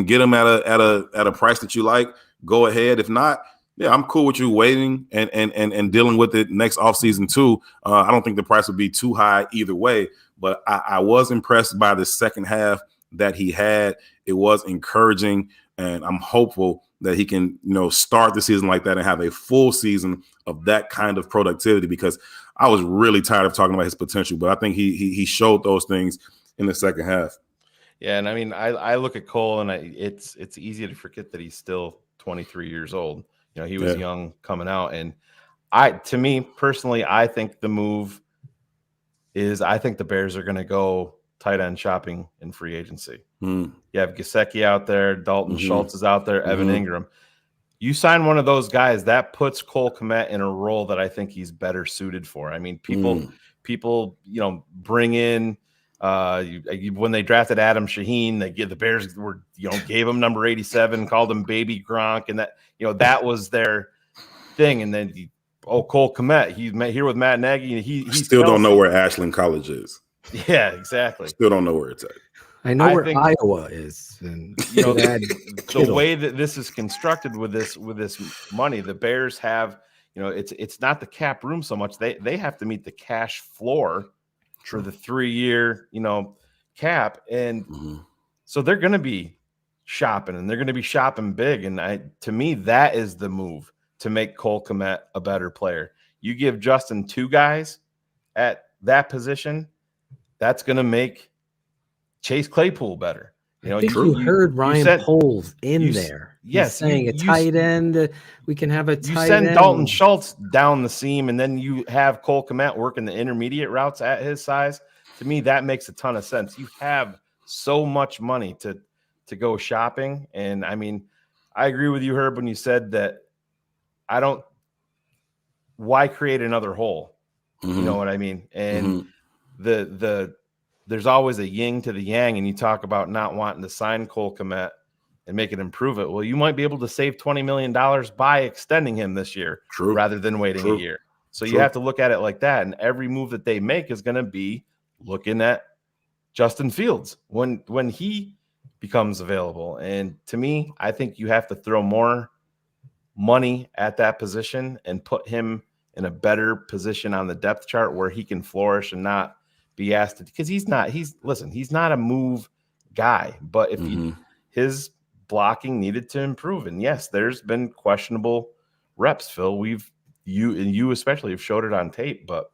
get him at a price that you like, go ahead. If not, yeah, I'm cool with you waiting and dealing with it next offseason too. I don't think the price would be too high either way, but I was impressed by the second half that he had. It was encouraging, and I'm hopeful that he can, start the season like that and have a full season of that kind of productivity, because I was really tired of talking about his potential, but I think he showed those things in the second half. Yeah, and I mean, I look at Cole, and it's easy to forget that he's still 23 years old. He was young coming out, and to me personally, I think the move is, I think the Bears are going to go tight end shopping in free agency. You have Gesicki out there, Dalton Schultz is out there, Evan Ingram. You sign one of those guys, that puts Cole Kmet in a role that I think he's better suited for. I mean, people, bring in when they drafted Adam Shaheen, the Bears gave him number 87, called him Baby Gronk, and that was their thing. And then Cole Kmet, he's here with Matt Nagy, and he still don't know where Ashland College is. Yeah, exactly. Still don't know where it's at. I know where Iowa is, and the way that this is constructed with this money, the Bears have, it's not the cap room so much. They have to meet the cash floor for the 3-year, cap, and so they're going to be shopping, and they're going to be shopping big. And to me, that is the move to make Cole Kmet a better player. You give Justin 2 guys at that position, that's going to make Chase Claypool better. I think you heard Ryan Poles in there. Yes, saying a tight end. We can have a tight end. You send Dalton Schultz down the seam, and then you have Cole Kmet working the intermediate routes at his size. To me, that makes a ton of sense. You have so much money to go shopping, and I mean, I agree with you, Herb, when you said that. Why create another hole? You know what I mean? And there's always a yin to the yang, and you talk about not wanting to sign Cole Kmet and make it improve it. Well, you might be able to save $20 million by extending him this year rather than waiting a year. So you have to look at it like that. And every move that they make is going to be looking at Justin Fields when he becomes available. And to me, I think you have to throw more money at that position and put him in a better position on the depth chart where he can flourish and not be asked to, because he's not a move guy, but if his blocking needed to improve, and yes, there's been questionable reps, Phil, you especially have showed it on tape, but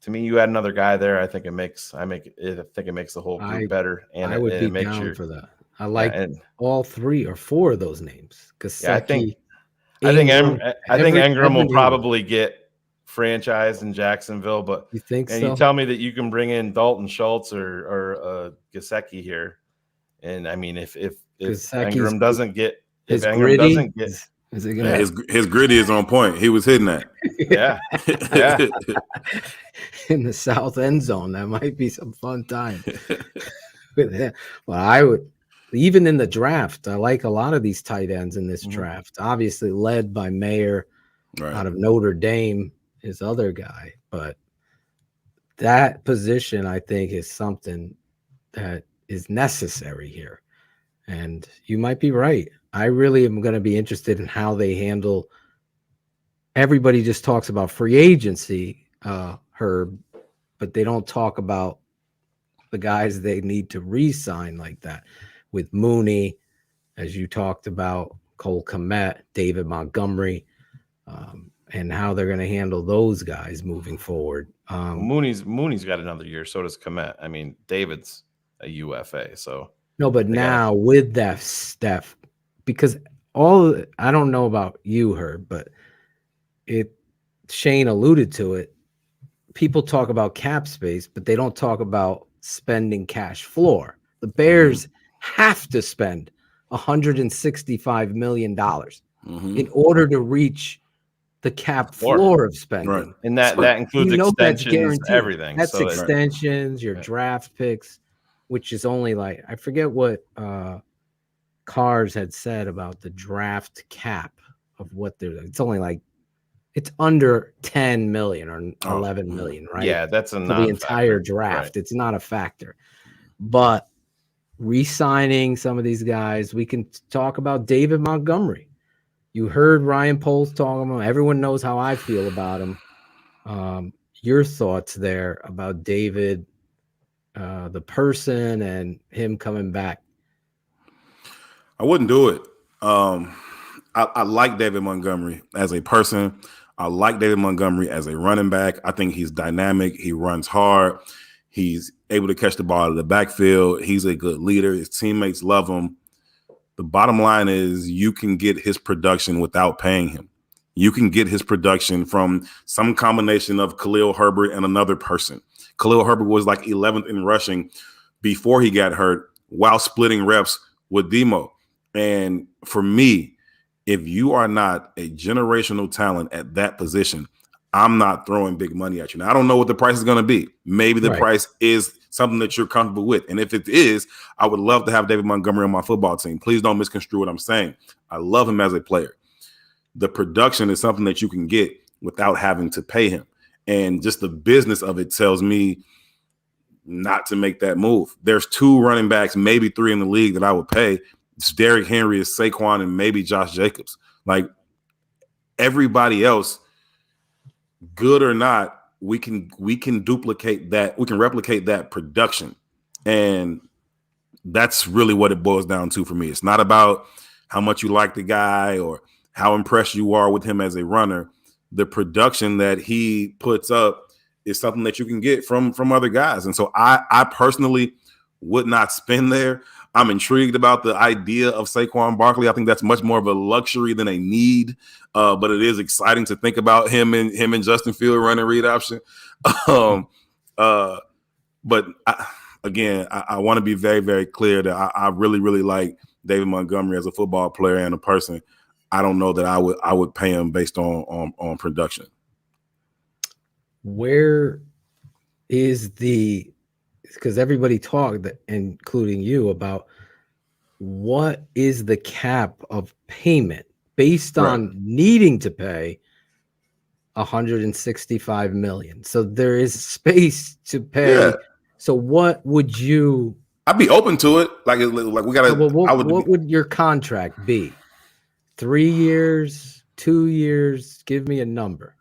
to me, you add another guy there, I think it makes the whole group better, and I would be down for that. I like all 3 or 4 of those names. I think Ingram will probably get franchised in Jacksonville, but you think so? You tell me that you can bring in Dalton Schultz or Gesicki here, and I mean, if Ingram doesn't get, his gritty is on point. He was hitting that. Yeah. In the south end zone, that might be some fun time with him. Well, I would. Even in the draft, I like a lot of these tight ends in this draft. Obviously led by Mayer out of Notre Dame, his other guy. But that position, I think, is something that is necessary here. And you might be right. I really am going to be interested in how they handle. Everybody just talks about free agency, Herb, but they don't talk about the guys they need to re-sign like that. With Mooney, as you talked about, Cole Kmet, David Montgomery. and how they're going to handle those guys moving forward. Mooney's got another year. So does Kmet. I mean, David's a UFA. So no, but now with that stuff, because I don't know about you, Herb, but Shane alluded to it. People talk about cap space, but they don't talk about spending cash floor. The Bears have to spend $165 million in order to reach the cap floor of spending. Right. And that includes extensions, everything. That's extensions, your draft picks, which is only like, I forget what Cars had said about the draft cap of what it's only like, it's under 10 million or 11 million, right? Yeah, that's for the entire draft. Right. It's not a factor. But re-signing some of these guys, we can talk about David Montgomery. You heard Ryan Poles talking about him. Everyone knows how I feel about him. Your thoughts there about David, the person, and him coming back? I wouldn't do it. I like David Montgomery as a person. I like David Montgomery as a running back. I think he's dynamic. He runs hard. He's able to catch the ball out of the backfield. He's a good leader. His teammates love him. The bottom line is you can get his production without paying him. You can get his production from some combination of Khalil Herbert and another person. Khalil Herbert was like 11th in rushing before he got hurt while splitting reps with Demo. And for me, if you are not a generational talent at that position, I'm not throwing big money at you. Now, I don't know what the price is going to be. Maybe the price is something that you're comfortable with. And if it is, I would love to have David Montgomery on my football team. Please don't misconstrue what I'm saying. I love him as a player. The production is something that you can get without having to pay him. And just the business of it tells me not to make that move. There's 2 running backs, maybe 3 in the league that I would pay. It's Derrick Henry, it's Saquon, and maybe Josh Jacobs. Like everybody else, good or not, we can duplicate that. We can replicate that production. And that's really what it boils down to for me. It's not about how much you like the guy or how impressed you are with him as a runner. The production that he puts up is something that you can get from other guys. And so I personally would not spend there. I'm intrigued about the idea of Saquon Barkley. I think that's much more of a luxury than a need, but it is exciting to think about him and Justin Fields running read option. But I want to be very, very clear that I really, really like David Montgomery as a football player and a person. I don't know that I would pay him based on production. Where is because everybody talked, including you, about what is the cap of payment based on needing to pay $165 million. So there is space to pay. Yeah. So what would you? I'd be open to it. Like we gotta. What would your contract be? 3 years, 2 years? Give me a number.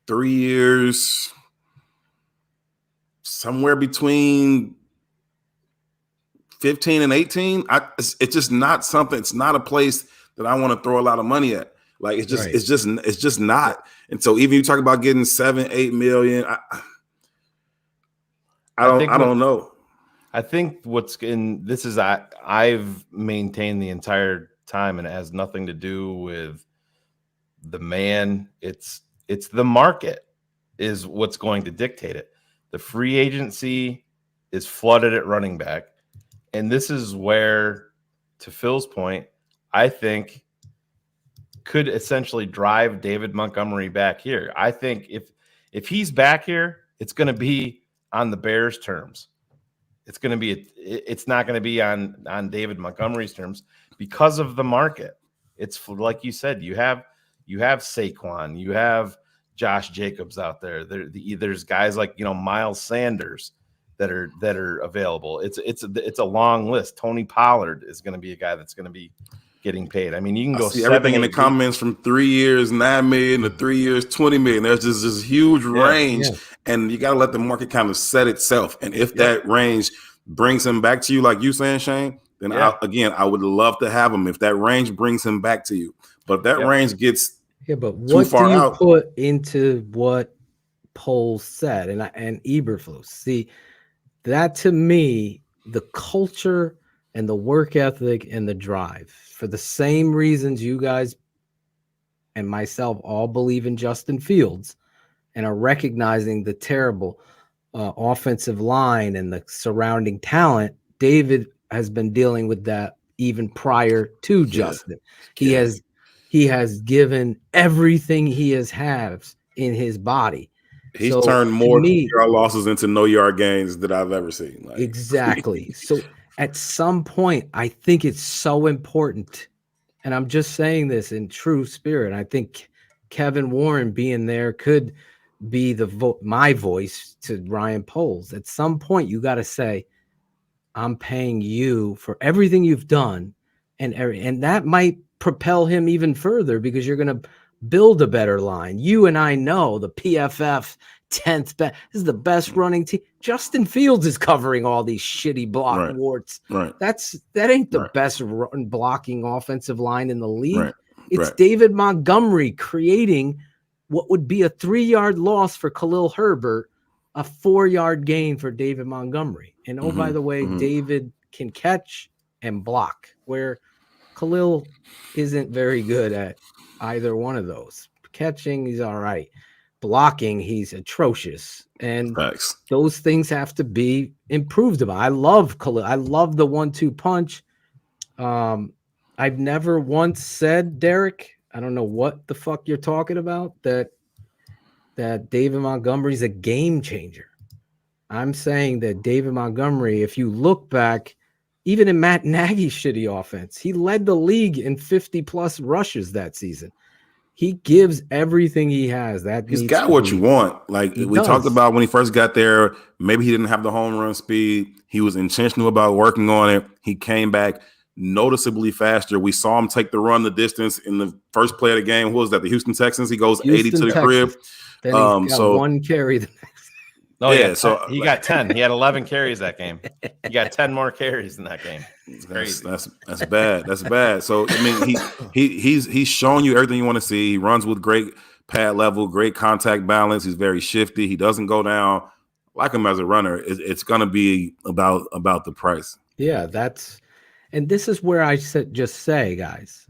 3 years. Somewhere between 15 and 18. It's just not something. It's not a place that I want to throw a lot of money at. Like it's just not. And so even you talk about getting 7-8 million, I don't know. I think I've maintained the entire time, and it has nothing to do with the man. It's the market is what's going to dictate it. The free agency is flooded at running back. And this is where, to Phil's point, I think could essentially drive David Montgomery back here. I think if he's back here, it's going to be on the Bears' terms. It's not going to be on David Montgomery's terms because of the market. It's like you said, you have Saquon, you have Josh Jacobs out there. There's guys like Miles Sanders that are available. It's a long list. Tony Pollard is going to be a guy that's going to be getting paid. I mean, you can go see everything in the comments from 3 years, 9 million to 3 years, 20 million. There's just this huge range, and you got to let the market kind of set itself. And if that range brings him back to you, like you saying, Shane, then I would love to have him if that range brings him back to you. But if that range gets Yeah, but what do you put into what Poles said and Eberflus? See, that to me, the culture and the work ethic and the drive, for the same reasons you guys and myself all believe in Justin Fields and are recognizing the terrible offensive line and the surrounding talent, David has been dealing with that even prior to Justin. He has given everything he has in his body. He's turned more yard losses into no yard gains that I've ever seen. Like. Exactly. So at some point, I think it's so important, and I'm just saying this in true spirit. I think Kevin Warren being there could be my voice to Ryan Poles. At some point, you got to say, I'm paying you for everything you've done, and that might propel him even further because you're going to build a better line. You and I know the PFF 10th best. This is the best running team. Justin Fields is covering all these shitty block warts. Right. That ain't the best run blocking offensive line in the league. Right. It's David Montgomery creating what would be a 3-yard loss for Khalil Herbert, a 4-yard gain for David Montgomery. And by the way, David can catch and block, where Khalil isn't very good at either one of those. Catching, he's all right. Blocking, he's atrocious. And those things have to be improved upon. I love Khalil. I love the 1-2 punch. I've never once said, Derek, I don't know what the fuck you're talking about, that David Montgomery's a game changer. I'm saying that David Montgomery, if you look back, even in Matt Nagy's shitty offense, he led the league in 50-plus rushes that season. He gives everything he has. He's got what you want. Like we talked about when he first got there, maybe he didn't have the home run speed. He was intentional about working on it. He came back noticeably faster. We saw him take the run the distance in the first play of the game. What was that? The Houston Texans. He goes 80 to the crib. Then he's got one carry the next. Oh yeah, so he got 10. He had 11 carries that game. He got 10 more carries in that game. It's crazy. That's bad. That's bad. So I mean, he's showing you everything you want to see. He runs with great pad level, great contact balance. He's very shifty. He doesn't go down. Like him as a runner, it's going to be about the price. Yeah, and this is where I just say, guys,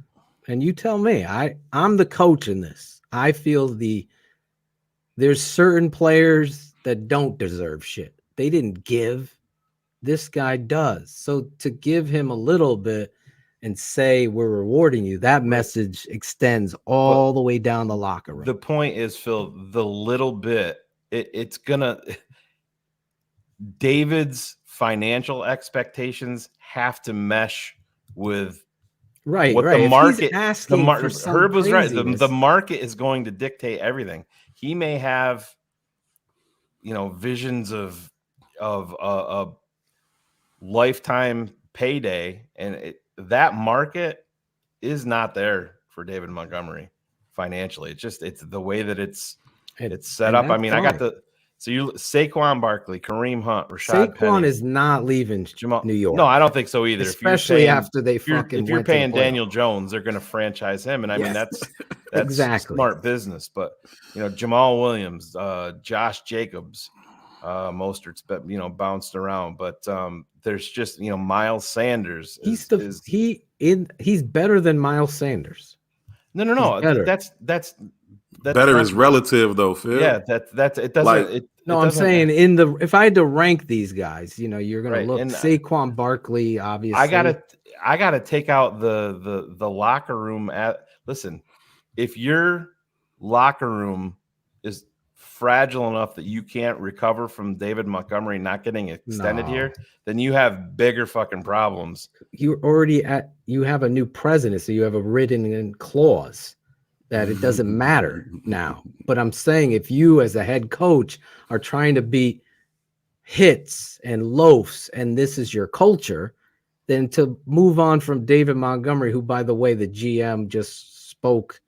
and you tell me. I'm the coach in this. I feel there's certain players that don't deserve shit. They didn't give. This guy does. So to give him a little bit and say we're rewarding you, that message extends all the way down the locker room. The point is, Phil, the little bit, it's gonna David's financial expectations have to mesh with what the market. Herb was right. The market is going to dictate everything. He may have visions of a lifetime payday, and that market is not there for David Montgomery financially. It's the way that it's set up. I mean, I got Saquon Barkley, Kareem Hunt, Rashad Penny. Saquon is not leaving New York. No, I don't think so either. Especially after if you're paying Daniel Jones, they're going to franchise him, and I mean that's exactly smart business. But Jamal Williams, Josh Jacobs, Mostert's bounced around, but there's just Miles Sanders. He's better than Miles Sanders. No. That's better is relative, though, Phil. Yeah, that's it. Doesn't. I'm saying if I had to rank these guys, you're gonna look Saquon Barkley. Obviously, I gotta take out the locker room. Listen, if your locker room is fragile enough that you can't recover from David Montgomery not getting extended here, then you have bigger fucking problems. You have a new president, so you have a written clause that it doesn't matter now. But I'm saying if you as a head coach are trying to beat hits and loafs and this is your culture, then to move on from David Montgomery, who, by the way, the GM just spoke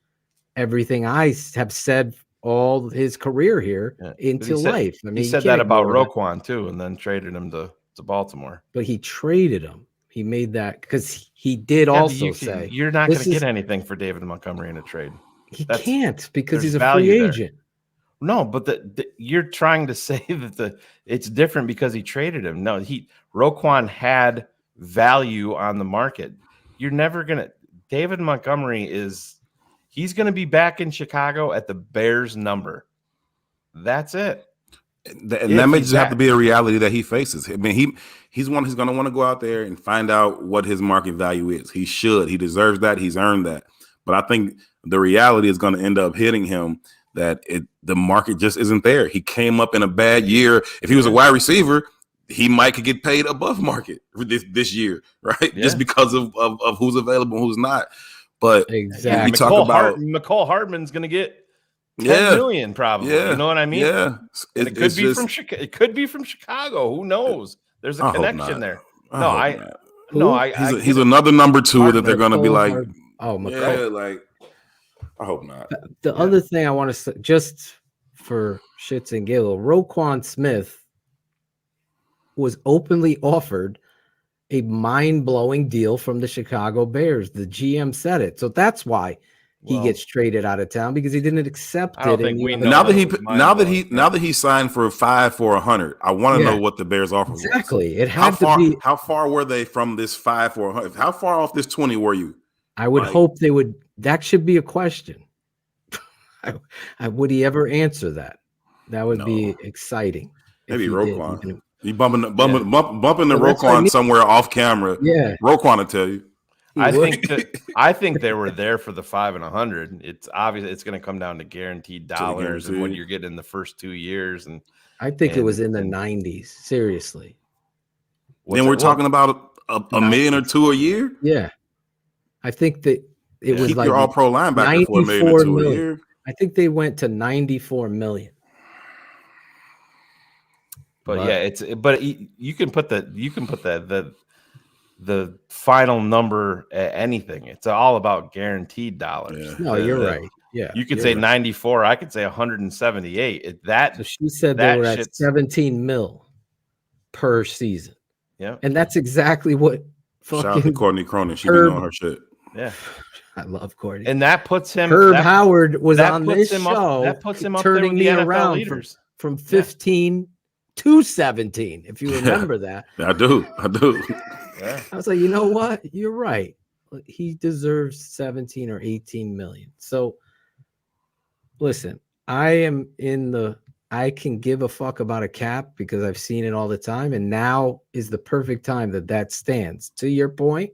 everything I have said all his career here into life. I mean, he said that about Roquan too, and then traded him to Baltimore. But he traded him. He made that because he did also say you're not going to get anything for David Montgomery in a trade. He can't because he's a value free there. agent. No, but you're trying to say that it's different because he traded him. No, Roquan had value on the market. You're never gonna. David Montgomery he's gonna be back in Chicago at the Bears number. That's it. And that may just have to be a reality that he faces. I mean, he's going to want to go out there and find out what his market value is. He should. He deserves that. He's earned that. But I think the reality is going to end up hitting him that the market just isn't there. He came up in a bad year. If he was a wide receiver, he might could get paid above market this year, right? Yeah. Just because of who's available and who's not. But exactly, we talk about McCole Hardman's going to get 10 million probably. You know what I mean? Yeah. It could be from Chicago. It could be from Chicago. Who knows? There's a connection there. He's another number 2 that they're going to be like, McCole. I hope not. The other thing I want to say, just for shits and giggles, Roquan Smith was openly offered a mind-blowing deal from the Chicago Bears. The GM said it. So that's why he gets traded out of town, because he didn't accept it. Now that he signed for 5 for $100, I want to know what the Bears offer was. Exactly. It had to be. How far were they from this 5 for $100? How far off this 20 were you? I would hope they would. That should be a question. Would he ever answer that? That would be exciting. Maybe Roquan. You bumping the Roquan somewhere off camera. Yeah, Roquan will tell you. I think they were there for the 5 and 100. It's obvious it's going to come down to guaranteed dollars and what you're getting in the first 2 years. And I think it was in the 90s. Seriously. Then we're talking about a million or 2 a year. Yeah, I think that it was like your all-pro linebacker for $1 million or 2 a year. I think they went to 94 million. But you can put the final number at anything. It's all about guaranteed dollars. Yeah. No, you're right. Yeah, you could say 94. I could say 178. So she said they were at 17 mil per season. Yeah, and that's exactly what. Shout out to Courtney Cronin. She been on her shit. Yeah. I love Courtney. And that puts him. Herb Howard was on this show. That puts him up turning me around leaders. From 15 to 17. If you remember that. I do. Yeah. I was like, you know what? You're right. He deserves 17 or 18 million. So listen, I can give a fuck about a cap because I've seen it all the time. And now is the perfect time that stands. To your point,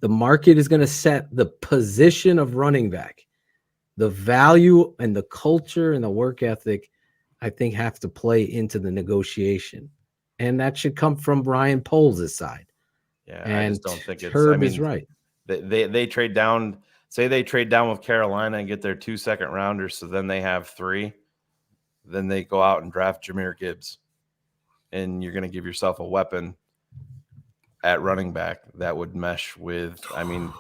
the market is going to set the position of running back. The value and the culture and the work ethic, I think, have to play into the negotiation. And that should come from Brian Poles' side. Yeah, and I just don't think it's. Herb is right. They trade down. Say they trade down with Carolina and get their 2 second-rounders, so then they have 3. Then they go out and draft Jahmyr Gibbs, and you're going to give yourself a weapon at running back that would mesh with. I mean,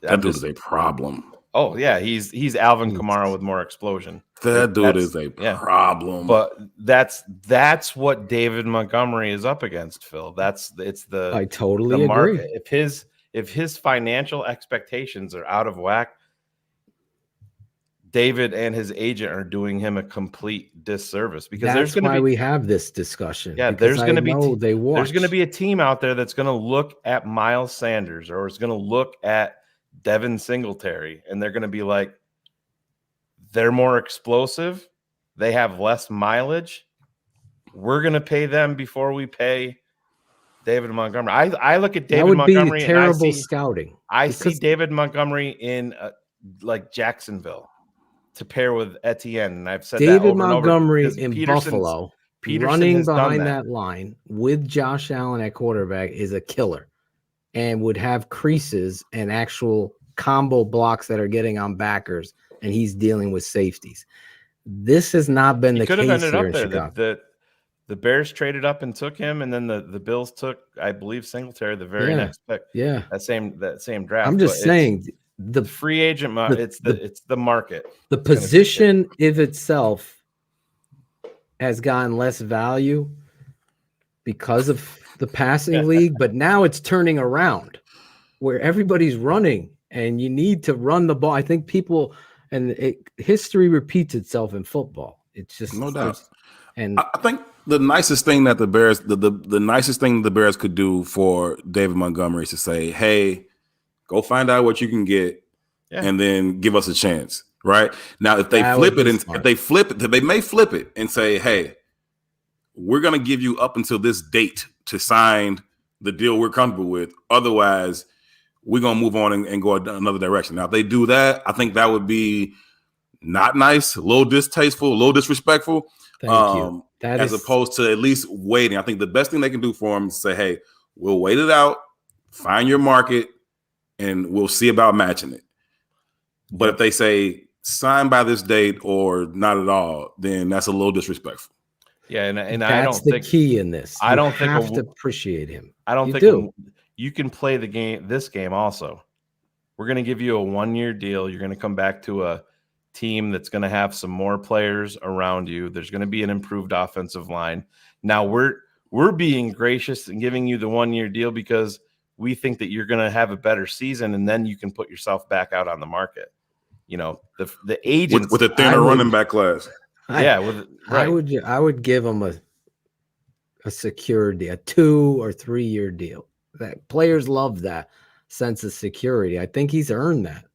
that dude is a problem. Oh yeah, he's Alvin Kamara with more explosion. That dude is a problem. But that's what David Montgomery is up against, Phil. I totally agree. If his financial expectations are out of whack, David and his agent are doing him a complete disservice, because that's why we have this discussion. Yeah, there's going to be a team out there that's going to look at Miles Sanders or is going to look at Devin Singletary, and they're going to be like, they're more explosive, they have less mileage, we're going to pay them before we pay David Montgomery. I look at David Montgomery. Terrible scouting. I see David Montgomery in like Jacksonville to pair with Etienne, and I've said David that over Montgomery and over in Buffalo, running behind that line with Josh Allen at quarterback is a killer, and would have creases and actual combo blocks that are getting on backers, and he's dealing with safeties. This has not been the case here in Chicago. The Bears traded up and took him, and then the Bills took, I believe, Singletary the very next pick. Yeah, that same draft. I'm just saying. The free agent market, it's the market. The position of itself has gotten less value because of the passing league, but now it's turning around where everybody's running and you need to run the ball. I think people and history repeats itself in football. It's just no doubt. And I think the nicest thing that the Bears, the nicest thing the Bears could do for David Montgomery is to say, "Hey, go find out what you can get, and then give us a chance." Right now, if they flip it, and if they flip it, they may flip it and say, "Hey, we're going to give you up until this date to sign the deal we're comfortable with. Otherwise, we're going to move on and go another direction." Now, if they do that, I think that would be not nice, a little distasteful, a little disrespectful. Thank you. As opposed to at least waiting. I think the best thing they can do for him is say, "Hey, we'll wait it out, find your market, and we'll see about matching it." But if they say sign by this date or not at all, then that's a little disrespectful. Yeah, and that's I don't think key in this. I don't think have to appreciate him. I don't think you can play this game also. We're going to give you a 1-year deal. You're going to come back to a team that's going to have some more players around you. There's going to be an improved offensive line. Now we're being gracious and giving you the 1-year deal because we think that you're going to have a better season, and then you can put yourself back out on the market. You know, the agents with a thinner running back class. I would give him a security, a 2 or 3 year deal. That players love that sense of security. I think he's earned that,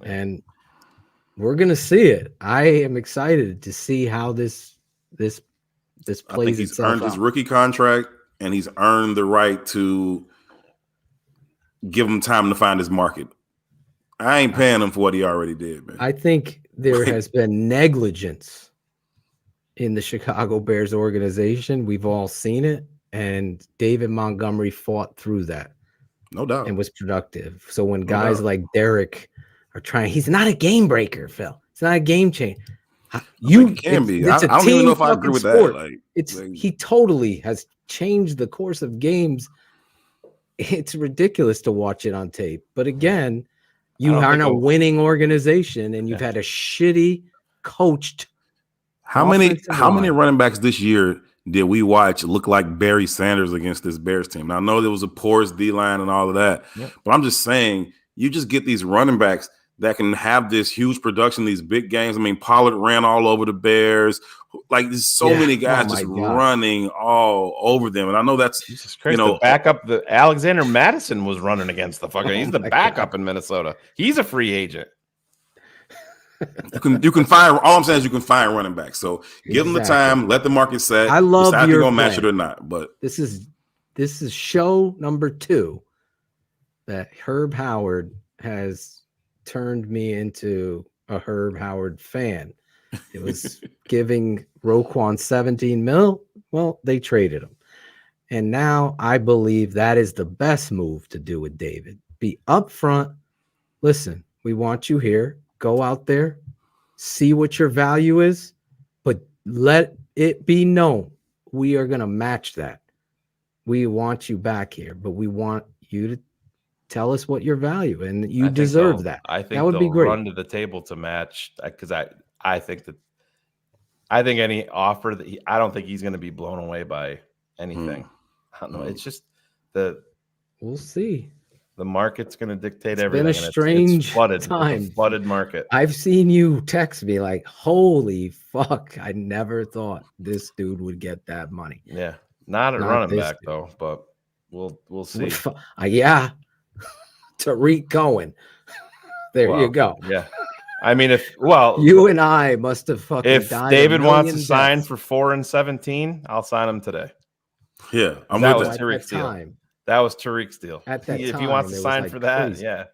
and we're gonna see it. I am excited to see how this plays itself. I think he's earned his rookie contract, and he's earned the right to give him time to find his market. I ain't paying him for what he already did, man. I think there has been negligence in the Chicago Bears organization. We've all seen it, and David Montgomery fought through that. No doubt. And was productive. So when guys like Derek are trying, he's not a game breaker, Phil. It's not a game changer. You can be. I don't even know if I agree with that. He totally has changed the course of games. It's ridiculous to watch it on tape. But again, you are in a winning organization, and you've had a shitty coached. How many running backs this year did we watch look like Barry Sanders against this Bears team? Now, I know there was a porous D-line and all of that, but I'm just saying, you just get these running backs that can have this just production, these big games. I mean, Pollard ran all over the Bears. Like, there's so many guys running all over them. And I know that's, Jesus Christ, the backup, the Alexander Madison was running against the fucker. He's the backup in Minnesota. He's a free agent. You can find, all I'm saying is you can find running backs. So give them the time, let the market set. I love decide your if you're gonna match it or not. But this is show number 2 that Herb Howard has turned me into a Herb Howard fan. It was giving Roquan 17 mil. Well, they traded him. And now I believe that is the best move to do with David. Be upfront. Listen, we want you here. Go out there, see what your value is, but let it be known we are going to match that. We want you back here, but we want you to tell us what your value, and you deserve that. I think that would be great. Run to the table to match, because I think any offer that I don't think he's going to be blown away by anything. I don't know. It's just we'll see. The market's going to dictate everything. It's been a strange time. It's a flooded market. I've seen you text me like, "Holy fuck! I never thought this dude would get that money." Yeah, not a running back though, but we'll see. Yeah, Tariq Cohen. There you go. Yeah, I mean, you and I must have fucking. If died David wants to sign for 4 and 17, I'll sign him today. Yeah, that was Tariq's deal. That was Tariq's deal. At that if time, he wants to sign for that, crazy. yeah.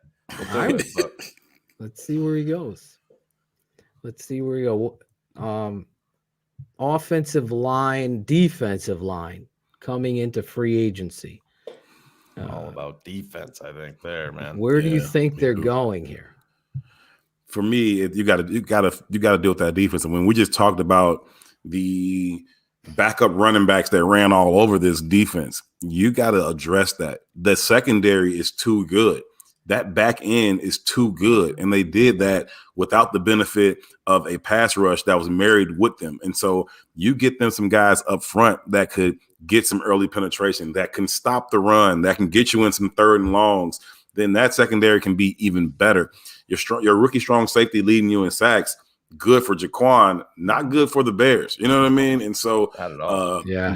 Let's see where he goes. Offensive line, defensive line coming into free agency. All about defense, I think. There, man. Where do you think they're going here? For me, you got to deal with that defense. And when we just talked about the backup running backs that ran all over this defense, you got to address that. The secondary is too good. That back end is too good. And they did that without the benefit of a pass rush that was married with them. And so you get them some guys up front that could get some early penetration, that can stop the run, that can get you in some 3rd and longs. then that secondary can be even better. Your rookie strong safety leading you in sacks, good for Jaquan, not good for the Bears. You know what I mean? And so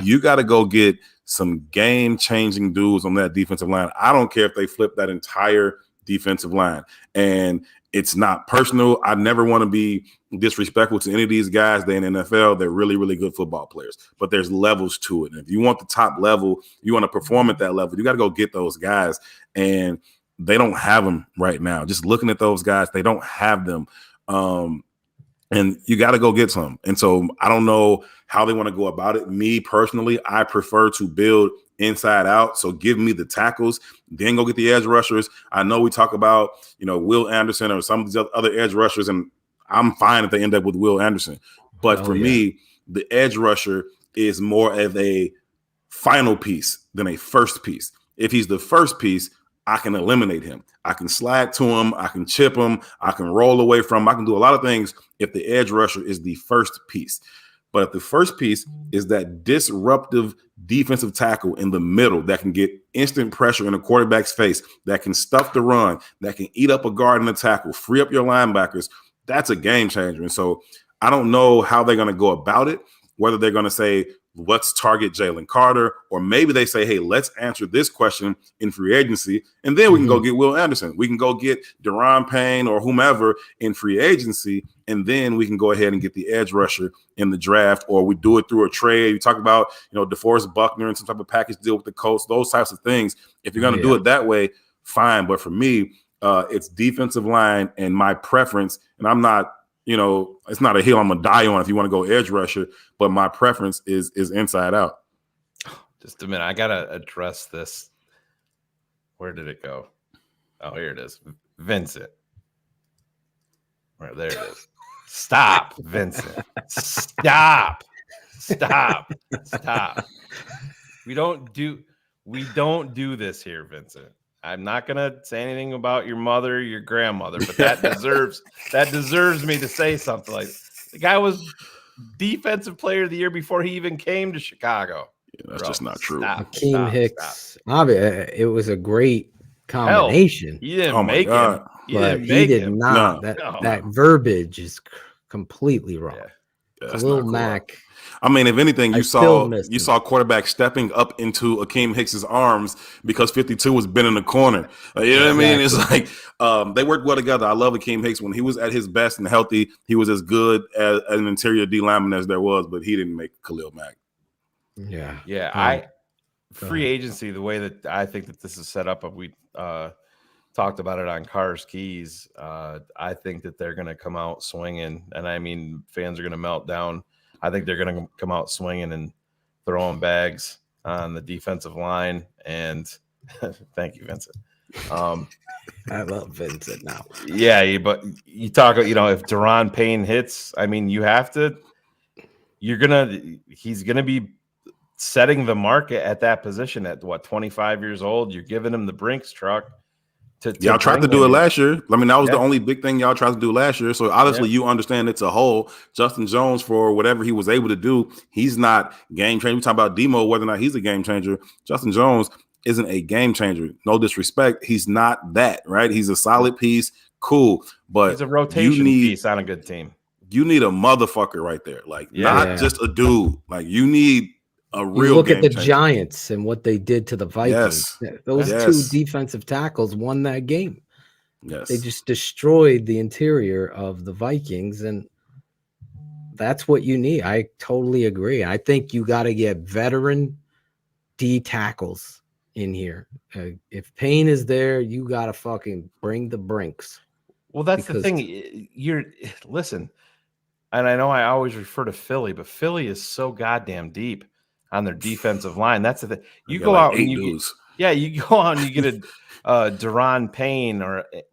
you got to go get some game-changing dudes on that defensive line. I don't care if they flip that entire defensive line. And it's not personal. I never want to be disrespectful to any of these guys. They're in the NFL. They're really, really good football players. But there's levels to it. And if you want the top level, you want to perform at that level, you got to go get those guys. And they don't have them right now. Just looking at those guys, they don't have them. And you got to go get some. And so I don't know how they want to go about it. Me personally, I prefer to build inside out. So give me the tackles, then go get the edge rushers. I know we talk about, Will Anderson or some of these other edge rushers, and I'm fine if they end up with Will Anderson. But for me, the edge rusher is more of a final piece than a first piece. If he's the first piece, I can eliminate him. I can slide to him. I can chip him. I can roll away from him. I can do a lot of things if the edge rusher is the first piece. But if the first piece is that disruptive defensive tackle in the middle that can get instant pressure in a quarterback's face, that can stuff the run, that can eat up a guard and a tackle, free up your linebackers, that's a game changer. And so I don't know how they're going to go about it, whether they're going to say, let's target Jalen Carter, or maybe they say, hey, let's answer this question in free agency, and then we can go get Will Anderson. We can go get Deron Payne or whomever in free agency, and then we can go ahead and get the edge rusher in the draft, or we do it through a trade. You talk about, DeForest Buckner and some type of package deal with the Colts, those types of things. If you're going to do it that way, fine. But for me, it's defensive line and my preference, and I'm not, it's not a hill I'm going to die on if you want to go edge rusher, but my preference is inside out. Just a minute. I got to address this. Where did it go? Oh, here it is. Vincent. Right, there it is. Stop, Vincent. Stop. We don't do this here, Vincent. I'm not gonna say anything about your mother, your grandmother, but that deserves me to say something. Like, the guy was defensive player of the year before he even came to Chicago. Yeah, that's just not true. Akeem Hicks, it was a great combination. Hell, he didn't make him. He did not. That verbiage is completely wrong. Yeah, Khalil Mack. I mean, if anything, you saw quarterback stepping up into Akeem Hicks's arms because 52 was bent in the corner. You know what I mean? It's like they worked well together. I love Akeem Hicks. When he was at his best and healthy, he was as good as an interior D lineman as there was, but he didn't make Khalil Mack. Yeah. Free agency, the way that I think that this is set up, we talked about it on Cars Keys. I think that they're going to come out swinging, and I mean, fans are going to melt down. I think they're going to come out swinging and throwing bags on the defensive line. And thank you, Vincent. I love Vincent now. Yeah, but you talk, if Deron Payne hits, I mean, he's going to be setting the market at that position at 25 years old. You're giving him the Brinks truck. Y'all tried to do it last year. I mean, that was the only big thing y'all tried to do last year. So obviously you understand it's a whole. Justin Jones, for whatever he was able to do, he's not game changer. We talk about Demo, whether or not he's a game changer. Justin Jones isn't a game changer. No disrespect. He's not that, right? He's a solid piece. Cool. But he's a rotation piece on a good team. You need a motherfucker right there. Like, not just a dude. Like, you need a real look at the changer. Giants and what they did to the Vikings. Those two defensive tackles won that game. They just destroyed the interior of the Vikings, and that's what you need. I totally agree. I think you got to get veteran D tackles in here. If Payne is there, you got to fucking bring the Brinks. Well, that's the thing. Listen, and I know I always refer to Philly, but Philly is so goddamn deep on their defensive line. That's the thing. You go out and you go out and you get a Deron Payne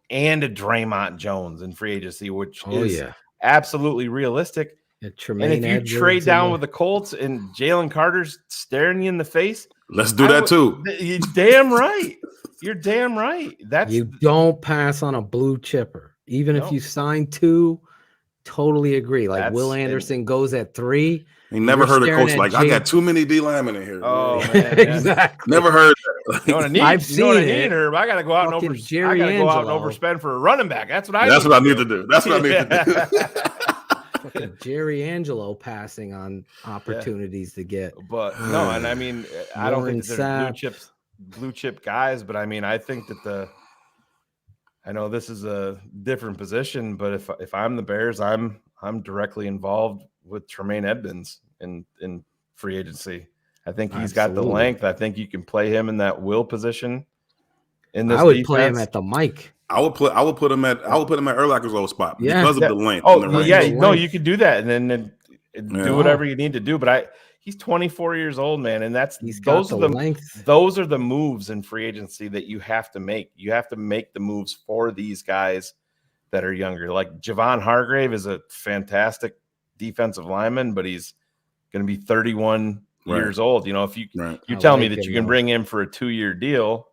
and a Draymond Jones in free agency, which is absolutely realistic. And if you trade down with the Colts and Jalen Carter's staring you in the face, let's do that too. You're damn right. You're damn right. You don't pass on a blue chipper, even if you sign two. Totally agree. Like Will Anderson goes at 3. He never heard a coach like, I got too many D linemen in here. Oh man, exactly. Never heard that. You know what I need? I've You know what I seen need, it. Herb? I got to go out Fucking and Jerry I got to go out and Angelo. overspend for a running back. That's what I. That's need what I need to do. That's what I need to do. Fucking Jerry Angelo passing on opportunities to get. But no, and I mean, I don't think that they're blue chip guys, but I mean, I think that I know this is a different position, but if I'm the Bears, I'm directly involved with Tremaine Edmonds in free agency. I think he's got the length. I think you can play him in that will position. In this, I would play him at the Mike. I would put him at Urlacher's old spot because of the length. Oh, no, you could do that and then do whatever you need to do. But he's 24 years old, man, and those are the moves in free agency that you have to make. You have to make the moves for these guys that are younger. Like Javon Hargrave is a fantastic defensive lineman, but he's going to be 31 years old. You know, if you tell me that you can bring him for a 2-year deal,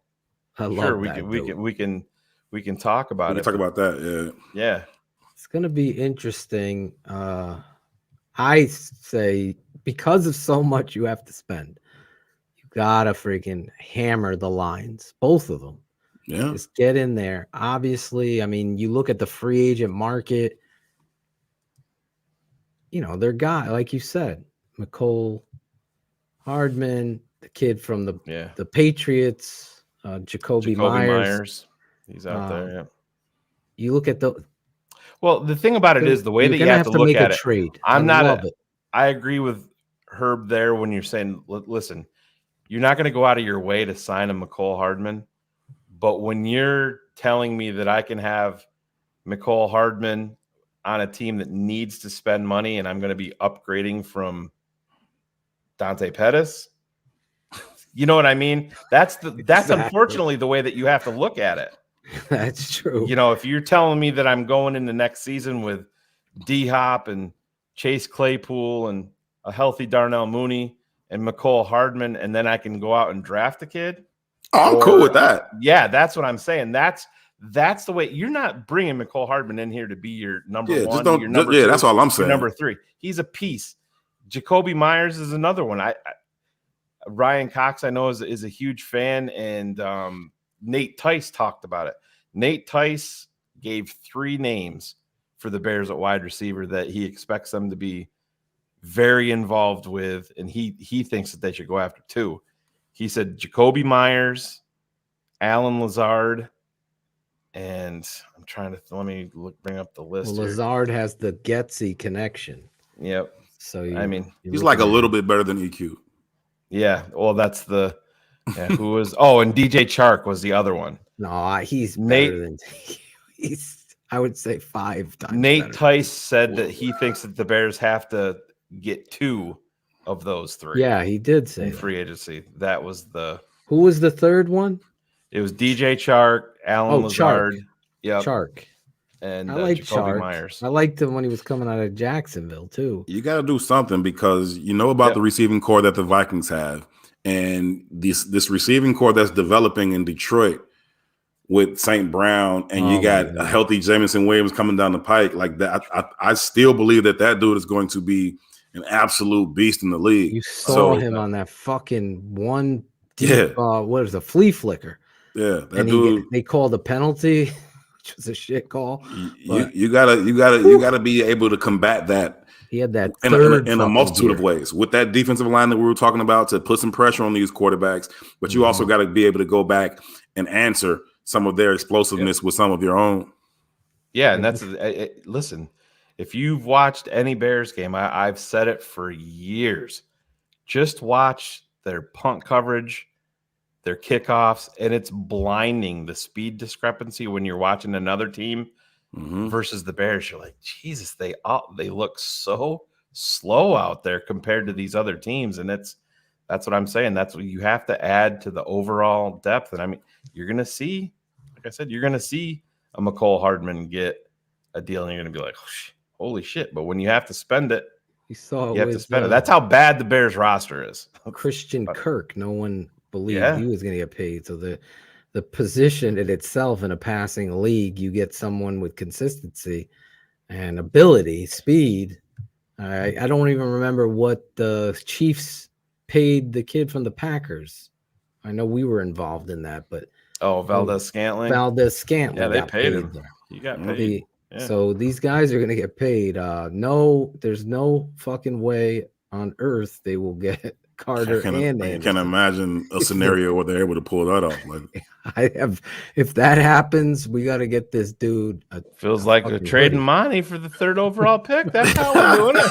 sure, we can talk about it. Talk about that, yeah. It's going to be interesting. I say because of so much you have to spend, you gotta freaking hammer the lines, both of them. Yeah, just get in there. Obviously, I mean, you look at the free agent market. You know, their guy, like you said, McCole Hardman, the kid from the Patriots, Jacoby Myers. He's out there. Yeah. You look at the thing about it is the way that you have to look at it. Trade. I agree with Herb there when you're saying, listen, you're not going to go out of your way to sign a McCole Hardman, but when you're telling me that I can have McCole Hardman on a team that needs to spend money and I'm going to be upgrading from Dante Pettis, you know what I mean? That's unfortunately the way that you have to look at it. That's true. You know, if you're telling me that I'm going into next season with D-Hop and Chase Claypool and a healthy Darnell Mooney and McCole Hardman, and then I can go out and draft a kid. Oh, I'm cool with that. Yeah, that's what I'm saying. That's the way. You're not bringing McCole Hardman in here to be your number one. Your number two, that's all I'm saying. Number 3. He's a piece. Jacoby Myers is another one. Ryan Cox, I know, is a huge fan, and Nate Tice talked about it. Nate Tice gave 3 names for the Bears at wide receiver that he expects them to be very involved with, and he thinks that they should go after 2. He said Jacoby Myers, Alan Lazard, and I'm trying to bring up the list. Well, Lazard has the Getsy connection. Yep. So he's like a little bit better than EQ. Yeah. Well, that's who was. Oh, and DJ Chark was the other one. No, he's better than I would say 5 times. Nate Tice said that he thinks that the Bears have to get 2 of those 3. Yeah, he did say in free agency. That was who was the third one? It was DJ Chark, Alan Lazard. Yeah, Chark. And I like Jacoby Chark. Myers. I liked him when he was coming out of Jacksonville too. You got to do something because you know about the receiving core that the Vikings have, and this receiving core that's developing in Detroit with St. Brown, and you got a healthy Jameson Williams coming down the pike like that. I still believe that dude is going to be an absolute beast in the league. You saw him on that fucking one deep, what is a flea flicker? Yeah, that dude. They called a penalty, which was a shit call. You gotta be able to combat that. He had that in a multitude of ways with that defensive line that we were talking about to put some pressure on these quarterbacks. But you also got to be able to go back and answer some of their explosiveness with some of your own. Yeah, and that's listen. If you've watched any Bears game, I've said it for years. Just watch their punt coverage, their kickoffs, and it's blinding the speed discrepancy when you're watching another team versus the Bears. You're like, Jesus, they look so slow out there compared to these other teams, and that's what I'm saying. That's what you have to add to the overall depth. And I mean, you're gonna see, like I said, you're gonna see a McCole Hardman get a deal, and you're gonna be like, holy shit! But when you have to spend it, you have to spend it. That's how bad the Bears roster is. Christian Kirk, no one believed he was going to get paid. So the position in itself in a passing league, you get someone with consistency and ability, speed. I don't even remember what the Chiefs paid the kid from the Packers. I know we were involved in that, but Valdez-Scantling. Yeah, they paid him. There. He got paid. So these guys are going to get paid. No, there's no fucking way on earth they will get Carter and Anderson. I can imagine a scenario where they're able to pull that off. Like, if that happens, we got to get this dude. Feels like they're trading Monty for the 3rd overall pick. That's how we're doing it.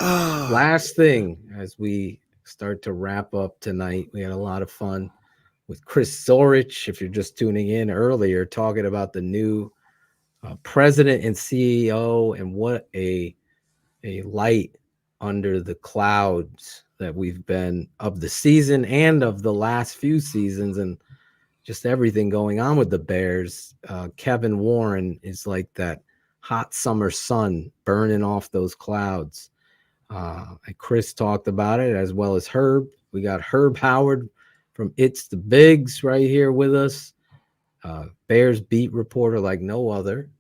Last thing, as we start to wrap up tonight, we had a lot of fun with Chris Zorich. If you're just tuning in earlier, talking about the new president and CEO and what a light under the clouds that we've been of the season and of the last few seasons, and just everything going on with the Bears. Kevin Warren is like that hot summer sun burning off those clouds. And Chris talked about it, as well as Herb. We got Herb Howard from It's the Bigs right here with us. Bears beat reporter like no other.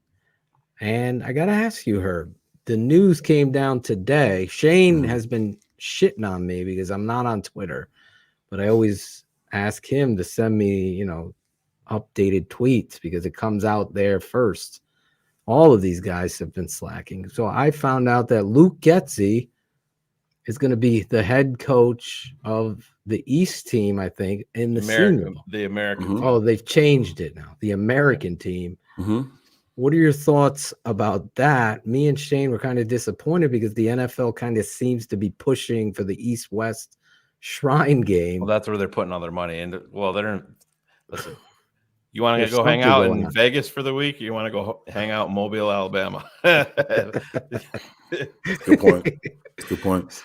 And I got to ask you, Herb, the news came down today. Shane has been shitting on me because I'm not on Twitter, but I always ask him to send me, updated tweets because it comes out there first. All of these guys have been slacking. So I found out that Luke Getsy is going to be the head coach of the East team, I think, in the Senior Bowl. The American. Oh, they've changed it now. The American team. What are your thoughts about that? Me and Shane were kind of disappointed because the NFL kind of seems to be pushing for the East-West Shrine game. Well, that's where they're putting all their money. And listen, you want to go hang out in Vegas for the week? Or you want to go hang out in Mobile, Alabama? Good point. Good point.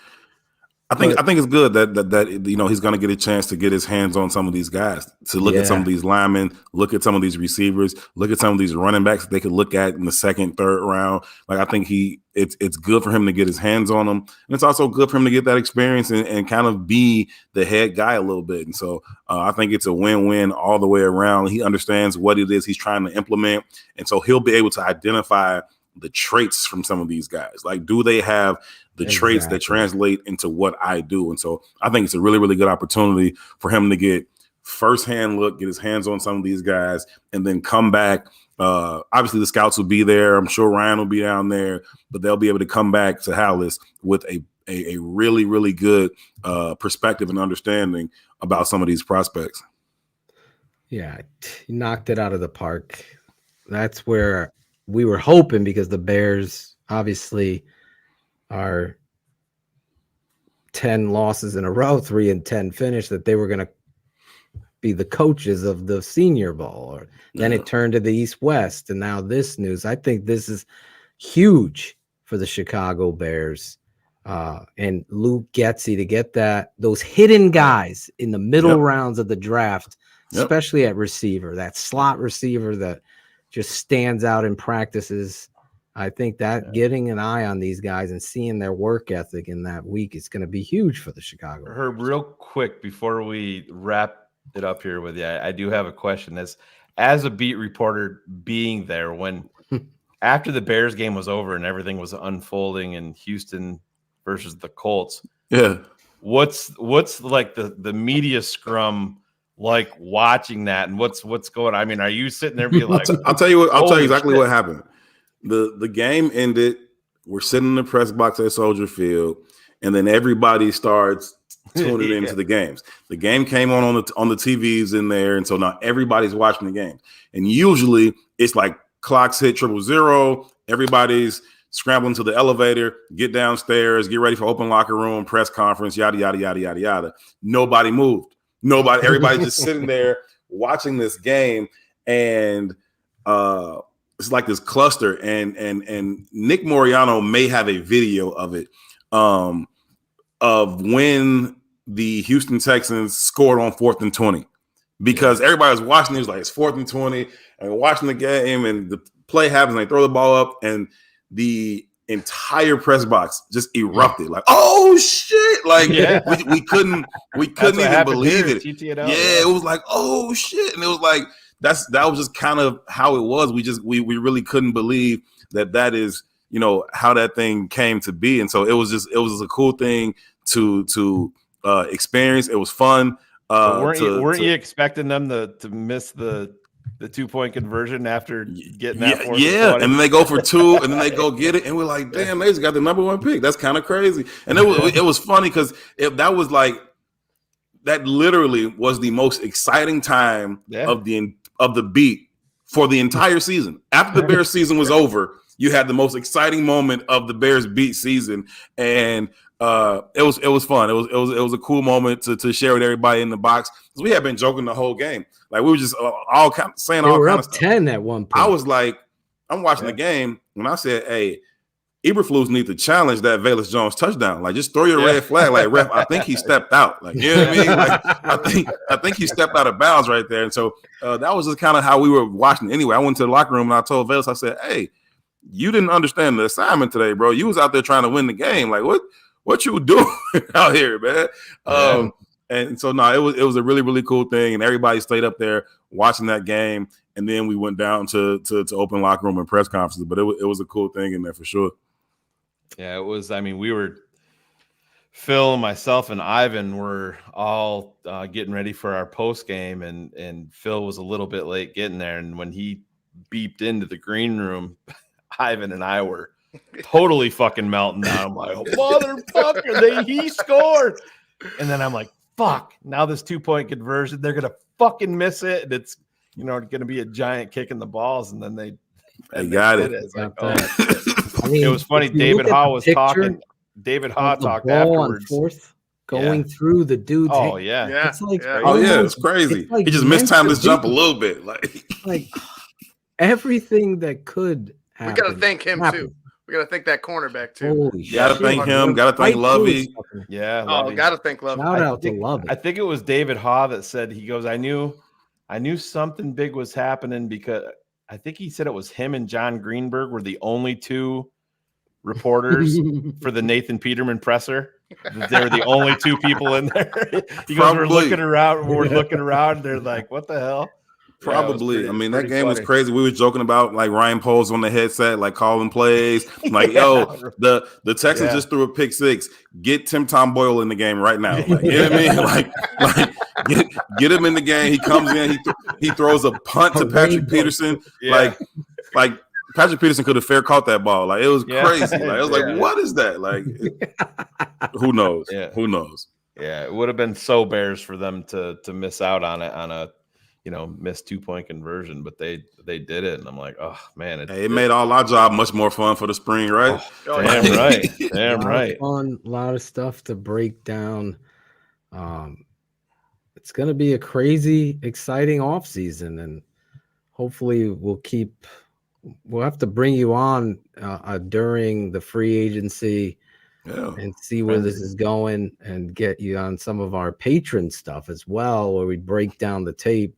I think it's good that he's going to get a chance to get his hands on some of these guys, to look at some of these linemen, look at some of these receivers, look at some of these running backs that they could look at in the 2nd, 3rd round. Like, I think it's good for him to get his hands on them, and it's also good for him to get that experience and kind of be the head guy a little bit. And so I think it's a win-win all the way around. He understands what it is he's trying to implement, and so he'll be able to identify the traits from some of these guys. Like, do they have the traits that translate into what I do? And so I think it's a really, really good opportunity for him to get firsthand look, get his hands on some of these guys, and then come back. Obviously, the scouts will be there. I'm sure Ryan will be down there, but they'll be able to come back to Hallis with a really, really good perspective and understanding about some of these prospects. Yeah, he knocked it out of the park. That's where we were hoping, because the Bears obviously are 10 losses in a row, 3-10 finish, that they were going to be the coaches of the Senior Bowl. Then it turned to the East-West, and now this news. I think this is huge for the Chicago Bears. And Luke Getsy to get those hidden guys in the middle rounds of the draft, especially at receiver, that slot receiver that just stands out in practices. I think that getting an eye on these guys and seeing their work ethic in that week is going to be huge for the Chicago. Herb, real quick before we wrap it up here with you, I do have a question. As a beat reporter, being there when after the Bears game was over and everything was unfolding in Houston versus the Colts, what's like the media scrum like watching that, and what's going on? I mean, are you sitting there being like, I'll tell you exactly what happened. The game ended. We're sitting in the press box at Soldier Field, and then everybody starts tuning into the games. The game came on the TVs in there, and so now everybody's watching the game. And usually it's like clocks hit 000, everybody's scrambling to the elevator, get downstairs, get ready for open locker room, press conference, yada yada yada yada yada. Nobody moved. Everybody's just sitting there watching this game, and it's like this cluster. And Nick Moriano may have a video of it, of when the Houston Texans scored on 4th and 20, because everybody was watching. It was like, it's 4th and 20, and watching the game, and the play happens, and they throw the ball up, and the entire press box just erupted. Like, oh shit! Like we couldn't even believe it. TTNL, it was like, oh shit, and it was like that was just kind of how it was. We really couldn't believe that is, you know, how that thing came to be. And so it was a cool thing to experience. It was fun. Weren't you expecting them to miss the 2-point conversion after getting that? Yeah, and then they go for 2, and then they go get it, and we're like, damn, they just got the number 1 pick. That's kind of crazy. And it was funny because that was like, that literally was the most exciting time of the beat for the entire season. After the Bears season was over, you had the most exciting moment of the Bears beat season, and it was fun. It was a cool moment to share with everybody in the box, because we had been joking the whole game. Like, we were just all kind of saying all kind of stuff. 10 at one point. I was like, I'm watching the game when I said, "Hey, Eberflus need to challenge that Velus Jones touchdown. Like, just throw your red flag. Like, ref, I think he stepped out. Like, you know what I mean? Like, I think he stepped out of bounds right there." And so that was just kind of how we were watching. Anyway, I went to the locker room and I told Velus, I said, "Hey, you didn't understand the assignment today, bro. You was out there trying to win the game. Like, what you doing out here, man?" And so it was a really, really cool thing, and everybody stayed up there watching that game. And then we went down to open locker room and press conferences. But it was a cool thing in there for sure. Yeah, it was. I mean, we were, Phil, myself, and Ivan were all getting ready for our post game, and Phil was a little bit late getting there. And when he beeped into the green room, Ivan and I were totally fucking melting down. I'm like, motherfucker, he scored. And then I'm like, fuck, now this 2-point conversion, they're going to fucking miss it. And it's, you know, going to be a giant kick in the balls. And then they got it. It's like, oh, I mean, it was funny. David Haw was talking. David Haw talked afterwards. Fourth, going through the dude's Oh, yeah. It's like, it's crazy. Like, he just mistimed his jump a little bit. Like everything that could happen. We got to thank him, too. We got to thank that cornerback, too. Holy Got to thank him. Got to thank Lovey. Yeah. Oh, got to thank Lovey. Shout out to Lovey. I think it was David Haw that said, he goes, I knew something big was happening, because I think he said it was him and John Greenberg were the only 2 reporters for the Nathan Peterman presser. They were the only 2 people in there. He goes, we're looking around. They're like, what the hell? Probably. I mean, that game was crazy. We were joking about like Ryan Poles on the headset, like calling plays. Like, yo, the Texans just threw a pick 6. Get Tim Tom Boyle in the game right now. Like, you know what I mean? Like get him in the game. He comes in. He throws a punt to Patrick Peterson. Like Patrick Peterson could have fair caught that ball. Like, it was crazy. Like, it was like, what is that? Like, who knows? Yeah. Who knows? Yeah, it would have been so Bears for them to miss out on it, on a, you know, missed 2-point conversion, but they did it, and I'm like, oh man, it made all our job much more fun for the spring, right? Oh, damn right, damn right. Fun, a lot of stuff to break down. It's going to be a crazy, exciting off season, and hopefully we'll have to bring you on during the free agency and see where this is going, and get you on some of our patron stuff as well, where we break down the tape.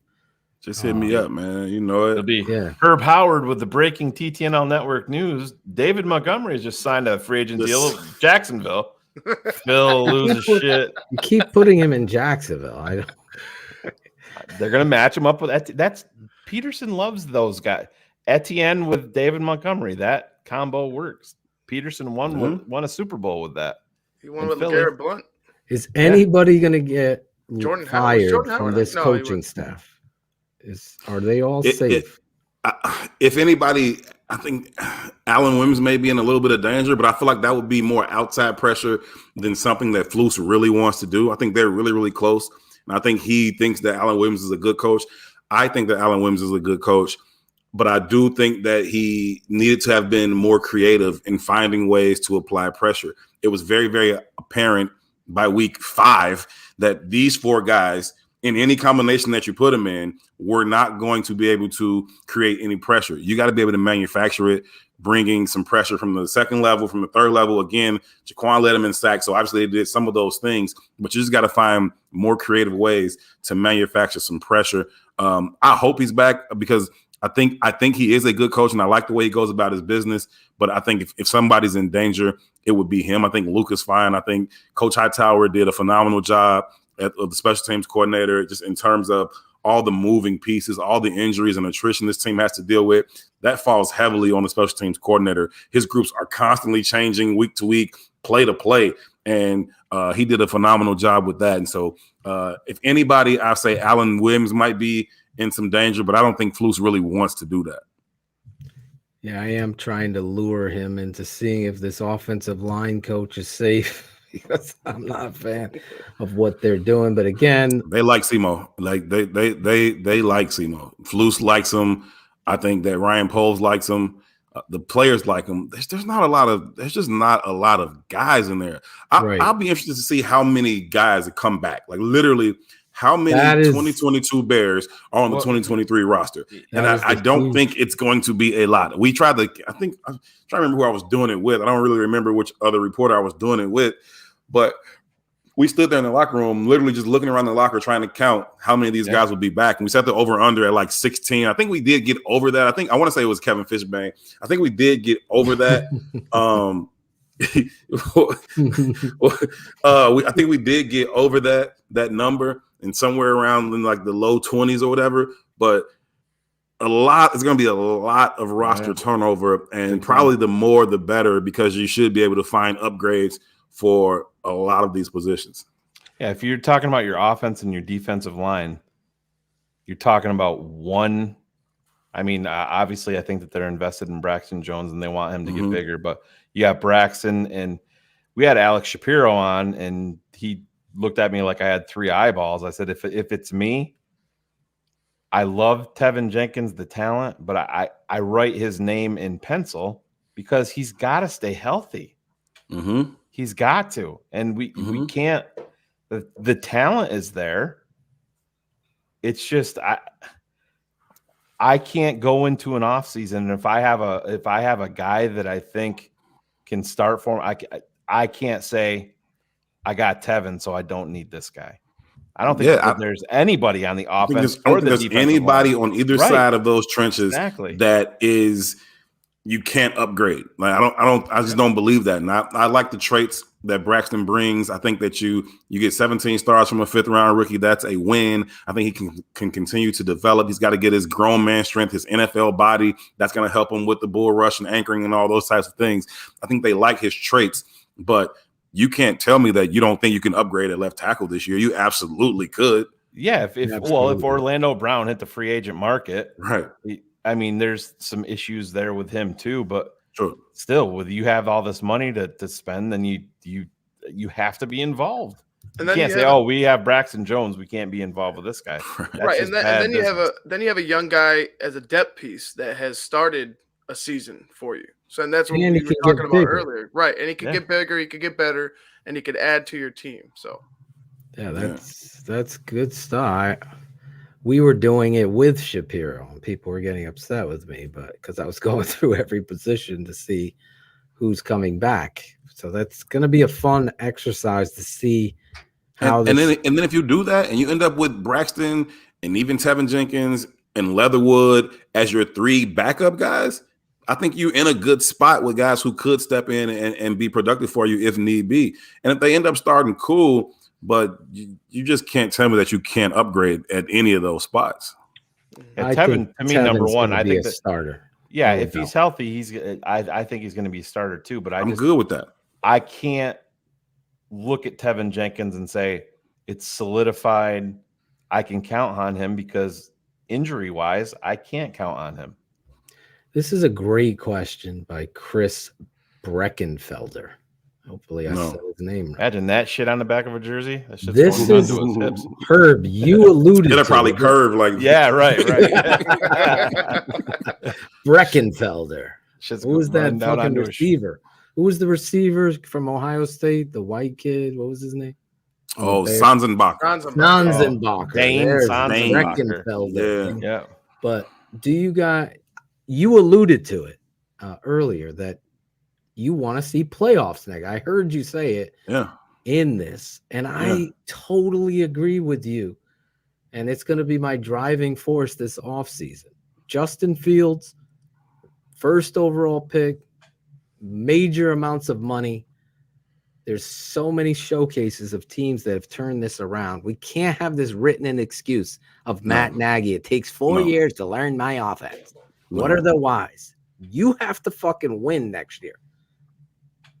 Just hit me up, man. You know it. It'll be Herb Howard with the breaking TTNL Network news. David Montgomery has just signed a free agent deal with Jacksonville. Phil loses shit. You keep putting him in Jacksonville. They're going to match him up with that's Peterson loves those guys. Etienne with David Montgomery. That combo works. Peterson won a Super Bowl with that. He won with Garrett Blunt. Is anybody going to get Jordan fired Howard from this coaching staff? Are they all safe? If anybody, I think Alan Williams may be in a little bit of danger, but I feel like that would be more outside pressure than something that Flus really wants to do. I think they're really, really close. And I think he thinks that Alan Williams is a good coach. I think that Alan Williams is a good coach, but I do think that he needed to have been more creative in finding ways to apply pressure. It was very, very apparent by week 5 that these 4 guys, in any combination that you put them in, were not going to be able to create any pressure. You got to be able to manufacture it, bringing some pressure from the second level, from the third level. Again, Jaquan led them in sacks, so obviously they did some of those things, but you just got to find more creative ways to manufacture some pressure. I hope he's back, because I think he is a good coach, and I like the way he goes about his business. But I think if somebody's in danger, it would be him. I think Luke is fine. I think Coach Hightower did a phenomenal job of the special teams coordinator, just in terms of all the moving pieces, all the injuries and attrition this team has to deal with, that falls heavily on the special teams coordinator. His groups are constantly changing week to week, play to play, and he did a phenomenal job with that. And so if anybody, I say Alan Williams might be in some danger, but I don't think Flus really wants to do that. Yeah, I am trying to lure him into seeing if this offensive line coach is safe because I'm not a fan of what they're doing. But again, they like Simo. Like they like Simo. Flus likes him. I think that Ryan Poles likes him. The players like him. There's just not a lot of guys in there. I'll be interested to see how many guys that come back. Like literally, how many 2022 Bears are on the 2023 roster? And I don't think it's going to be a lot. We tried to. I'm trying to remember who I was doing it with. I don't really remember which other reporter I was doing it with, but we stood there in the locker room, literally just looking around the locker, trying to count how many of these guys would be back. And we set the over/under at like 16. I think we did get over that. I want to say it was Kevin Fishbane. I think we did get over that. I think we did get over that number, and somewhere around in like the low 20s or whatever. But it's going to be a lot of roster turnover, and probably the more the better, because you should be able to find upgrades for a lot of these positions. Yeah, if you're talking about your offense and your defensive line, you're talking about one. I mean, obviously, I think that they're invested in Braxton Jones and they want him to get bigger. But you have Braxton, and we had Alex Shapiro on, and he looked at me like I had 3 eyeballs. I said, if it's me, I love Tevin Jenkins, the talent, but I write his name in pencil because he's got to stay healthy. Mm-hmm. He's got to, and we can't. The talent is there. It's just I can't go into an offseason, and if I have a guy that I think can start for him, I can't say I got Tevin, so I don't need this guy. I don't think that there's anybody on the offense or the defensive anybody line on either side of those trenches that is you can't upgrade. Like I just don't believe that. And I like the traits that Braxton brings. I think that you get 17 stars from a 5th round rookie. That's a win. I think he can continue to develop. He's got to get his grown man strength, his NFL body. That's going to help him with the bull rush and anchoring and all those types of things. I think they like his traits, but you can't tell me that you don't think you can upgrade at left tackle this year. You absolutely could. Yeah. If Orlando Brown hit the free agent market, right. I mean, there's some issues there with him too, but still, with you have all this money to spend, then you have to be involved. And you can't say, we have Braxton Jones, we can't be involved with this guy. Right, and then you have a young guy as a depth piece that has started a season for you. So and that's what we were talking about earlier, right? And he could get bigger, he could get better, and he could add to your team. So that's good stuff. We were doing it with Shapiro, and people were getting upset with me, but because I was going through every position to see who's coming back. So that's going to be a fun exercise to see how. And then if you do that, and you end up with Braxton and even Tevin Jenkins and Leatherwood as your 3 backup guys, I think you're in a good spot with guys who could step in and be productive for you if need be. And if they end up starting, cool. But you just can't tell me that you can't upgrade at any of those spots. Yeah, Tevin, to me, number one, I think the starter. Yeah, if he's healthy, I think he's going to be a starter too. But I'm good with that. I can't look at Tevin Jenkins and say it's solidified. I can count on him because injury-wise, I can't count on him. This is a great question by Chris Breckenfelder. Hopefully I said his name right. Imagine that shit on the back of a jersey. This is Herb. You alluded to it. Probably curve like right. Breckenfelder. Who was that fucking receiver? Who was the receiver from Ohio State? The white kid. What was his name? Oh, Sanzenbacher. Sanzenbacher. Dane Sanzenbacher. Breckenfelder. Yeah. But you alluded to it earlier that you want to see playoffs next. I heard you say it in this, and I totally agree with you. And it's going to be my driving force this offseason. Justin Fields, 1st overall pick, major amounts of money. There's so many showcases of teams that have turned this around. We can't have this written in excuse of Matt Nagy. It takes 4 years to learn my offense. What are the whys? You have to fucking win next year.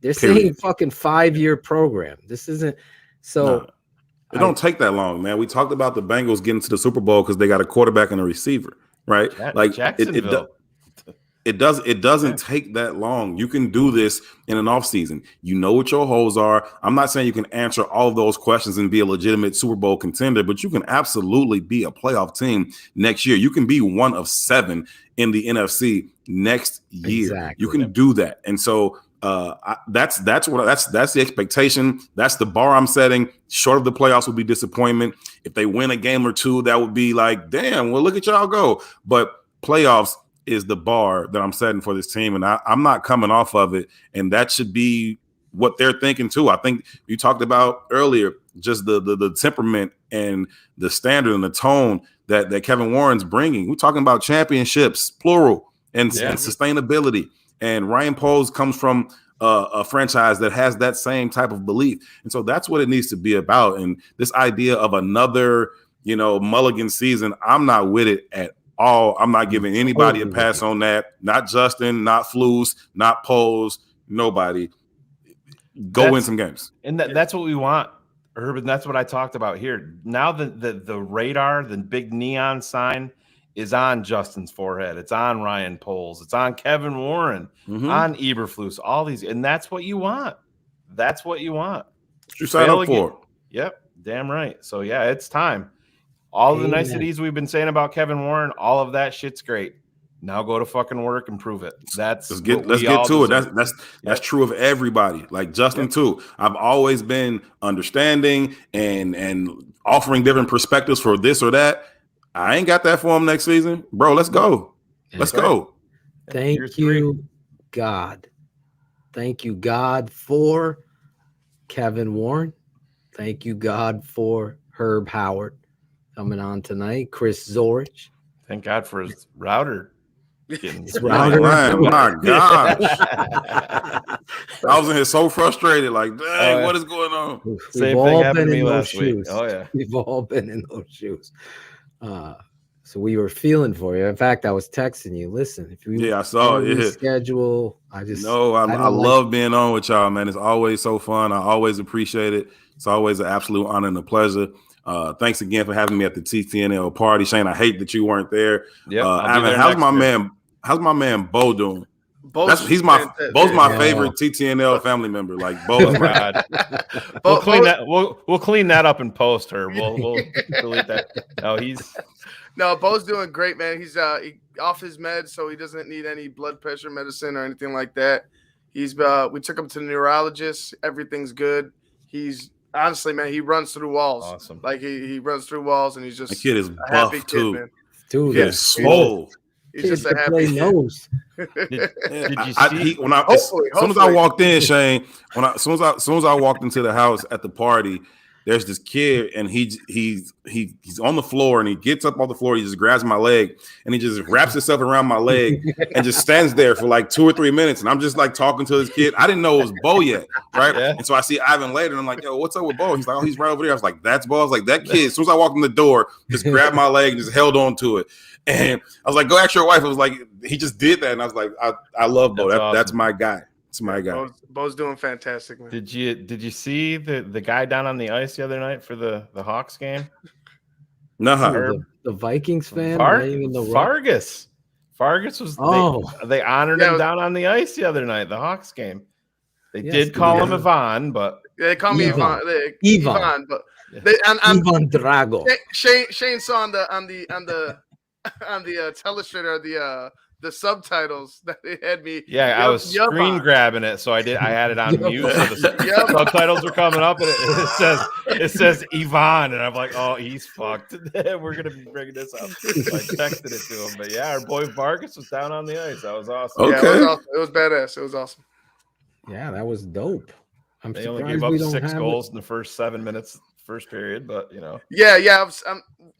They're saying fucking 5-year program. This isn't so. It don't take that long, man. We talked about the Bengals getting to the Super Bowl because they got a quarterback and a receiver, right? Like Jacksonville. It doesn't take that long. You can do this in an offseason. You know what your holes are. I'm not saying you can answer all of those questions and be a legitimate Super Bowl contender, but you can absolutely be a playoff team next year. You can be one of 7 in the NFC next year. Exactly. You can do that. And so that's the expectation. That's the bar I'm setting. Short of the playoffs would be disappointment. If they win a game or two, that would be like, damn, well, look at y'all go. But playoffs is the bar that I'm setting for this team, and I'm not coming off of it, and that should be what they're thinking too. I think you talked about earlier just the temperament and the standard and the tone that Kevin Warren's bringing. We're talking about championships, plural, and sustainability. And Ryan Poles comes from a franchise that has that same type of belief, and so that's what it needs to be about. And this idea of another, mulligan season, I'm not with it at all. I'm not giving anybody a pass on that. Not Justin, not Flus, not Poles, nobody. Win some games. And that's what we want, Herb, and that's what I talked about here. Now the radar, the big neon sign is on Justin's forehead. It's on Ryan Poles. It's on Kevin Warren, on Eberflus, all these. And that's what you want. That's what you want. What you sign up for. Yep, damn right. So, yeah, it's time. All the niceties we've been saying about Kevin Warren, all of that shit's great. Now go to fucking work and prove it. Let's get to it. That's true of everybody. Like Justin too. I've always been understanding and offering different perspectives for this or that. I ain't got that for him next season, bro. Let's go. Let's go. Thank you, God. Thank you, God, for Kevin Warren. Thank you, God, for Herb Howard coming on tonight. Chris Zorich. Thank God for his router. His router. My gosh. I was in here so frustrated. Like, dang, what is going on? Same thing happened to me last week. Oh, yeah. We've all been in those shoes. So we were feeling for you. In fact, I was texting you. Listen, if you I saw it. Schedule. I love being on with y'all, man. It's always so fun. I always appreciate it. It's always an absolute honor and a pleasure. Thanks again for having me at the TTNL party, Shane. I hate that you weren't there. How's my man Bo doing? He's my favorite TTNL family member. Like Bo. We'll clean that up in post. Her. We'll delete that. Bo's doing great, man. He's off his meds, so he doesn't need any blood pressure medicine or anything like that. We took him to the neurologist. Everything's good. He's honestly, man, he runs through walls. Awesome. Like he runs through walls, and he's just the kid is buff too. Man. Dude, he's swole. He's just a happy nose. Did you see? As soon as I walked in, Shane, as soon as I walked into the house at the party, there's this kid, and he's on the floor, and he gets up off the floor. He just grabs my leg, and he just wraps himself around my leg, and just stands there for like 2 or 3 minutes. And I'm just like talking to this kid. I didn't know it was Bo yet, right? Yeah. And so I see Ivan later, and I'm like, "Yo, what's up with Bo?" He's like, "Oh, he's right over there." I was like, "That's Bo." I was like, "That kid." As soon as I walked in the door, just grabbed my leg and just held on to it. And I was like, "Go ask your wife." It was like he just did that, and I was like, "I love Bo. That's my guy." It's my guy. Bo's doing fantastic, man. Did you see the guy down on the ice the other night for the Hawks game? No, the Vikings fan. Fargus was. They honored him down on the ice the other night. The Hawks game. They did call him Ivan, but they call me Ivan. Ivan, but Ivan Drago. Shane saw on the telestrator the subtitles that they had me. Yeah, I was screen grabbing it, so I had it on mute. So the subtitles were coming up, and it says Ivan, and I'm like, oh, he's fucked. We're gonna be bringing this up. So I texted it to him, but yeah, our boy Vargas was down on the ice. That was awesome. Okay, yeah, it was awesome. It was badass. It was awesome. Yeah, that was dope. They only gave up 6 goals in the first 7 minutes. First period, but yeah.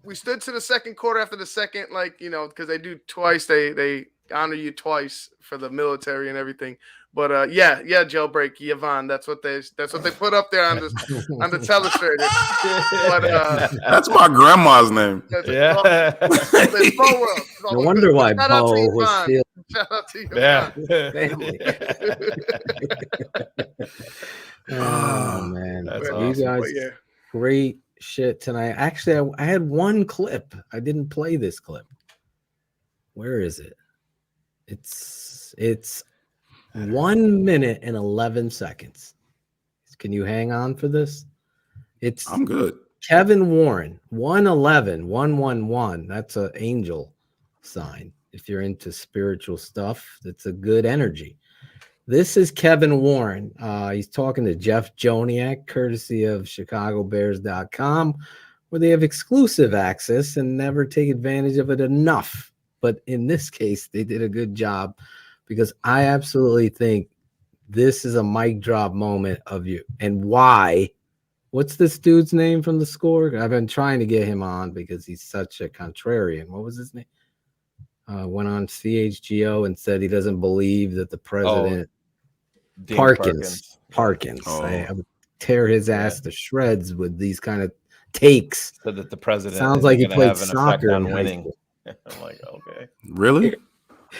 We stood to the second quarter after the second, because they do twice. They honor you twice for the military and everything. But yeah, jailbreak Yvonne. That's what they put up there on the telestrator. But that's my grandma's name. Yeah. No wonder why Bo was still. Shout out to Yvonne. Family. Oh man, that's you awesome. guys, great shit tonight. Actually, I had one clip. I didn't play this clip. Where is it? It's 1 minute and 11 seconds. Can you hang on for this? I'm good. Kevin Warren, 111, 111. That's an angel sign. If you're into spiritual stuff, that's a good energy. This is Kevin Warren. He's talking to Jeff Joniak, courtesy of ChicagoBears.com, where they have exclusive access and never take advantage of it enough. But in this case, they did a good job, because I absolutely think this is a mic drop moment of you. And why? What's this dude's name from the Score? I've been trying to get him on because he's such a contrarian. What was his name? Went on CHGO and said he doesn't believe that the president. Parkins. I would tear his ass to shreds with these kind of takes. Said that the president sounds like he played have an soccer effect on in winning. I'm like, okay, really?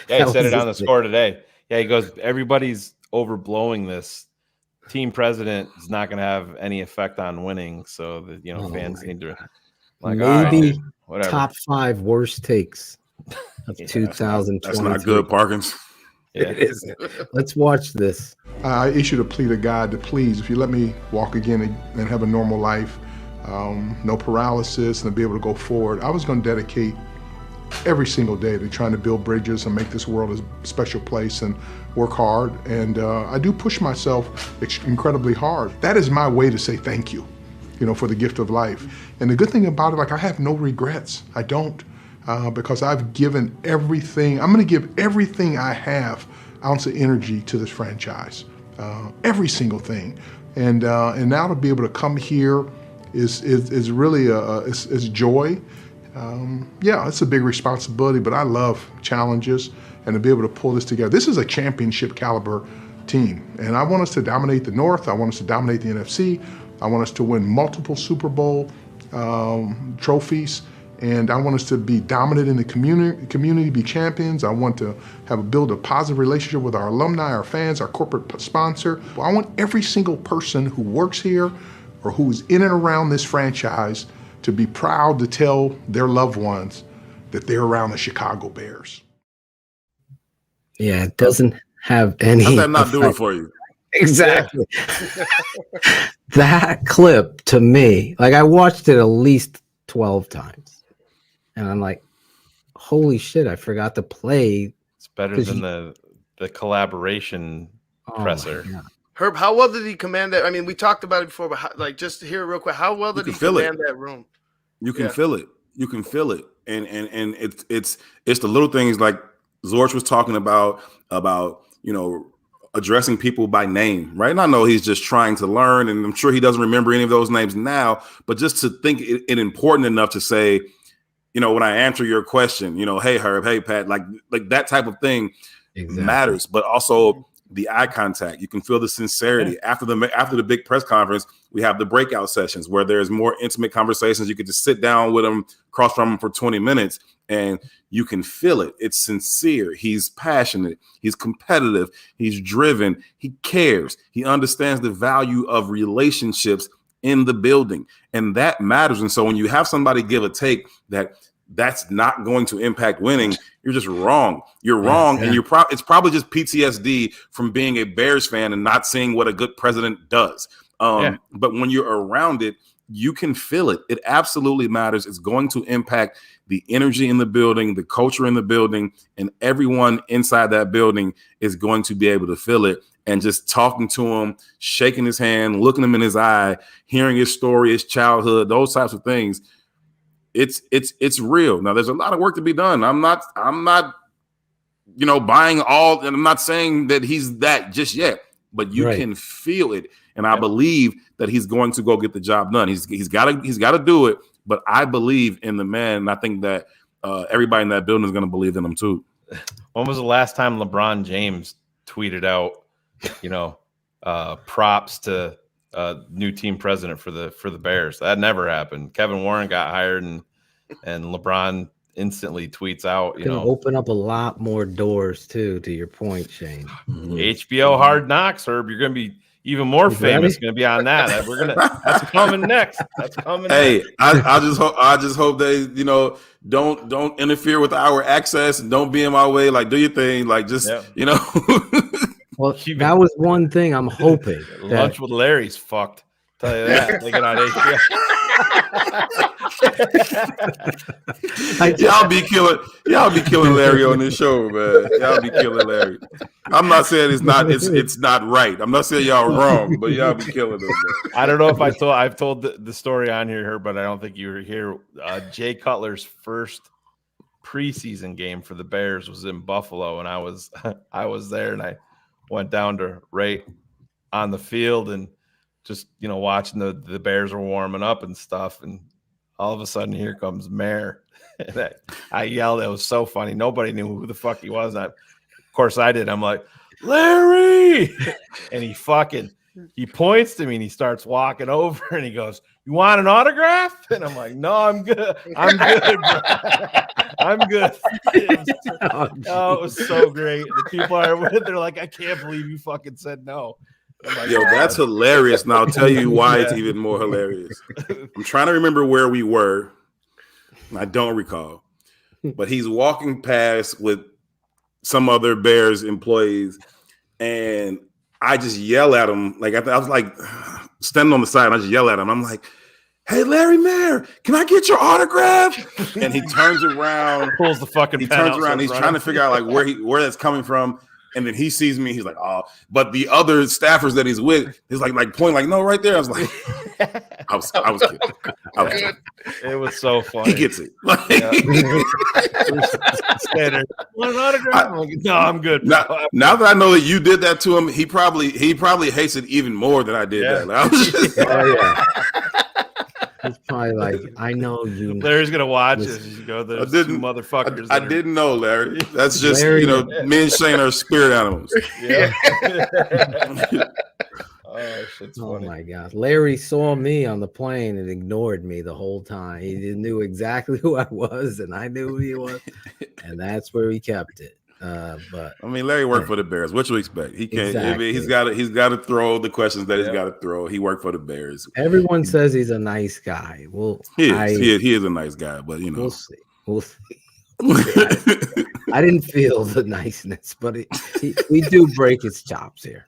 Yeah, he said it on the Score today. Yeah, he goes, everybody's overblowing this. Team president is not going to have any effect on winning, so that fans need to like maybe whatever. Top 5 worst takes of 2020. That's not good, Parkins. Yeah. It isn't. Let's watch this. I issued a plea to God to please, if you let me walk again and have a normal life, no paralysis, and to be able to go forward, I was going to dedicate every single day to trying to build bridges and make this world a special place and work hard. And I do push myself incredibly hard. That is my way to say thank you, for the gift of life. And the good thing about it, I have no regrets. I don't, because I've given everything. I'm going to give everything I have, ounce of energy, to this franchise, every single thing. And now to be able to come here is really is joy. It's a big responsibility, but I love challenges, and to be able to pull this together. This is a championship caliber team, and I want us to dominate the North. I want us to dominate the NFC. I want us to win multiple Super Bowl trophies, and I want us to be dominant in the community, be champions. I want to build a positive relationship with our alumni, our fans, our corporate sponsor. I want every single person who works here or who is in and around this franchise to be proud to tell their loved ones that they're around the Chicago Bears. Yeah, it doesn't have any. How's that not do it for you? Exactly. That clip, to me, like, I watched it at least 12 times, and I'm like, holy shit, I forgot to play. It's better than the collaboration presser. Herb, how well did he command that? I mean, we talked about it before, but just to hear it real quick, how well did he command that room? You can feel it. You can feel it, and it's the little things like Zorich was talking about addressing people by name, right? And I know he's just trying to learn, and I'm sure he doesn't remember any of those names now, but just to think it important enough to say, when I answer your question, hey Herb, hey Pat, like that type of thing matters, but also the eye contact. You can feel the sincerity. After the big press conference, we have the breakout sessions where there's more intimate conversations. You could just sit down with him, cross from him for 20 minutes, and you can feel it. It's sincere. He's passionate. He's competitive. He's driven. He cares. He understands the value of relationships in the building, and that matters. And so when you have somebody give a take that's not going to impact winning, you're just wrong. You're wrong, and it's probably just PTSD from being a Bears fan and not seeing what a good president does. But when you're around it, you can feel it. It absolutely matters. It's going to impact the energy in the building, the culture in the building, and everyone inside that building is going to be able to feel it. And just talking to him, shaking his hand, looking him in his eye, hearing his story, his childhood, those types of things. It's real. Now there's a lot of work to be done. I'm not buying all, and I'm not saying that he's that just yet, but you can feel it. And I believe that he's going to go get the job done. He's got to do it, but I believe in the man, and I think that everybody in that building is going to believe in him too. When was the last time LeBron James tweeted out, props to new team president for the Bears. That never happened. Kevin Warren got hired, and LeBron instantly tweets out, Gonna open up a lot more doors too, to your point, Shane. HBO Hard Knocks, Herb. You're gonna be even more famous. Going to be on that. That's coming next. That's coming. Hey, next. I just hope they, don't interfere with our access and don't be in my way. Like, do your thing. Like, just Well, that was one thing I'm hoping. Lunch with Larry's fucked. Tell you that. They get on HBO. Y'all be killing Larry on this show, man. Y'all be killing Larry. I'm not saying it's not right. I'm not saying y'all wrong, but y'all be killing him. Man. I don't know if I've told the story on here, but I don't think you were here. Jay Cutler's first preseason game for the Bears was in Buffalo, and I was there, and I went down to right on the field and just watching the Bears were warming up and stuff, and all of a sudden here comes Mayor. And I yelled. It was so funny. Nobody knew who the fuck he was. Of course I did. I'm like, Larry, and he points to me and he starts walking over and he goes, "You want an autograph?" And I'm like, "No, I'm good. I'm good, bro. I'm good." It was so great. The people they're like, "I can't believe you fucking said no." Like, yo, that's hilarious. And I'll tell you why it's even more hilarious. I'm trying to remember where we were. I don't recall. But he's walking past with some other Bears employees, and I just yell at him. Like I was like standing on the side, and I just yell at him. I'm like, "Hey, Larry Mayer, can I get your autograph?" And he turns around, pulls the fucking. He turns around. He's trying to figure out like where that's coming from. And then he sees me. He's like, "Oh!" But the other staffers that he's with, he's like pointing, like, "No, right there." I was like, I was kidding. It was so funny. He gets it. No, I'm good. Now that I know that you did that to him, he probably hates it even more than I did that. Like, I was just, He's probably like, "I know you." Larry's gonna watch it. You go, "There's two motherfuckers." I didn't know, Larry. That's just me and Shane are spirit animals. Yeah. Oh my God! Larry saw me on the plane and ignored me the whole time. He knew exactly who I was, and I knew who he was, and that's where he kept it. But I mean, Larry worked for the Bears. What you expect? He can't. Exactly. I mean, he's got to throw the questions that he's got to throw. He worked for the Bears. Everyone says he's a nice guy. Well, he is a nice guy, but we'll see. I didn't feel the niceness, but we do break his chops here.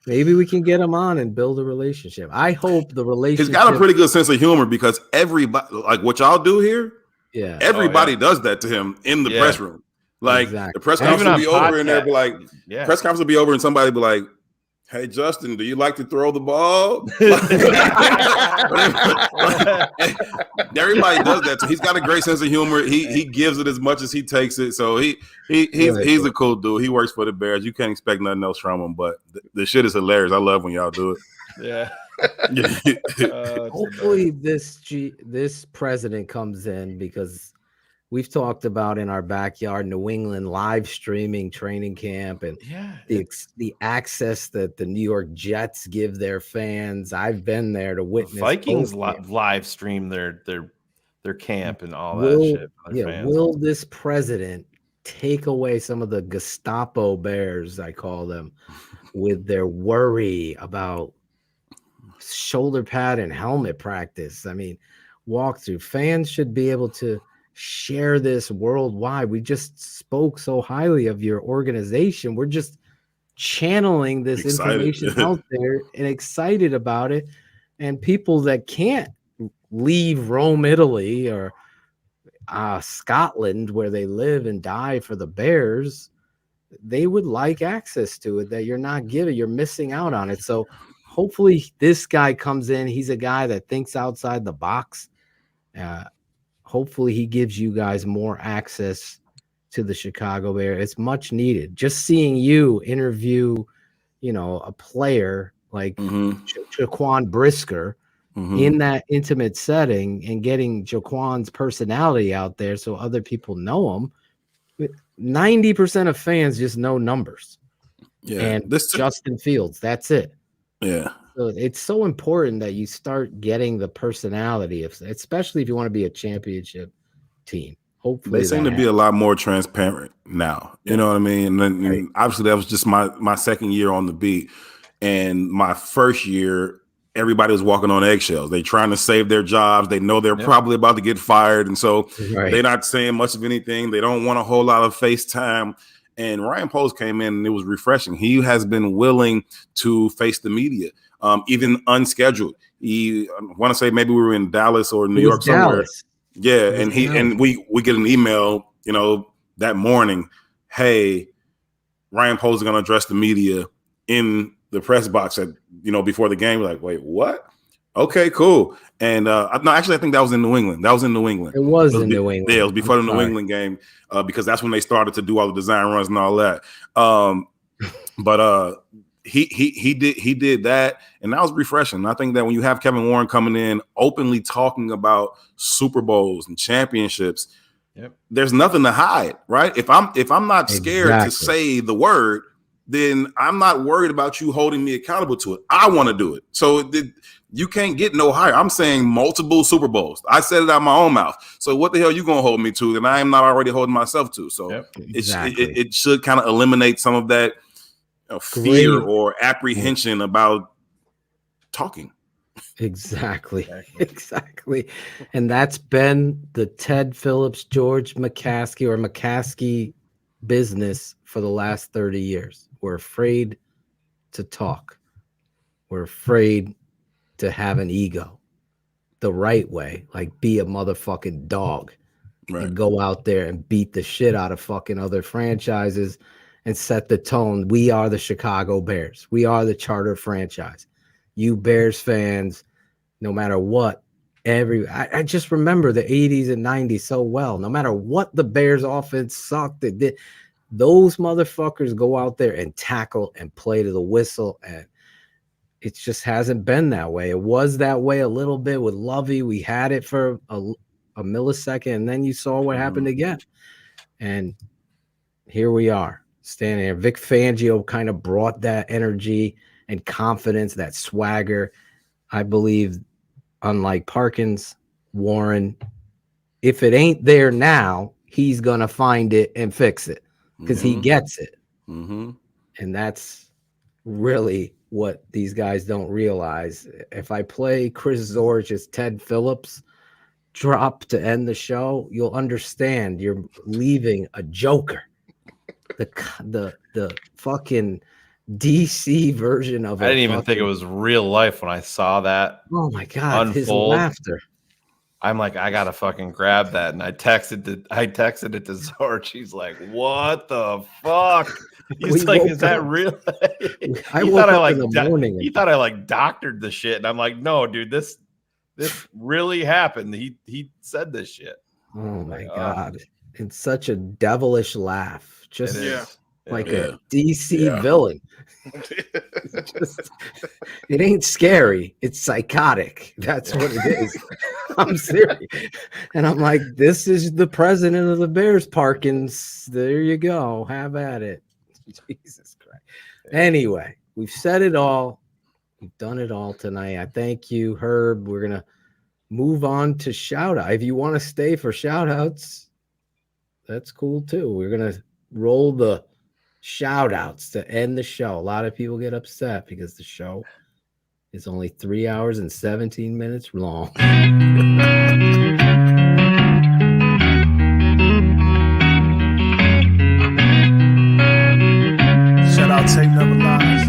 Maybe we can get him on and build a relationship. I hope the relationship. He's got a pretty good sense of humor because everybody, like what y'all do here, everybody does that to him in the press room. Like the press conference will be over, and they'll be like, press conference will be over, and somebody will be like, "Hey, Justin, do you like to throw the ball?" Everybody does that. So he's got a great sense of humor. He gives it as much as he takes it. So he's a cool dude. He works for the Bears. You can't expect nothing else from him. But the shit is hilarious. I love when y'all do it. Yeah. Hopefully this president comes in, because we've talked about in our backyard New England live streaming training camp and the access that the New York Jets give their fans. I've been there to witness. Vikings live stream their camp and all that shit. Will this president take away some of the Gestapo Bears, I call them, with their worry about shoulder pad and helmet practice? I mean, walkthrough fans should be able to share this worldwide. We just spoke so highly of your organization. We're just channeling this information out there and excited about it. And people that can't leave Rome, Italy, or Scotland, where they live and die for the Bears, they would like access to it that you're not giving. You're missing out on it. So hopefully this guy comes in. He's a guy that thinks outside the box. Hopefully he gives you guys more access to the Chicago Bears. It's much needed. Just seeing you interview, a player like Jaquan Brisker in that intimate setting and getting Jaquan's personality out there so other people know him. 90% of fans just know numbers. and Justin Fields. That's it. Yeah. So it's so important that you start getting the personality of, especially if you want to be a championship team. Hopefully they seem to be a lot more transparent now. You know what I mean? And obviously that was just my second year on the beat. And my first year, everybody was walking on eggshells. They trying to save their jobs. They know they're probably about to get fired. And so they're not saying much of anything. They don't want a whole lot of face time. And Ryan Post came in and it was refreshing. He has been willing to face the media, even unscheduled. I want to say maybe we were in Dallas or New York somewhere. Dallas. Yeah, and we get an email, that morning, hey, Ryan Post is going to address the media in the press box before the game. We're like, wait, what? Okay, cool. And I think that was in New England. It was in New England. Yeah, it was before the New England game because that's when they started to do all the design runs and all that. But he did that, and that was refreshing. I think that when you have Kevin Warren coming in openly talking about Super Bowls and championships, there's nothing to hide, right? If I'm not scared to say the word, then I'm not worried about you holding me accountable to it. I want to do it. So you can't get no higher. I'm saying multiple Super Bowls. I said it out of my own mouth. So what the hell are you going to hold me to that I am not already holding myself to? So it should kind of eliminate some of that fear or apprehension about talking. Exactly. And that's been the Ted Phillips, George McCaskey or McCaskey business for the last 30 years. We're afraid to talk. We're afraid to have an ego the right way, like be a motherfucking dog and go out there and beat the shit out of fucking other franchises and set the tone. We are the Chicago Bears. We are the charter franchise. You Bears fans, no matter what, I just remember the 80s and 90s so well. No matter what the Bears offense sucked, it did. Those motherfuckers go out there and tackle and play to the whistle, and it just hasn't been that way. It was that way a little bit with Lovey. We had it for a millisecond, and then you saw what happened again. And here we are standing there. Vic Fangio kind of brought that energy and confidence, that swagger. I believe, unlike Parkins, Warren, if it ain't there now, he's going to find it and fix it because he gets it. And that's really what these guys don't realize. If I play Chris Zorich as Ted Phillips drop to end the show, you'll understand you're leaving a joker. The fucking DC version of it. I didn't even think it was real life when I saw that. Oh my God, unfold. His laughter. I'm like, I gotta fucking grab that. And I texted it to Zorich. He's like, what the fuck? He's like, is that real? He thought I like doctored the shit. And I'm like, no, dude, this really happened. He said this shit. Oh my God. It's such a devilish laugh. Just like a DC villain. It ain't scary. It's psychotic. That's what it is. I'm serious. And I'm like, this is the president of the Bears, Parkins. There you go. Have at it. Jesus Christ. Anyway, we've said it all. We've done it all tonight. I thank you, Herb. We're going to move on to shout out. If you want to stay for shout outs, that's cool too. We're going to roll the shout outs to end the show. A lot of people get upset because the show is only 3 hours and 17 minutes long. Shout out Tape Never Lies.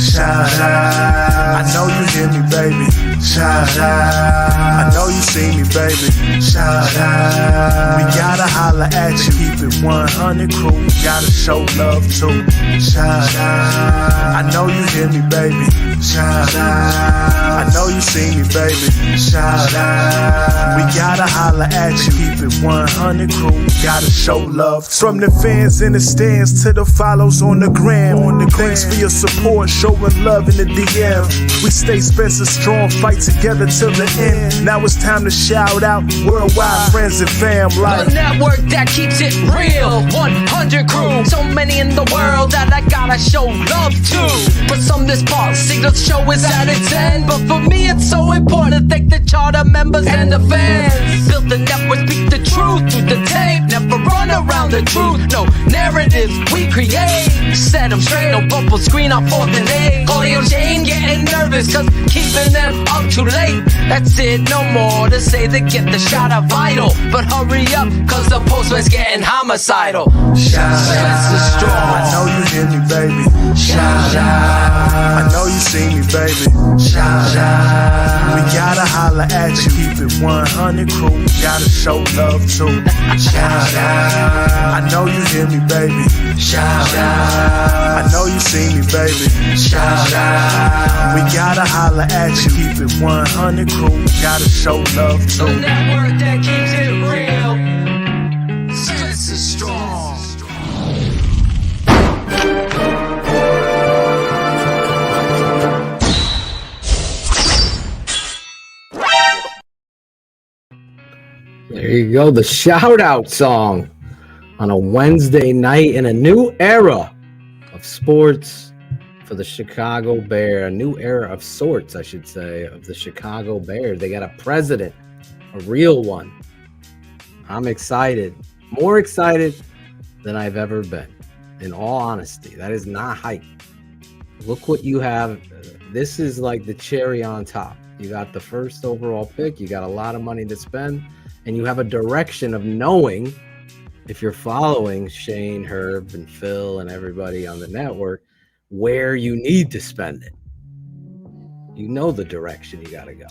Shout out. I know you hear me, baby. Shout out. I know you see me, baby. Shout out. We gotta holla at you. Keep it 100 crew. Gotta show love too. Shout out. I know you hear me, baby. Shout out. I know you see me, baby. Shout out. We gotta holla at you. Keep it 100 crew. Gotta show love too. From the fans in the stands to the follows on the gram. Thanks for your support, showing love in the DM. We stay Spencer strong, fight together till the end. Now it's time to shout out worldwide friends and fam like the network that keeps it real. 100 crew, so many in the world that I gotta show love to. For some, this part signal show is at its end, but for me it's so important to thank the charter members and the fans. Built the network, speak the truth through the tape, never run around the truth. No narratives we create, set them straight, no bubble screen on 4th and 8. Audio Jane getting nervous cause keeping them up too late. That's it, no more to say to get the shot of vital, but hurry up cause the postman's getting homicidal. Shout out, I know you hear me, baby. Shout out, I know you see me, baby. Shout out, we gotta holla at you. Keep it 100 crew, gotta show love too. Shout out, I know you hear me, baby. Shout out, I know you see me, baby. Shout out, we gotta holla at you. Keep it 100 crew, gotta show love too. The network that keeps it real. This is strong. There you go, the shout out song on a Wednesday night in a new era of sports for the Chicago Bears, a new era of sorts, I should say, of the Chicago Bears. They got a president, a real one. I'm excited, more excited than I've ever been, in all honesty. That is not hype. Look what you have. This is like the cherry on top. You got the first overall pick, you got a lot of money to spend, and you have a direction of knowing, if you're following Shane, Herb, and Phil and everybody on the network, where you need to spend it. You know the direction you got to go.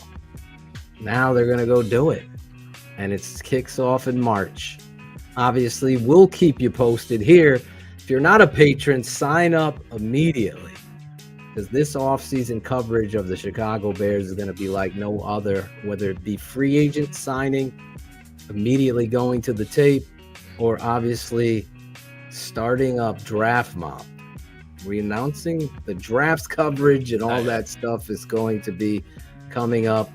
Now they're going to go do it. And it kicks off in March. Obviously, we'll keep you posted here. If you're not a patron, sign up immediately, because this offseason coverage of the Chicago Bears is going to be like no other, whether it be free agent signing, immediately going to the tape, or obviously starting up Draft Mob. Re-announcing the drafts coverage and all that stuff is going to be coming up.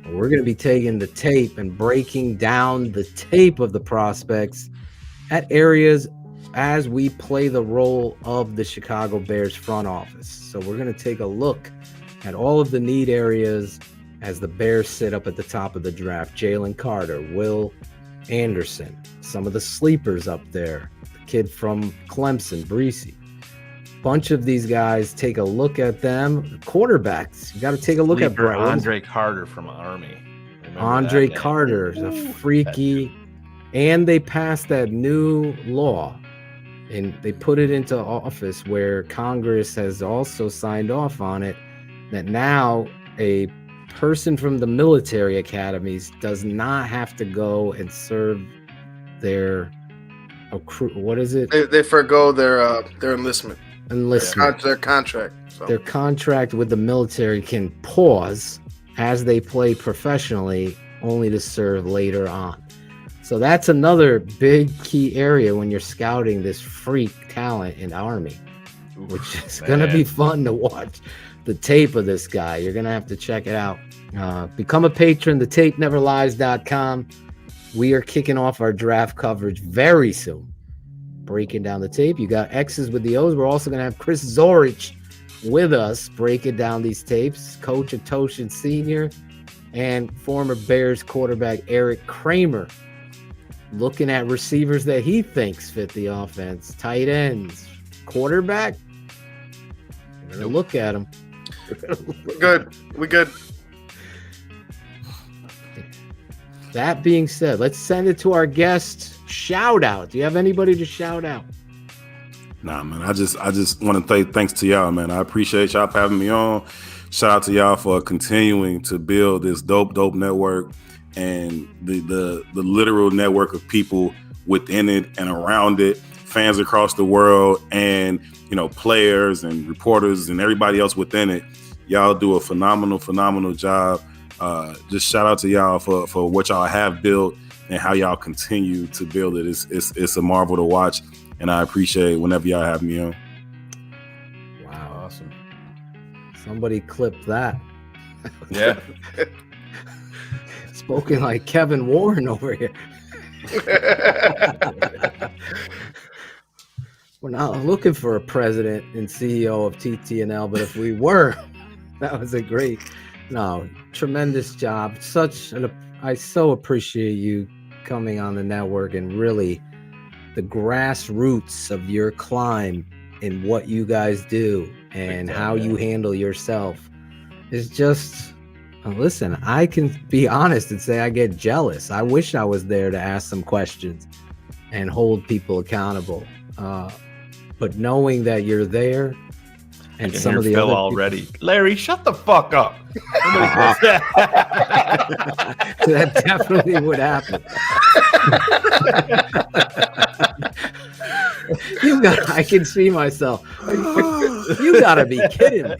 We're going to be taking the tape and breaking down the tape of the prospects at areas as we play the role of the Chicago Bears front office. So we're going to take a look at all of the need areas as the Bears sit up at the top of the draft. Jalen Carter, Will Anderson, some of the sleepers up there, the kid from Clemson, Breesy. Bunch of these guys, take a look at them. Quarterbacks, you got to take a look at Andre Carter from Army. Andre Carter is a freaky, and they passed that new law, and they put it into office where Congress has also signed off on it, that now a person from the military academies does not have to go and serve their what is it? They forgo their enlistment. Their contract. So. Their contract with the military can pause as they play professionally, only to serve later on. So that's another big key area when you're scouting this freak talent in Army, which is going to be fun to watch the tape of this guy. You're going to have to check it out. Become a patron, thetapeneverlies.com. We are kicking off our draft coverage very soon. Breaking down the tape. You got X's with the O's. We're also going to have Chris Zorich with us breaking down these tapes. Coach of Toshin Sr. and former Bears quarterback Eric Kramer looking at receivers that he thinks fit the offense. Tight ends, quarterback. We're going to look at them. We good. That being said, let's send it to our guest. Shout out. Do you have anybody to shout out? Nah, man. I just want to say thanks to y'all, man. I appreciate y'all for having me on. Shout out to y'all for continuing to build this dope network and the literal network of people within it and around it, fans across the world, and players and reporters and everybody else within it. Y'all do a phenomenal job. Just shout out to y'all for what y'all have built and how y'all continue to build it. It's a marvel to watch, and I appreciate whenever y'all have me on. Wow, awesome! Somebody clip that. Yeah. Spoken like Kevin Warren over here. We're not looking for a president and CEO of TTNL, but if we were, that was a great, tremendous job. I so appreciate you coming on the network, and really the grassroots of your climb and what you guys do and how you handle yourself is just, listen, I can be honest and say I get jealous. I wish I was there to ask some questions and hold people accountable. But knowing that you're there, and some of the Phil other already, people, Larry, shut the fuck up. that definitely would happen. I can see myself. You gotta be kidding me.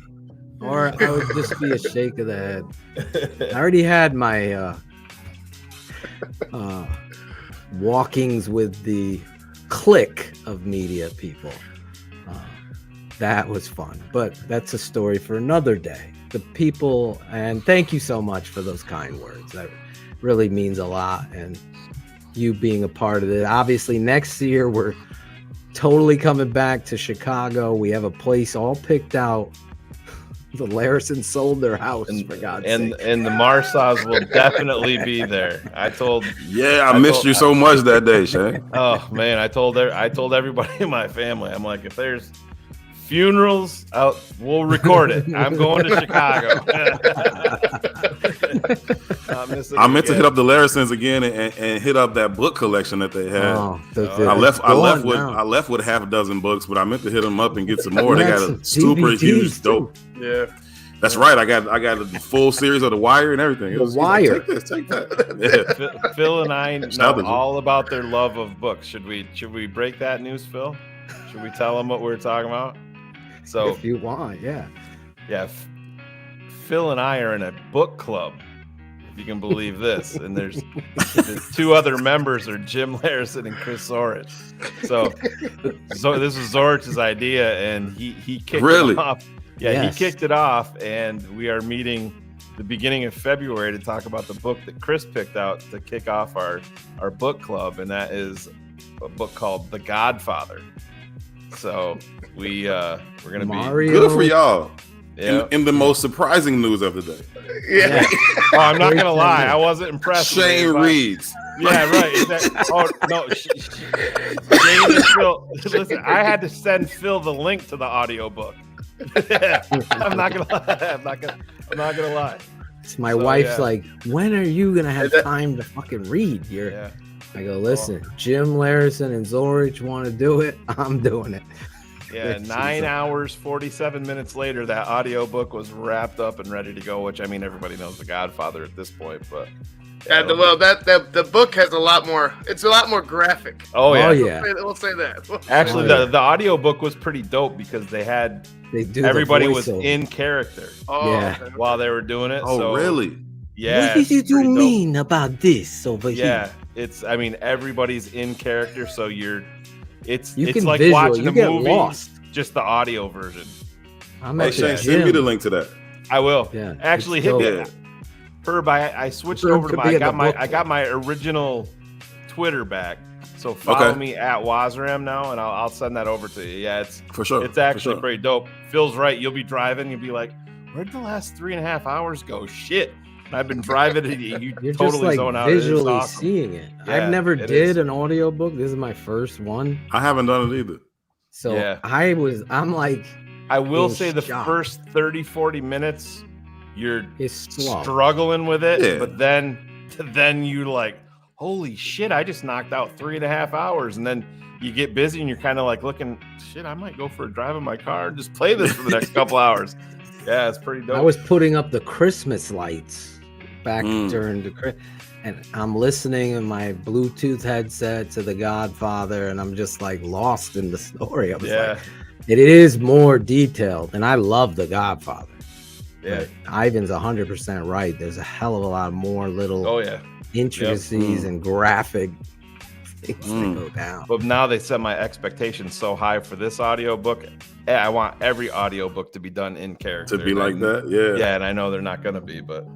Or I would just be a shake of the head. I already had my walkings with the clique of media people. That was fun, but that's a story for another day. The people, and thank you so much for those kind words. That really means a lot, and you being a part of it. Obviously, next year we're totally coming back to Chicago. We have a place all picked out. The Larisons sold their house, for God's sake. And the Marsas will definitely be there. I missed you so much that day, Shane. Oh man, I told everybody in my family, I'm like, if there's funerals out, we'll record it. I'm going to Chicago. I meant to hit up the Larisons again and hit up that book collection that they had. I left with half a dozen books, but I meant to hit them up and get some more. They got a super huge dope. Yeah, that's right. I got a full series of The Wire and everything. Wire. Take that. Yeah. Phil and I know all about their love of books. Should we break that news, Phil? Should we tell them what we're talking about? So if you want, yeah. Phil and I are in a book club, if you can believe this, and there's two other members are Jim Larison and Chris Zorich. So this is Zorich's idea, and he kicked it off. Yeah, yes. He kicked it off, and we are meeting the beginning of February to talk about the book that Chris picked out to kick off our book club, and that is a book called The Godfather. So we're gonna be good for y'all. Yeah. In the most surprising news of the day. Yeah. Oh, I'm not gonna lie, I wasn't impressed. Shane reads. Yeah, right. No, Jane and Phil. Listen, I had to send Phil the link to the audiobook. I'm not gonna lie. It's my wife's like, when are you gonna have time to fucking read? I go, listen, Jim Larison and Zorich want to do it. I'm doing it. Yeah, 9 hours, 47 minutes later, that audiobook was wrapped up and ready to go, which, I mean, everybody knows The Godfather at this point, but... the book has a lot more, it's a lot more graphic. Oh, yeah. We'll say that. Actually, the audiobook was pretty dope because everybody was in character while they were doing it. Oh, really? What Yeah. did you mean about this over here? Yeah, everybody's in character, so it's can like watching a movie, lost. Just the audio version. Shane, send me the link to that. I will. Yeah, actually hit me. Herb, I switched over to I got my original Twitter back. So follow me at Wazram now, and I'll send that over to you. Yeah, it's for sure. It's actually pretty dope. Phil's right. You'll be driving. You'll be like, where'd the last 3.5 hours go? Shit. I've been driving it. You're totally just like visually awesome. seeing it. Yeah, I've never did an audiobook. This is my first one. I haven't done it either. So I'm like, I will say the first 30-40 minutes you're struggling with it, but then you like, holy shit, I just knocked out 3.5 hours, and then you get busy and you're kind of like looking, shit, I might go for a drive in my car and just play this for the next couple hours. Yeah, it's pretty dope. I was putting up the Christmas lights back during the and I'm listening in my Bluetooth headset to The Godfather, and I'm just like lost in the story. I was like, it is more detailed, and I love The Godfather. Yeah, Ivan's 100% right. There's a hell of a lot more little intricacies and graphic things that go down. But now they set my expectations so high for this audiobook. I want every audiobook to be done in character. To be like that, yeah. Yeah, and I know they're not going to be, but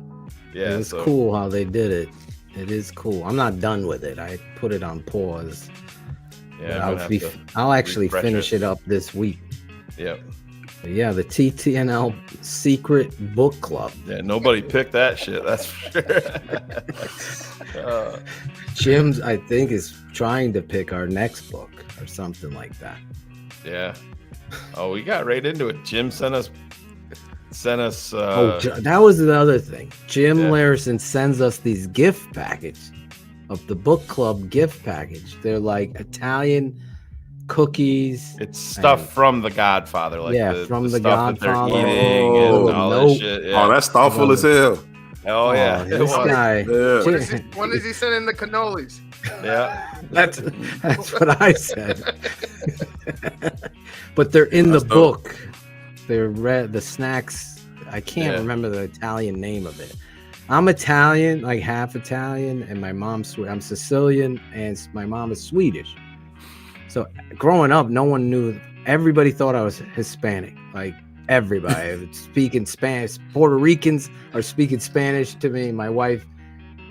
Yeah, it's cool how they did it. It is cool. I'm not done with it. I put it on pause. Yeah, I'll actually finish it up this week. Yep. But yeah, the TTNL Secret Book Club. Yeah, nobody picked that shit. That's for sure. Jim's, I think, is trying to pick our next book or something like that. Yeah. Oh, we got right into it. Jim sent us. That was the other thing. Jim Larison sends us these gift packages of the book club gift package. They're like Italian cookies. It's stuff from the Godfather, like from the stuff Godfather. That they're eating and all that shit. Yeah. Oh, that's thoughtful as hell. Oh yeah, this guy. When is he sending the cannolis? Yeah, that's what I said. But they're in the book. They're the snacks. I can't remember the Italian name of it. I'm Italian, like half Italian, and my mom's I'm Sicilian, and my mom is Swedish. So growing up, no one knew. Everybody thought I was Hispanic. Like everybody speaking Spanish. Puerto Ricans are speaking Spanish to me. My wife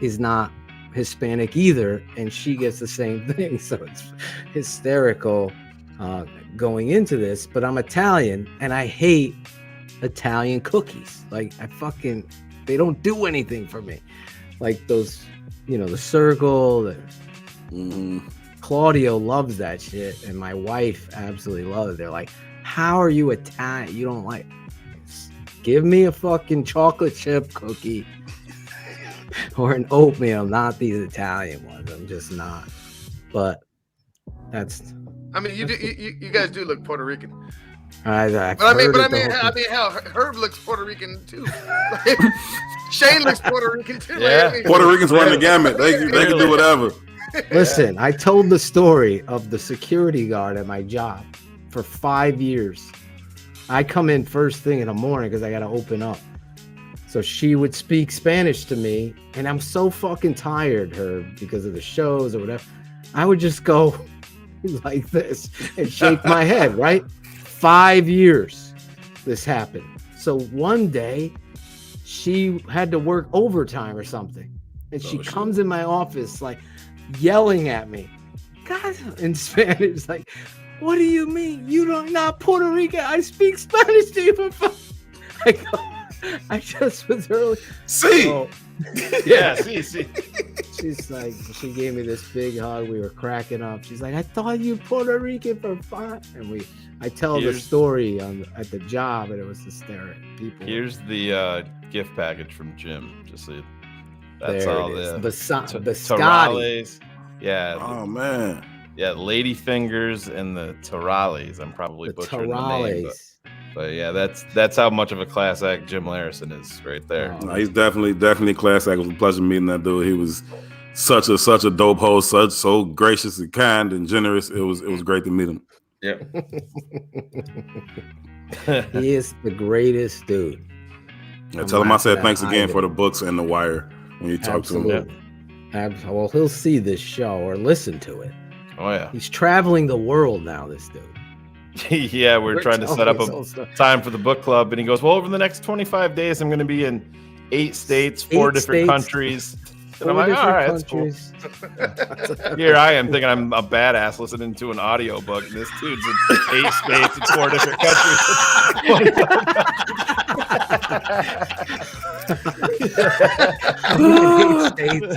is not Hispanic either, and she gets the same thing. So it's hysterical going into this. But I'm Italian, and I hate Italian cookies. Like they don't do anything for me. Like those, the circle. Claudio loves that shit, and my wife absolutely loves it. They're like, how are you Italian? You don't like give me a fucking chocolate chip cookie or an oatmeal, not these Italian ones. I'm just not. But that's I mean, you guys do look Puerto Rican. I mean, hell, Herb looks Puerto Rican too. Shane looks Puerto Rican too. Yeah. Puerto Ricans run the gamut. They can do whatever. Listen, I told the story of the security guard at my job for 5 years. I come in first thing in the morning because I got to open up. So she would speak Spanish to me, and I'm so fucking tired, because of the shows or whatever. I would just go like this and shake my head, right? 5 years this happened. So one day she had to work overtime or something, and she comes in my office like yelling at me, God, in Spanish, like, what do you mean? You don't not Puerto Rican? I speak Spanish to you. I just was early. See, see. She's like, she gave me this big hug. We were cracking up. She's like, I thought you Puerto Rican for fun. And I tell the story at the job, and it was hysterical. Here's the gift package from Jim. Just so that's there all the Biscotti. Yeah. Oh man. Yeah, lady fingers and the Torales. I'm probably butchering the name, but yeah, that's how much of a class act Jim Larison is right there. No, he's definitely a class act. It was a pleasure meeting that dude. He was such a dope host, so gracious and kind and generous. It was great to meet him. Yeah. He is the greatest dude. Yeah, tell him I said thanks again for the books and the wire when you talk to him. Well, he'll see this show or listen to it. Oh yeah. He's traveling the world now, this dude. Yeah, we're trying to set up a time for the book club, and he goes, well, over the next 25 days, I'm going to be in 8 states, 4 different countries. And I'm like, all right, that's cool. Here I am thinking I'm a badass listening to an audio book, and this dude's in 8 states and 4 different countries.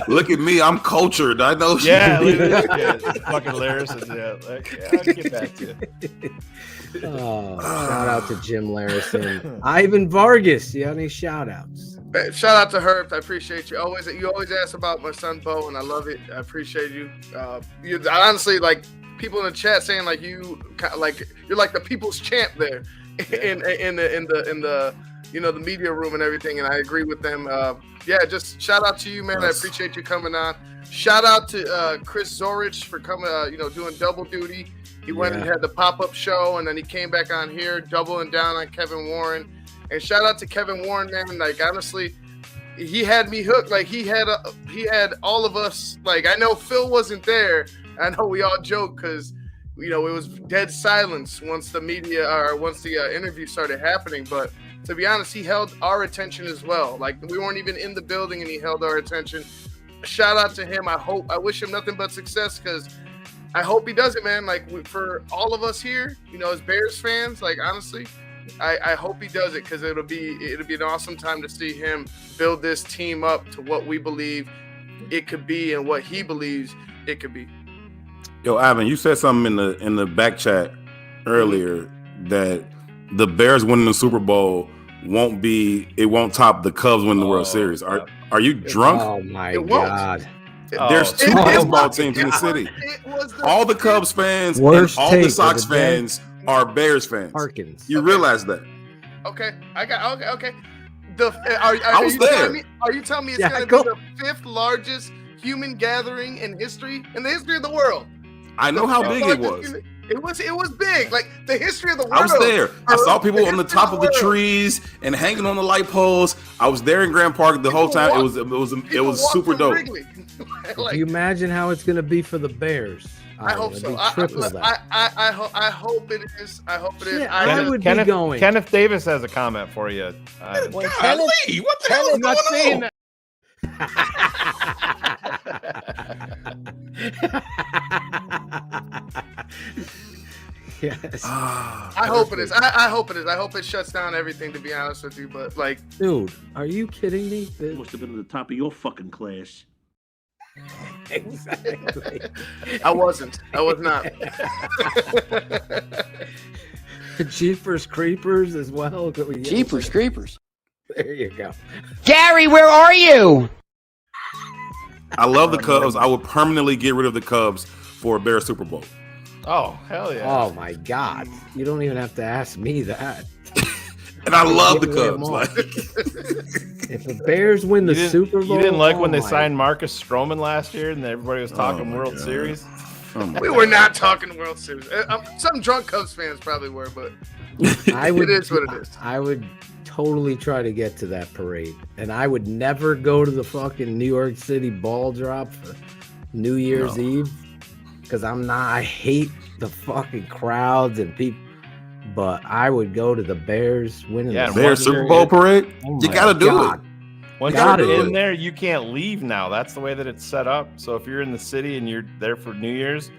Look at me, I'm cultured. I know. Yeah, look at this kid. Fucking Larison. I'll get back to you. Shout out to Jim Larison. Ivan Vargas. You have any shout outs? Shout out to Herb. I appreciate you. You always ask about my son Bo, and I love it. I appreciate you. You honestly, like, people in the chat saying like you're like the people's champ there in the the media room and everything, and I agree with them. Just shout out to you, man. Yes. I appreciate you coming on. Shout out to Chris Zorich for coming, doing double duty. He went and had the pop-up show, and then he came back on here, doubling down on Kevin Warren. And shout out to Kevin Warren, man. Like, honestly, he had me hooked. Like, he had all of us. Like, I know Phil wasn't there. I know we all joke because, it was dead silence once the interview started happening. But to be honest, he held our attention as well. Like, we weren't even in the building and he held our attention. Shout out to him. I wish him nothing but success, because I hope he does it, man. Like, for all of us here, as Bears fans, like, honestly, I hope he does it, because it'll be an awesome time to see him build this team up to what we believe it could be and what he believes it could be. Yo, Ivan, you said something in the back chat earlier that the Bears winning the Super Bowl won't top the Cubs winning the World Series. Are you drunk? Oh my God. There's two baseball teams in the city. All the Cubs fans and all the Sox fans are Bears fans. Harkins. You realize that? Okay. Okay. I was there. Are you telling me it's going to be the 5th largest human gathering in the history of the world? I know how big it was. It was big. Like, the history of the world. I was there. I saw people on the top of the trees and hanging on the light poles. I was there in Grand Park the whole time. It was super dope. Can you imagine how it's going to be for the Bears? I hope so. I hope it is. I hope it is. I would be going. Kenneth Davis has a comment for you. Golly, what the hell is going on? Yes. I hope it is. I hope it is. I hope it shuts down everything, to be honest with you. But, like, dude, are you kidding me? You must have been at the top of your fucking class. Exactly. I was not. Jeepers Creepers as well. Jeepers Creepers. There you go. Gary, where are you? I love the Cubs. I would permanently get rid of the Cubs for a Bears Super Bowl. Oh, hell yeah. Oh, my God. You don't even have to ask me that. And I love the Cubs. If the Bears win the Super Bowl. You didn't like when they signed Marcus Stroman last year and everybody was talking World Series? We were not talking World Series. Some drunk Cubs fans probably were, but it is what it is. I would totally try to get to that parade. And I would never go to the fucking New York City ball drop for New Year's Eve. Because I hate the fucking crowds and people. But I would go to the Bears winning the Bears Super Bowl parade. You got to do it. Once you're in there, you can't leave now. That's the way that it's set up. So if you're in the city and you're there for New Year's,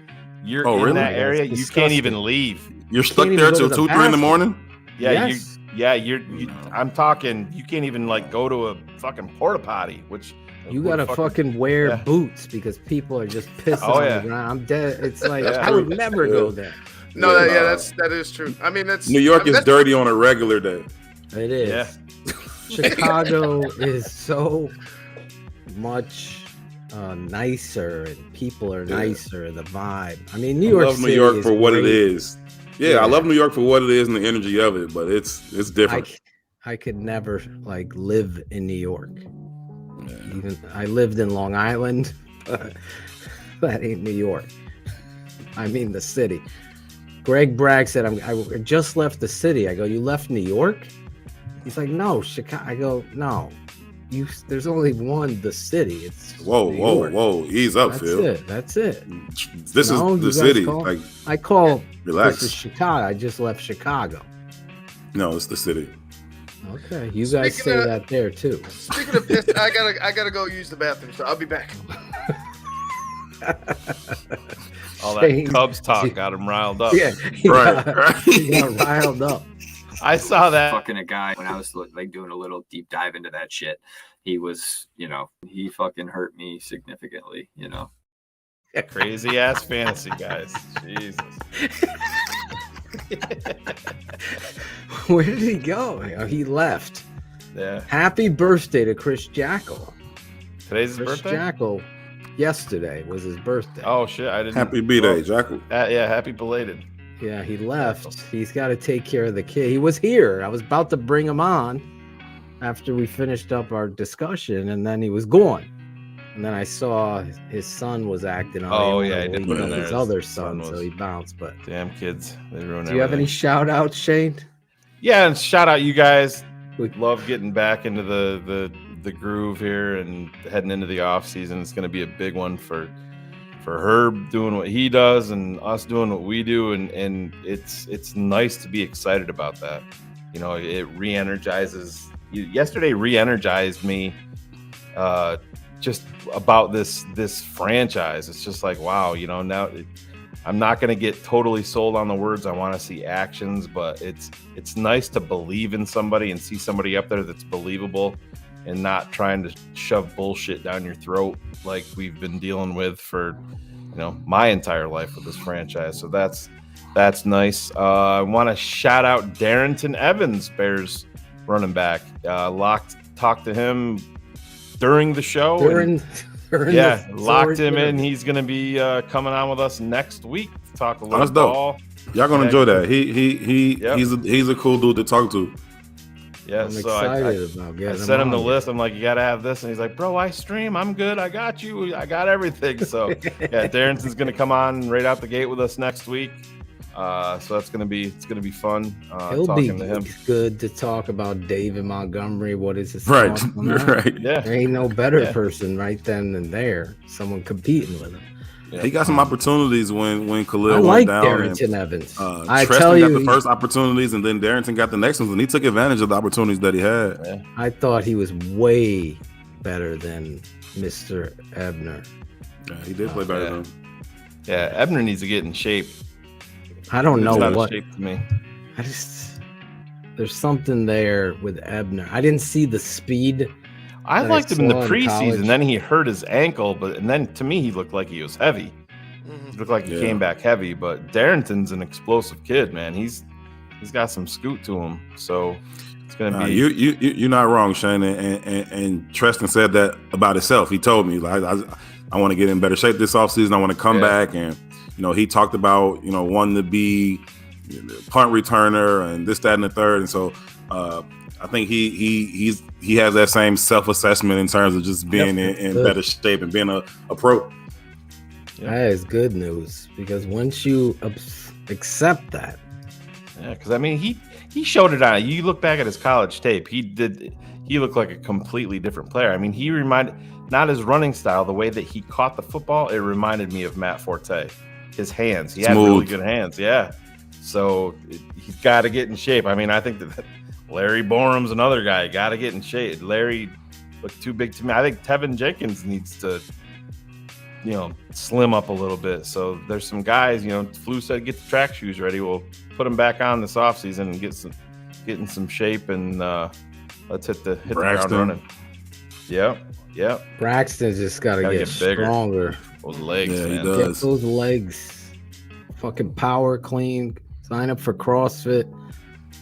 you're in that area. You can't even leave. You're stuck there till 2, 3 in the morning. Yeah, I'm talking. You can't even go to a fucking porta potty, which. You gotta fucking wear boots because people are just pissing on the ground. I'm dead. It's like I would never go there. No, that is true. I mean, New York is dirty on a regular day. It is. Yeah. Chicago is so much nicer, and people are nicer. The vibe. I mean, New York. I love New York for what it is. Yeah, I love New York for what it is and the energy of it, but it's different. I could never live in New York. Even I lived in Long Island. That ain't New York. I mean the city. Greg Bragg said, I just left the city. I go, you left New York? He's like, no, Chicago. I go, no. There's only one, the city. It's whoa. Ease up, Phil. That's it. This is the city. I call relax. This is Chicago. I just left Chicago. No, it's the city. Okay, you guys say that there too. Speaking of this, I gotta go use the bathroom, so I'll be back. All that Cubs talk got him riled up. Yeah, right. He got riled up. I saw that. Fucking a guy when I was doing a little deep dive into that shit. He was, he fucking hurt me significantly. Crazy ass fantasy guys. Jesus. Where did he go? He left. Yeah. Happy birthday to Chris Jackal. Today's his birthday? Chris Jackal, yesterday was his birthday. Oh, shit. I didn't. Happy B-Day, Jackal. Yeah, happy belated. Yeah, he left. He's got to take care of the kid. He was here. I was about to bring him on after we finished up our discussion, and then he was gone. And then I saw his son was acting on his other son, so he bounced. But damn kids, they ruin. Do you have any shout outs, Shane? Yeah, and shout out you guys. We love getting back into the groove here and heading into the off season. It's going to be a big one for Herb doing what he does and us doing what we do, and it's nice to be excited about that. it re-energizes. Yesterday re-energized me just about this franchise. It's just like, wow, now I'm not going to get totally sold on the words. I want to see actions, but it's nice to believe in somebody and see somebody up there that's believable and not trying to shove bullshit down your throat like we've been dealing with for my entire life with this franchise. So that's nice. I want to shout out Darrington Evans, Bears running back. Talked to him during the show. Locked him in. He's going to be coming on with us next week to talk a little ball. Y'all gonna enjoy that. He's a cool dude to talk to. Yeah, I'm excited about getting I sent him the list. I'm like, you got to have this. And he's like, bro, I stream. I'm good. I got you. I got everything. So, Darrington's going to come on right out the gate with us next week. So it's going to be fun. He'll talking to him. Good to talk about David Montgomery. What is his right? Yeah, there ain't no better person right then and there. Someone competing with him. Yeah. He got some opportunities when Khalil went like down. Darrington Evans. I tell you, got the first opportunities, and then Darrington got the next ones, and he took advantage of the opportunities that he had. Yeah. I thought he was way better than Mr. Ebner. Yeah, he did play better than him. Yeah, Ebner needs to get in shape. I don't know not what. Shape to me. There's something there with Ebner. I didn't see the speed. I liked him in the preseason. Then he hurt his ankle, and then to me he looked like he was heavy. He looked like he came back heavy. But Darrington's an explosive kid, man. He's got some scoot to him. So it's gonna be. You're not wrong, Shane. And Treston said that about himself. He told me, like, I want to get in better shape this offseason. I want to come back, and he talked about wanting to be punt returner and this, that, and the third. And so I think he has that same self-assessment in terms of just being in better shape and being a pro. That is good news, because once you accept that, because I mean he showed it on. You look back at his college tape, he looked like a completely different player. I mean, he reminded, not his running style, the way that he caught the football, it reminded me of Matt Forte. His hands, he had really good hands. Yeah, so he's got to get in shape. I mean, I think that Larry Borum's another guy. Got to get in shape. Larry looked too big to me. I think Tevin Jenkins needs to, slim up a little bit. So there's some guys. Flu said get the track shoes ready. We'll put them back on this offseason and get in some shape, and let's hit the ground running. Yeah. Braxton just got to get stronger. Those legs, man. He does. Get those legs. Fucking power clean. Sign up for CrossFit.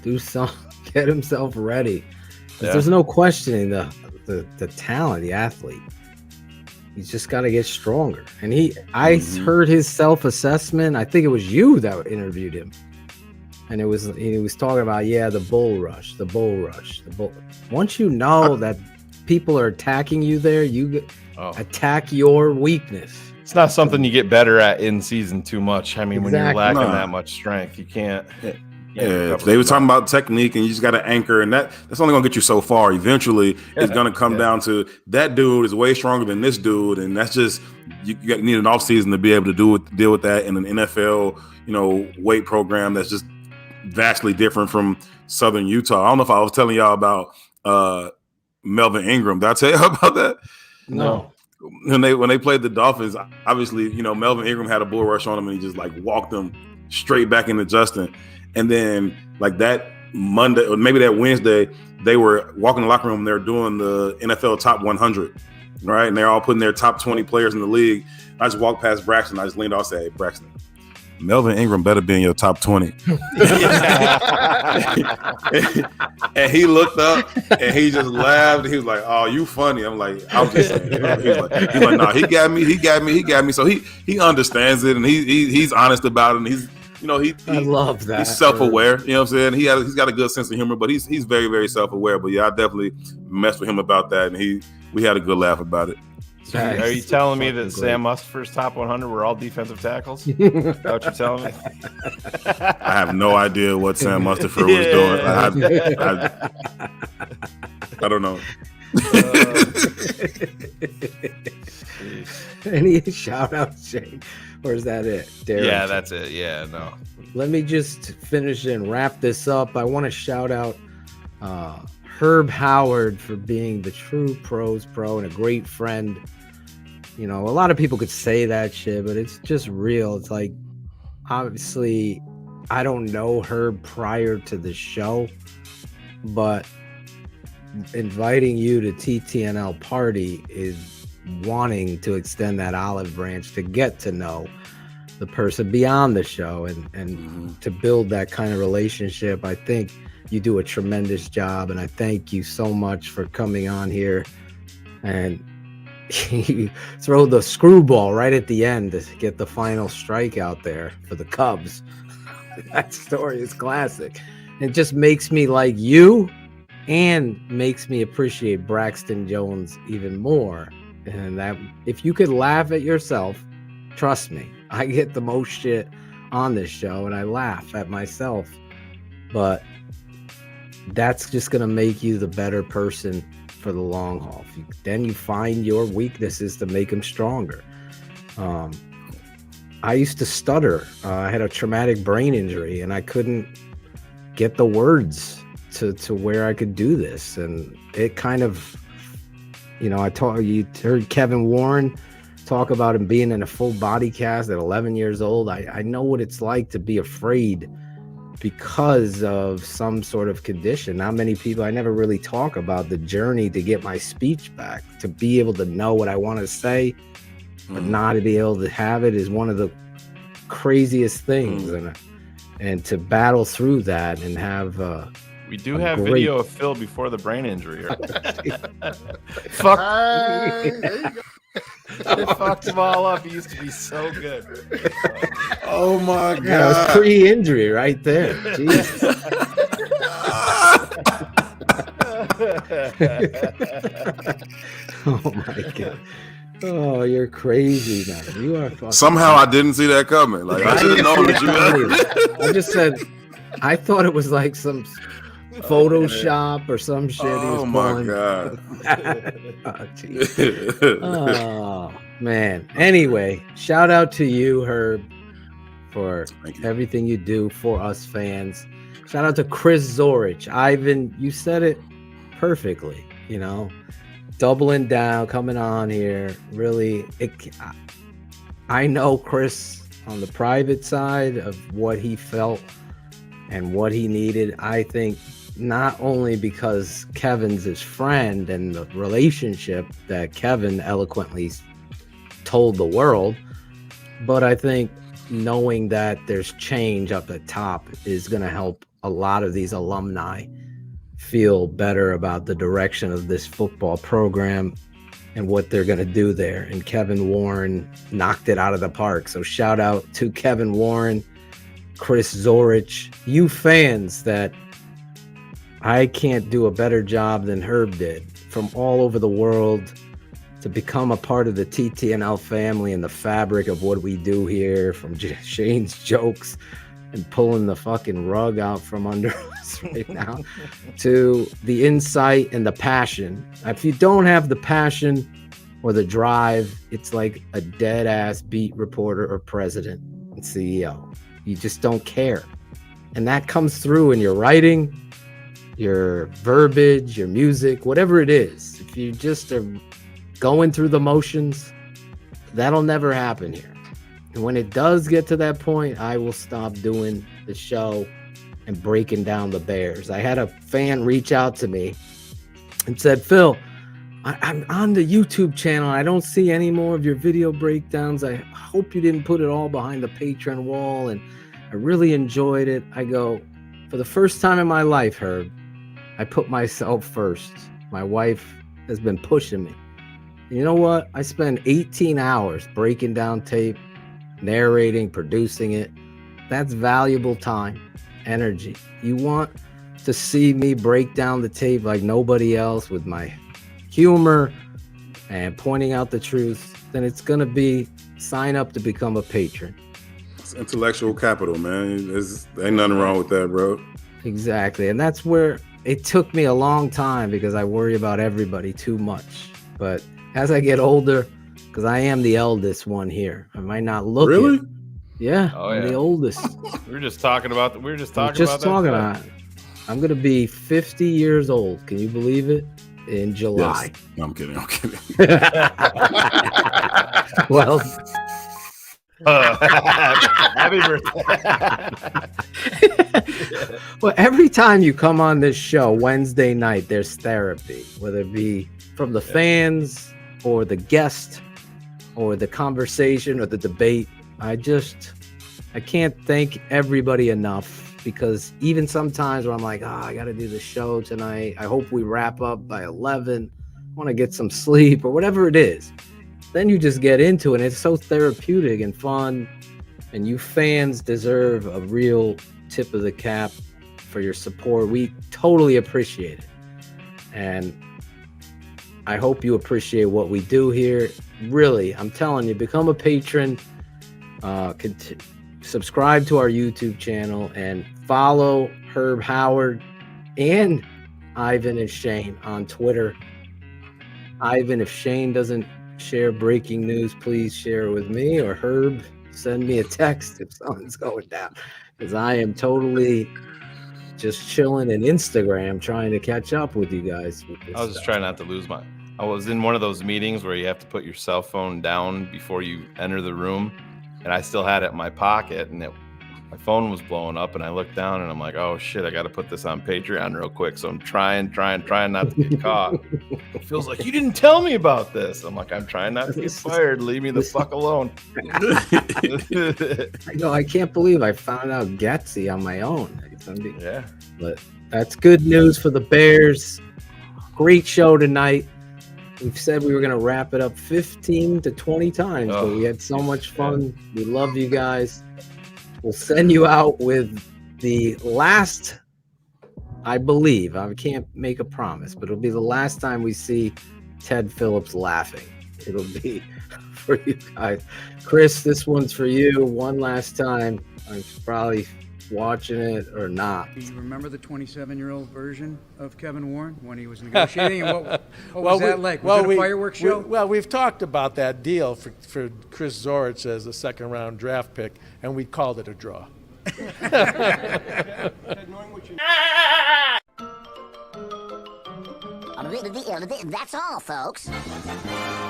Do something. Get himself ready. There's no questioning the talent, the athlete. He's just got to get stronger. And I heard his self-assessment. I think it was you that interviewed him. And he was talking about, the bull rush. Once you know that people are attacking you there, you attack your weakness. It's not something you get better at in season too much. I mean, when you're lacking that much strength, you can't. They were talking about technique, and you just got to anchor, and that's only going to get you so far. Eventually, it's going to come down to that dude is way stronger than this dude, and that's just you need an off season to be able to deal with that in an NFL, weight program that's just vastly different from Southern Utah. I don't know if I was telling y'all about Melvin Ingram. Did I tell you about that? No. When they played the Dolphins, obviously, Melvin Ingram had a bull rush on him, and he just like walked them straight back into Justin. And then like that Monday or maybe that Wednesday, they were walking in the locker room and they're doing the NFL top 100, right? And they're all putting their top 20 players in the league. I just walked past Braxton. I just leaned off and said, hey, Braxton, Melvin Ingram better be in your top 20. And he looked up and he just laughed. He was like, oh, you funny. I'm like, I was just saying. He's like, no, he got me. So he understands it, and he's honest about it. And he's, I love that. He's self-aware. You know what I'm saying? He's got a good sense of humor, but he's very, very self-aware. But I definitely messed with him about that, and we had a good laugh about it. So are you telling me that Sam Mustipher's top 100 were all defensive tackles? Is that what you're telling me? I have no idea what Sam Mustipher was doing. I don't know. Any shout out, Shane? Or is that it? Darren? Yeah, that's it. Yeah, no. Let me just finish and wrap this up. I want to shout out Herb Howard for being the true pros pro and a great friend. You know, a lot of people could say that shit, but it's just real. It's like, obviously, I don't know Herb prior to the show, but inviting you to TTNL party is wanting to extend that olive branch to get to know the person beyond the show and to build that kind of relationship. I think you do a tremendous job, and I thank you so much for coming on here and you throw the screwball right at the end to get the final strikeout there for the Cubs. That story is classic. It just makes me like you and makes me appreciate Braxton Jones even more. And that if you could laugh at yourself, trust me, I get the most shit on this show and I laugh at myself. But that's just going to make you the better person for the long haul. Then you find your weaknesses to make them stronger. I used to stutter. I had a traumatic brain injury and I couldn't get the words to where I could do this. And it kind of, you heard Kevin Warren talk about him being in a full body cast at 11 years old. I know what it's like to be afraid because of some sort of condition. Not many people, I never really talk about the journey to get my speech back, to be able to know what I want to say, but not to be able to have it is one of the craziest things. And to battle through that and have we do have video of Phil before the brain injury. Fuck. There you go. It fucked him all up. He used to be so good. Oh my God. Yeah, it was pre-injury right there. Jesus. Oh my God. Oh, you're crazy, man. You are fucking Somehow I didn't see that coming. Like I should have known that you I just said I thought it was like some Photoshop or some shit. Oh my God. Oh man. Anyway, shout out to you, Herb, for everything you do for us fans. Shout out to Chris Zorich. Ivan, you said it perfectly, doubling down, coming on here. Really, I know Chris on the private side of what he felt and what he needed. I think not only because Kevin's his friend and the relationship that Kevin eloquently told the world, but I think knowing that there's change up at top is going to help a lot of these alumni feel better about the direction of this football program and what they're going to do there. And Kevin Warren knocked it out of the park. So shout out to Kevin Warren, Chris Zorich, you fans that I can't do a better job than Herb did from all over the world to become a part of the TTNL family and the fabric of what we do here, from Shane's jokes and pulling the fucking rug out from under us right now to the insight and the passion. If you don't have the passion or the drive, it's like a dead ass beat reporter or president and CEO. You just don't care. And that comes through in your writing, your verbiage, your music, whatever it is. If you just are going through the motions, that'll never happen here. And when it does get to that point, I will stop doing the show and breaking down the Bears. I had a fan reach out to me and said, Phil, I'm on the YouTube channel. I don't see any more of your video breakdowns. I hope you didn't put it all behind the Patreon wall. And I really enjoyed it. I go, for the first time in my life, Herb, I put myself first. My wife has been pushing me. You know what? I spend 18 hours breaking down tape, narrating, producing it. That's valuable time, energy. You want to see me break down the tape like nobody else with my humor and pointing out the truth, then it's going to be sign up to become a patron. It's intellectual capital, man. Ain't nothing wrong with that, bro. Exactly. And that's where it took me a long time because I worry about everybody too much. But as I get older, because I am the eldest one here, I might not look really. it. Yeah, I'm the oldest. We were just talking about that. I'm gonna be 50 years old. Can you believe it? In July. Yes. No, I'm kidding. Well, happy birthday. Well, every time you come on this show Wednesday night, there's therapy, whether it be from the fans or the guest or the conversation or the debate. I can't thank everybody enough, because even sometimes where I'm like, I got to do the show tonight. I hope we wrap up by 11. I want to get some sleep or whatever it is. Then you just get into it. And it's so therapeutic and fun. And you fans deserve a real tip of the cap for your support. We totally appreciate it. And I hope you appreciate what we do here. Really, I'm telling you, become a patron. Subscribe to our YouTube channel and follow Herb Howard and Ivan and Shane on Twitter. Ivan, if Shane doesn't share breaking news, please share it with me, or Herb, send me a text if something's going down, because I am totally just chilling in Instagram trying to catch up with you guys. I was just trying not to lose my. I was in one of those meetings where you have to put your cell phone down before you enter the room, and I still had it in my pocket, and my phone was blowing up, and I looked down, and I'm like, oh shit, I got to put this on Patreon real quick. So I'm trying not to get caught. It feels like you didn't tell me about this. I'm like, I'm trying not to get fired. Leave me the fuck alone. I know. I can't believe I found out Gatsby on my own. Yeah. But that's good news for the Bears. Great show tonight. We've said we were going to wrap it up 15 to 20 times, but we had so much fun. We love you guys. We'll send you out with the last, I believe, I can't make a promise, but it'll be the last time we see Ted Phillips laughing. It'll be for you guys. Chris, this one's for you one last time. I'm probably watching it or not. Do you remember the 27-year-old version of Kevin Warren when he was negotiating? And what was that like? Was it a fireworks show? We've talked about that deal for Chris Zorich as a second-round draft pick, and we called it a draw. That's all, folks.